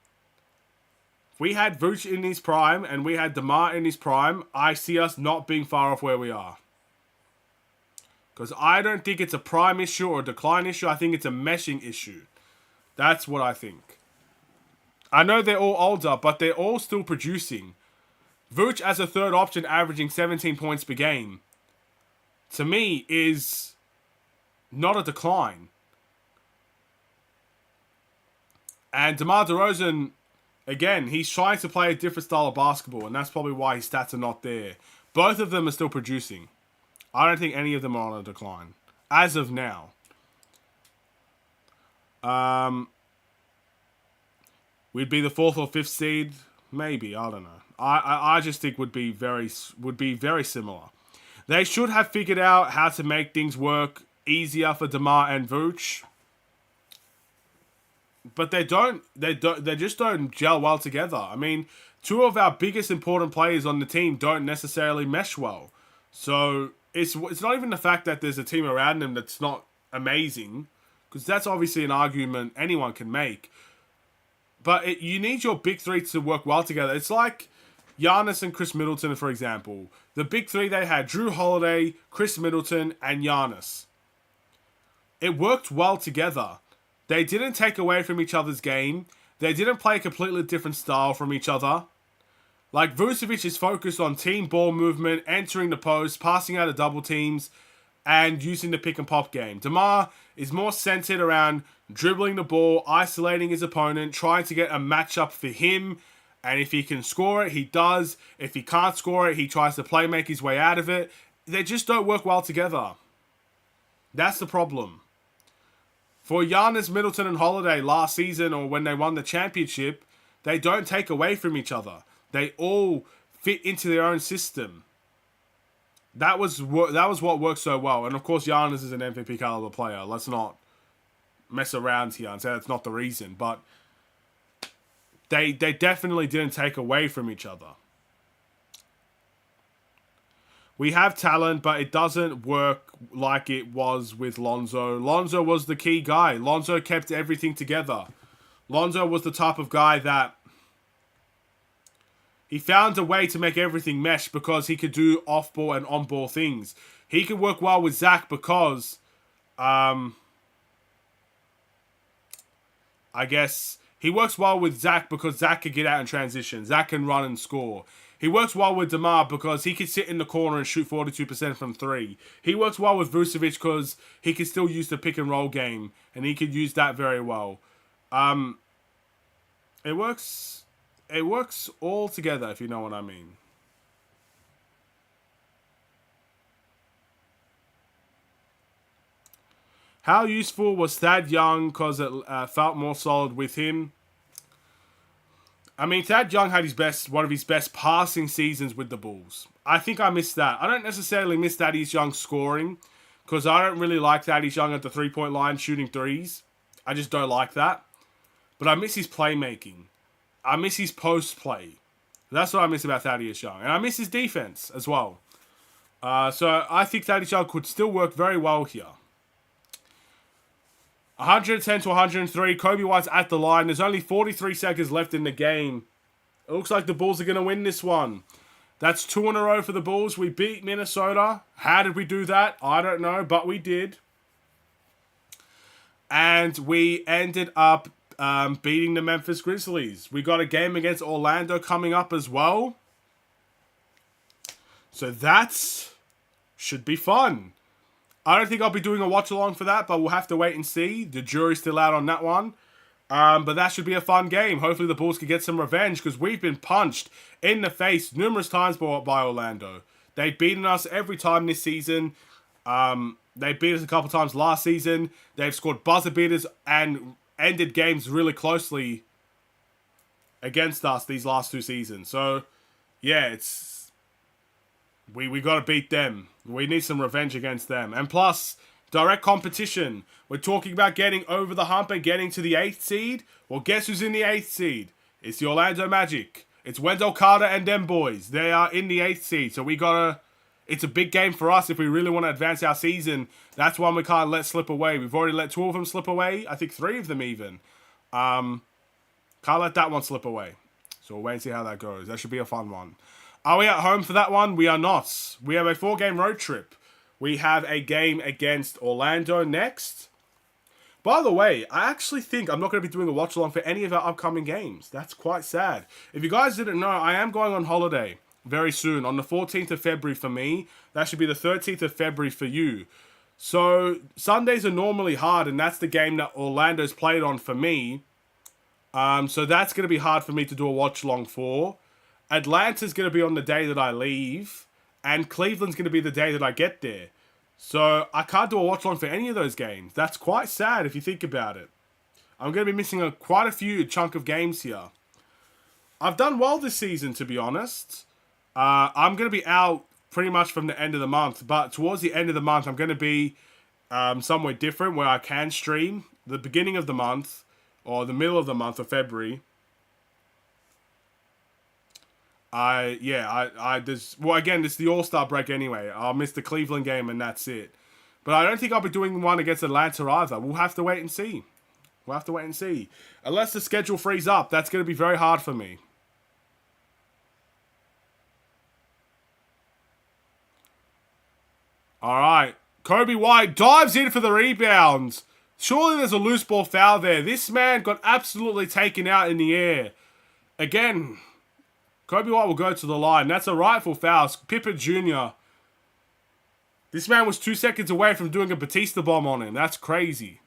if we had Vooch in his prime and we had DeMar in his prime, I see us not being far off where we are. Because I don't think it's a prime issue or a decline issue. I think it's a meshing issue. That's what I think. I know they're all older, but they're all still producing. Vooch as a third option averaging 17 points per game, to me, is not a decline. And DeMar DeRozan, again, he's trying to play a different style of basketball, and that's probably why his stats are not there. Both of them are still producing. I don't think any of them are on a decline, as of now. We'd be the 4th or 5th seed, maybe. I don't know. I just think would be very similar. They should have figured out how to make things work easier for DeMar and Vooch. But they just don't gel well together. I mean, 2 of our biggest important players on the team don't necessarily mesh well. So it's not even the fact that there's a team around them that's not amazing, because that's obviously an argument anyone can make. But you need your big 3 to work well together. It's like Giannis and Chris Middleton, for example. The big 3 they had, Drew Holiday, Chris Middleton, and Giannis. It worked well together. They didn't take away from each other's game. They didn't play a completely different style from each other. Like, Vucevic is focused on team ball movement, entering the post, passing out of double teams, and using the pick and pop game. DeMar is more centered around dribbling the ball, isolating his opponent, trying to get a matchup for him. And if he can score it, he does. If he can't score it, he tries to play make his way out of it. They just don't work well together. That's the problem. For Giannis, Middleton, and Holiday last season, or when they won the championship, they don't take away from each other. They all fit into their own system. That was what worked so well. And of course, Giannis is an MVP caliber player. Let's not mess around here and say that's not the reason. But they definitely didn't take away from each other. We have talent, but it doesn't work like it was with Lonzo. Lonzo was the key guy. Lonzo kept everything together. Lonzo was the type of guy that he found a way to make everything mesh because he could do off-ball and on-ball things. He could work well with Zach because, I guess, he works well with Zach because Zach can get out in transition. Zach can run and score. He works well with DeMar because he can sit in the corner and shoot 42% from 3. He works well with Vucevic because he can still use the pick and roll game, and he could use that very well. It works all together, if you know what I mean. How useful was Thad Young because it felt more solid with him? I mean, Thad Young had one of his best passing seasons with the Bulls. I think I missed that. I don't necessarily miss Thaddeus Young scoring, because I don't really like Thaddeus Young at the three-point line shooting threes. I just don't like that. But I miss his playmaking. I miss his post play. That's what I miss about Thaddeus Young. And I miss his defense as well. So I think Thaddeus Young could still work very well here. 110 to 103. Kobe White's at the line. There's only 43 seconds left in the game. It looks like the Bulls are going to win this one. That's 2 in a row for the Bulls. We beat Minnesota. How did we do that? I don't know, but we did. And we ended up beating the Memphis Grizzlies. We got a game against Orlando coming up as well. So that should be fun. I don't think I'll be doing a watch-along for that, but we'll have to wait and see. The jury's still out on that one. But that should be a fun game. Hopefully the Bulls can get some revenge, because we've been punched in the face numerous times by Orlando. They've beaten us every time this season. They beat us a couple times last season. They've scored buzzer beaters and ended games really closely against us these last 2 seasons. So, yeah, it's... We got to beat them. We need some revenge against them. And plus, direct competition. We're talking about getting over the hump and getting to the 8th seed. Well, guess who's in the 8th seed? It's the Orlando Magic. It's Wendell Carter and them boys. They are in the 8th seed. So we got to... It's a big game for us if we really want to advance our season. That's one we can't let slip away. We've already let 2 of them slip away. I think 3 of them even. Can't let that one slip away. So we'll wait and see how that goes. That should be a fun one. Are we at home for that one? We are not. We have a 4-game road trip. We have a game against Orlando next. By the way, I actually think I'm not going to be doing a watch-along for any of our upcoming games. That's quite sad. If you guys didn't know, I am going on holiday very soon, on the 14th of February for me. That should be the 13th of February for you. So, Sundays are normally hard, and that's the game that Orlando's played on for me. So that's going to be hard for me to do a watch-along for. Atlanta's going to be on the day that I leave, and Cleveland's going to be the day that I get there. So, I can't do a watch-along for any of those games. That's quite sad if you think about it. I'm going to be missing quite a few chunk of games here. I've done well this season, to be honest. I'm going to be out pretty much from the end of the month, but towards the end of the month, I'm going to be somewhere different where I can stream. The beginning of the month, or the middle of the month of February. This is the All-Star break anyway. I'll miss the Cleveland game and that's it. But I don't think I'll be doing one against Atlanta either. We'll have to wait and see. Unless the schedule frees up, that's going to be very hard for me. Alright. Kobe White dives in for the rebound. Surely there's a loose ball foul there. This man got absolutely taken out in the air. Again, Kobe White will go to the line. That's a rightful foul. Pippen Jr. This man was 2 seconds away from doing a Batista bomb on him. That's crazy.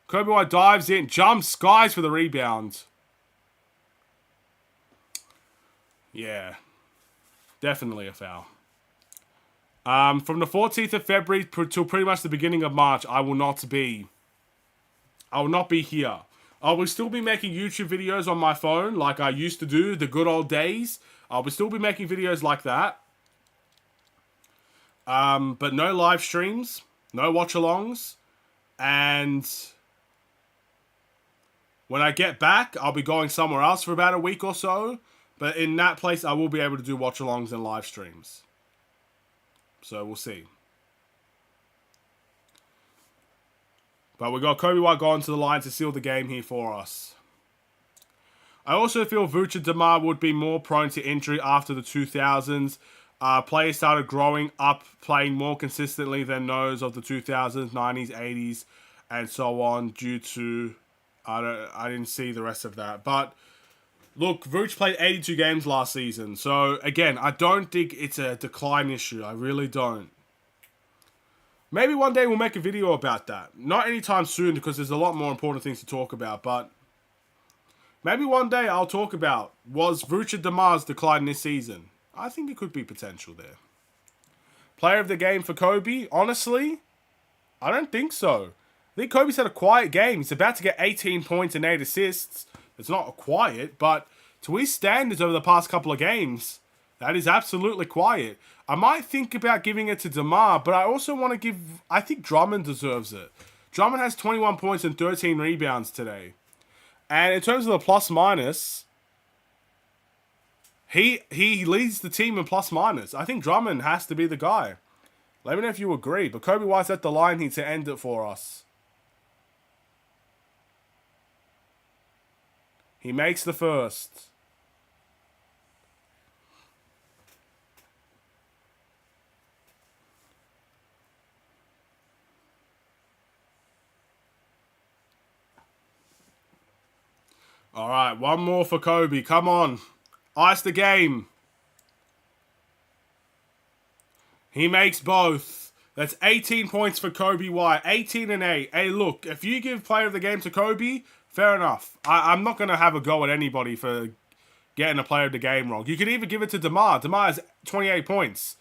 Kobe White dives in, jumps, skies for the rebound. Yeah. Definitely a foul. From the 14th of February till pretty much the beginning of March, I will not be here. I will still be making YouTube videos on my phone like I used to do, the good old days. I will still be making videos like that. But no live streams, no watch-alongs, and when I get back, I'll be going somewhere else for about a week or so. But in that place, I will be able to do watch-alongs and live streams. So we'll see. But we got Kobe White going to the line to seal the game here for us. I also feel Vucevic DeMar would be more prone to injury after the 2000s. Players started growing up, playing more consistently than those of the 2000s, 90s, 80s, and so on due to... I didn't see the rest of that. But, look, Vucevic played 82 games last season. So, again, I don't think it's a decline issue. I really don't. Maybe one day we'll make a video about that. Not anytime soon because there's a lot more important things to talk about. But maybe one day I'll talk about, was Vucevic DeMar's decline this season? I think it could be potential there. Player of the game for Kobe? Honestly, I don't think so. I think Kobe's had a quiet game. He's about to get 18 points and 8 assists. It's not quiet, but To his standards over the past couple of games, that is absolutely quiet. I might think about giving it to DeMar, but I also want to give... I think Drummond deserves it. Drummond has 21 points and 13 rebounds today. And in terms of the plus-minus, he leads the team in plus-minus. I think Drummond has to be the guy. Let me know if you agree. But Kobe White's at the line here to end it for us. He makes the first. All right, one more for Kobe. Come on. Ice the game. He makes both. That's 18 points for Kobe White. 18 and 8. Hey, look, if you give player of the game to Kobe, fair enough. I'm not going to have a go at anybody for getting a player of the game wrong. You could even give it to DeMar. DeMar has 28 points.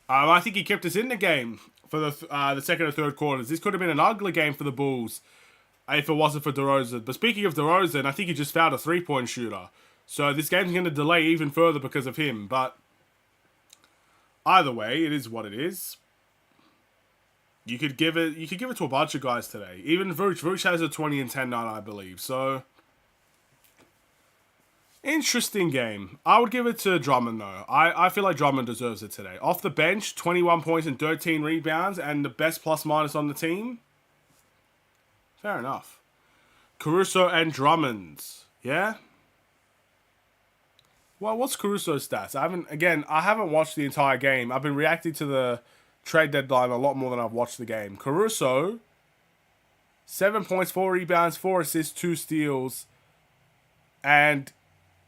I think he kept us in the game for the second or third quarters. This could have been an ugly game for the Bulls if it wasn't for DeRozan. But speaking of DeRozan, I think he just fouled a three-point shooter. So this game's going to delay even further because of him. But either way, it is what it is. You could give it to a bunch of guys today. Even Vooch. Vooch has a 20 and 10 night, I believe. So interesting game. I would give it to Drummond though. I feel like Drummond deserves it today. Off the bench, 21 points and 13 rebounds, and the best plus minus on the team. Fair enough. Caruso and Drummond. Yeah? Well, what's Caruso's stats? I haven't watched the entire game. I've been reacting to the trade deadline a lot more than I've watched the game. Caruso, 7 points, 4 rebounds, 4 assists, 2 steals. And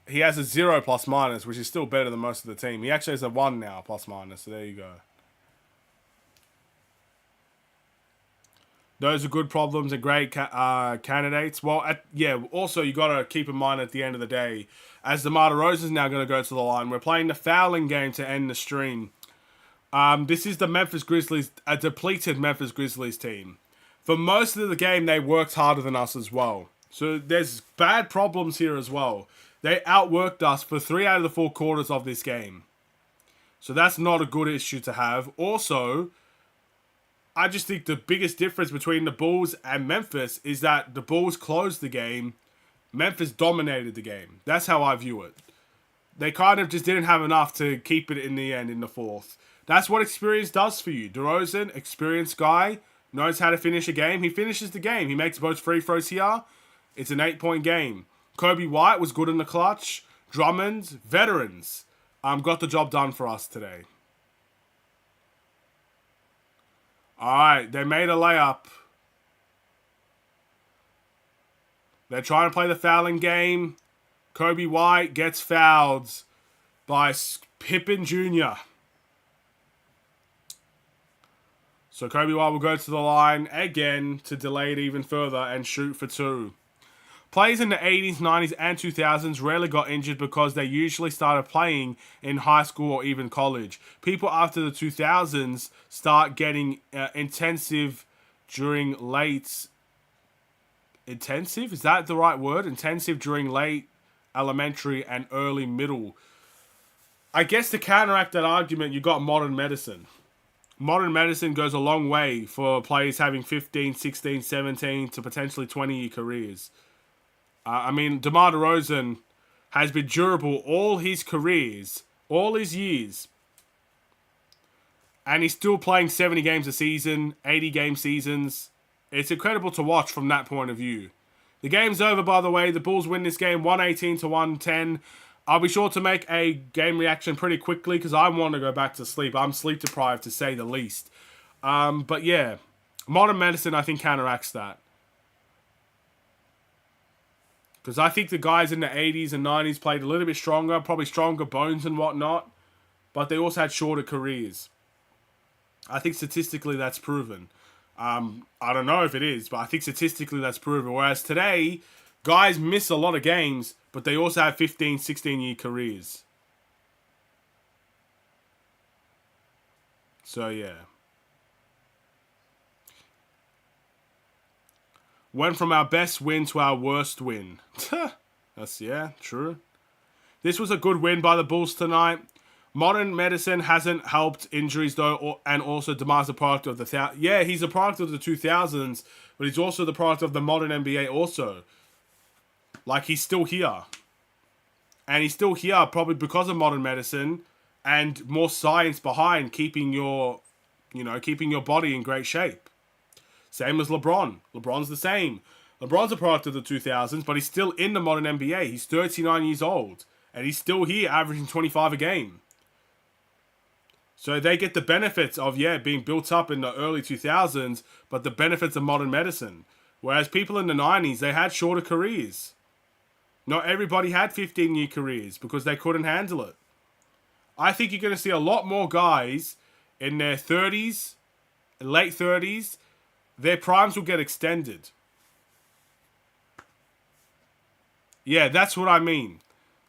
he has a 0 plus minus, which is still better than most of the team. He actually has a 1 now plus minus, so there you go. Those are good problems and great candidates. Well, also you got to keep in mind at the end of the day, as DeMar DeRozan is now going to go to the line, we're playing the fouling game to end the stream. This is the Memphis Grizzlies, a depleted Memphis Grizzlies team. For most of the game, they worked harder than us as well. So there's bad problems here as well. They outworked us for 3 out of the 4 quarters of this game. So that's not a good issue to have. Also, I just think the biggest difference between the Bulls and Memphis is that the Bulls closed the game. Memphis dominated the game. That's how I view it. They kind of just didn't have enough to keep it in the end in the fourth. That's what experience does for you. DeRozan, experienced guy, knows how to finish a game. He finishes the game. He makes both free throws here. It's an 8-point game. Kobe White was good in the clutch. Drummond, veterans, got the job done for us today. Alright, they made a layup. They're trying to play the fouling game. Kobe White gets fouled by Pippen Jr. So Kobe White will go to the line again to delay it even further and shoot for 2. Players in the 80s, 90s, and 2000s rarely got injured because they usually started playing in high school or even college. People after the 2000s start getting intensive during late... Intensive? Is that the right word? Intensive during late elementary and early middle. I guess to counteract that argument, you got modern medicine. Modern medicine goes a long way for players having 15, 16, 17 to potentially 20-year careers. DeMar DeRozan has been durable all his careers, all his years. And he's still playing 70 games a season, 80-game seasons. It's incredible to watch from that point of view. The game's over, by the way. The Bulls win this game 118 to 110. I'll be sure to make a game reaction pretty quickly because I want to go back to sleep. I'm sleep deprived, to say the least. But yeah, modern medicine, I think, counteracts that. Because I think the guys in the 80s and 90s played a little bit stronger, probably stronger bones and whatnot, but they also had shorter careers. I think statistically that's proven. I don't know if it is, but I think statistically that's proven. Whereas today, guys miss a lot of games, but they also have 15, 16-year careers. So, yeah. Went from our best win to our worst win. That's, yeah, true. This was a good win by the Bulls tonight. Modern medicine hasn't helped injuries, though, and also DeMar's a product of the... Yeah, he's a product of the 2000s, but he's also the product of the modern NBA also. Like, he's still here. And he's still here probably because of modern medicine and more science behind keeping your, keeping your body in great shape. Same as LeBron. LeBron's the same. LeBron's a product of the 2000s, but he's still in the modern NBA. He's 39 years old, and he's still here averaging 25 a game. So they get the benefits of, being built up in the early 2000s, but the benefits of modern medicine. Whereas people in the 90s, they had shorter careers. Not everybody had 15-year careers because they couldn't handle it. I think you're going to see a lot more guys in their 30s, late 30s, their primes will get extended. Yeah, that's what I mean.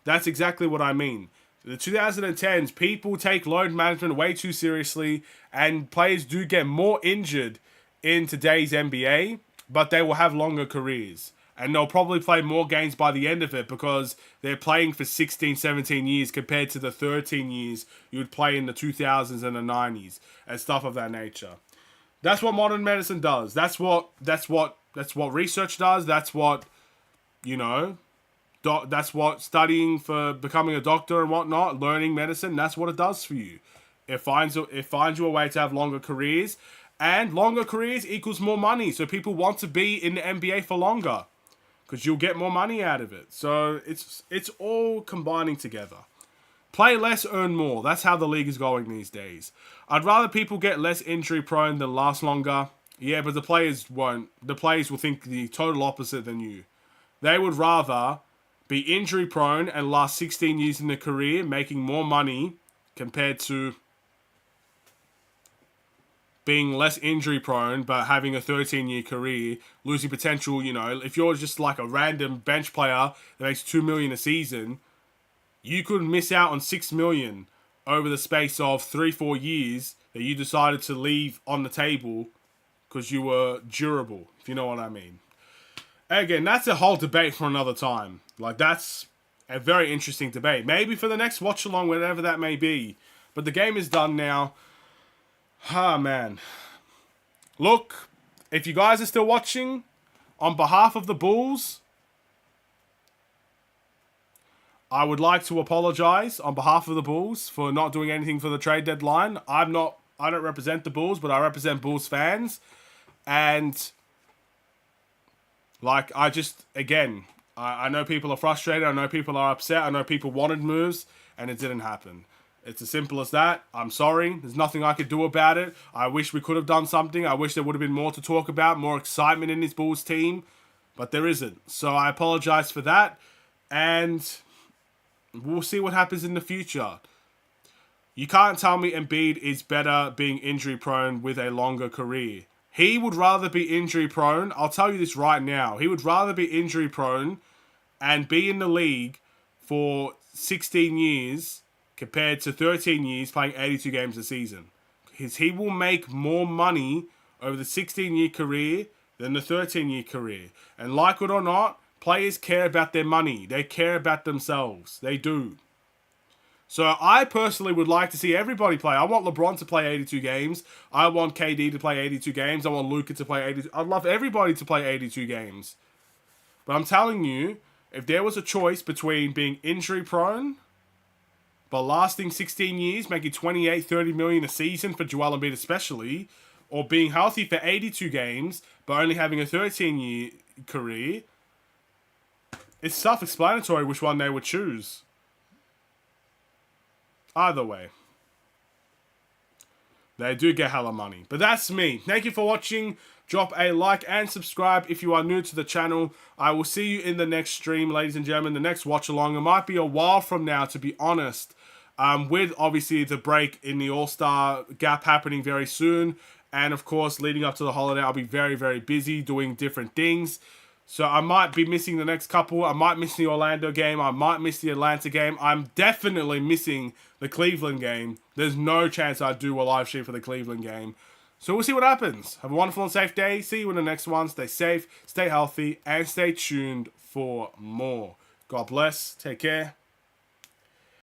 That's exactly what I mean. The 2010s, people take load management way too seriously, and players do get more injured in today's NBA, but they will have longer careers. And they'll probably play more games by the end of it because they're playing for 16, 17 years compared to the 13 years you would play in the 2000s and the 90s and stuff of that nature. That's what modern medicine does. That's what research does. That's what, that's what studying for becoming a doctor and whatnot, learning medicine, that's what it does for you. It finds you a way to have longer careers, and longer careers equals more money. So people want to be in the NBA for longer because you'll get more money out of it. So it's all combining together. Play less, earn more. That's how the league is going these days. I'd rather people get less injury prone than last longer. Yeah, but the players won't. The players will think the total opposite than you. They would rather be injury prone and last 16 years in their career, making more money compared to being less injury prone but having a 13-year career, losing potential. If you're just like a random bench player that makes $2 million a season, you could miss out on $6 million over the space of 3-4 years that you decided to leave on the table because you were durable, if you know what I mean. Again, that's a whole debate for another time. Like, that's a very interesting debate. Maybe for the next watch-along, whatever that may be. But the game is done now. Ah, man. Look, if you guys are still watching, on behalf of the Bulls, I would like to apologize on behalf of the Bulls for not doing anything for the trade deadline. I don't represent the Bulls, but I represent Bulls fans. And I know people are frustrated. I know people are upset. I know people wanted moves, and it didn't happen. It's as simple as that. I'm sorry. There's nothing I could do about it. I wish we could have done something. I wish there would have been more to talk about, more excitement in this Bulls team, but there isn't. So I apologize for that, and we'll see what happens in the future. You can't tell me Embiid is better being injury-prone with a longer career. He would rather be injury-prone. I'll tell you this right now. He would rather be injury-prone and be in the league for 16 years compared to 13 years playing 82 games a season. He will make more money over the 16-year career than the 13-year career. And like it or not, players care about their money. They care about themselves. They do. So I personally would like to see everybody play. I want LeBron to play 82 games. I want KD to play 82 games. I want Luka to play 82. I'd love everybody to play 82 games. But I'm telling you, if there was a choice between being injury-prone but lasting 16 years, making 28, 30 million a season for Joel Embiid especially, or being healthy for 82 games but only having a 13-year career, it's self-explanatory which one they would choose. Either way, they do get hella money. But that's me. Thank you for watching. Drop a like and subscribe if you are new to the channel. I will see you in the next stream, ladies and gentlemen, the next watch-along. It might be a while from now, to be honest, with obviously the break in the All-Star gap happening very soon. And, of course, leading up to the holiday, I'll be very, very busy doing different things. So I might be missing the next couple. I might miss the Orlando game. I might miss the Atlanta game. I'm definitely missing the Cleveland game. There's no chance I'd do a live stream for the Cleveland game. So we'll see what happens. Have a wonderful and safe day. See you in the next one. Stay safe, stay healthy, and stay tuned for more. God bless. Take care.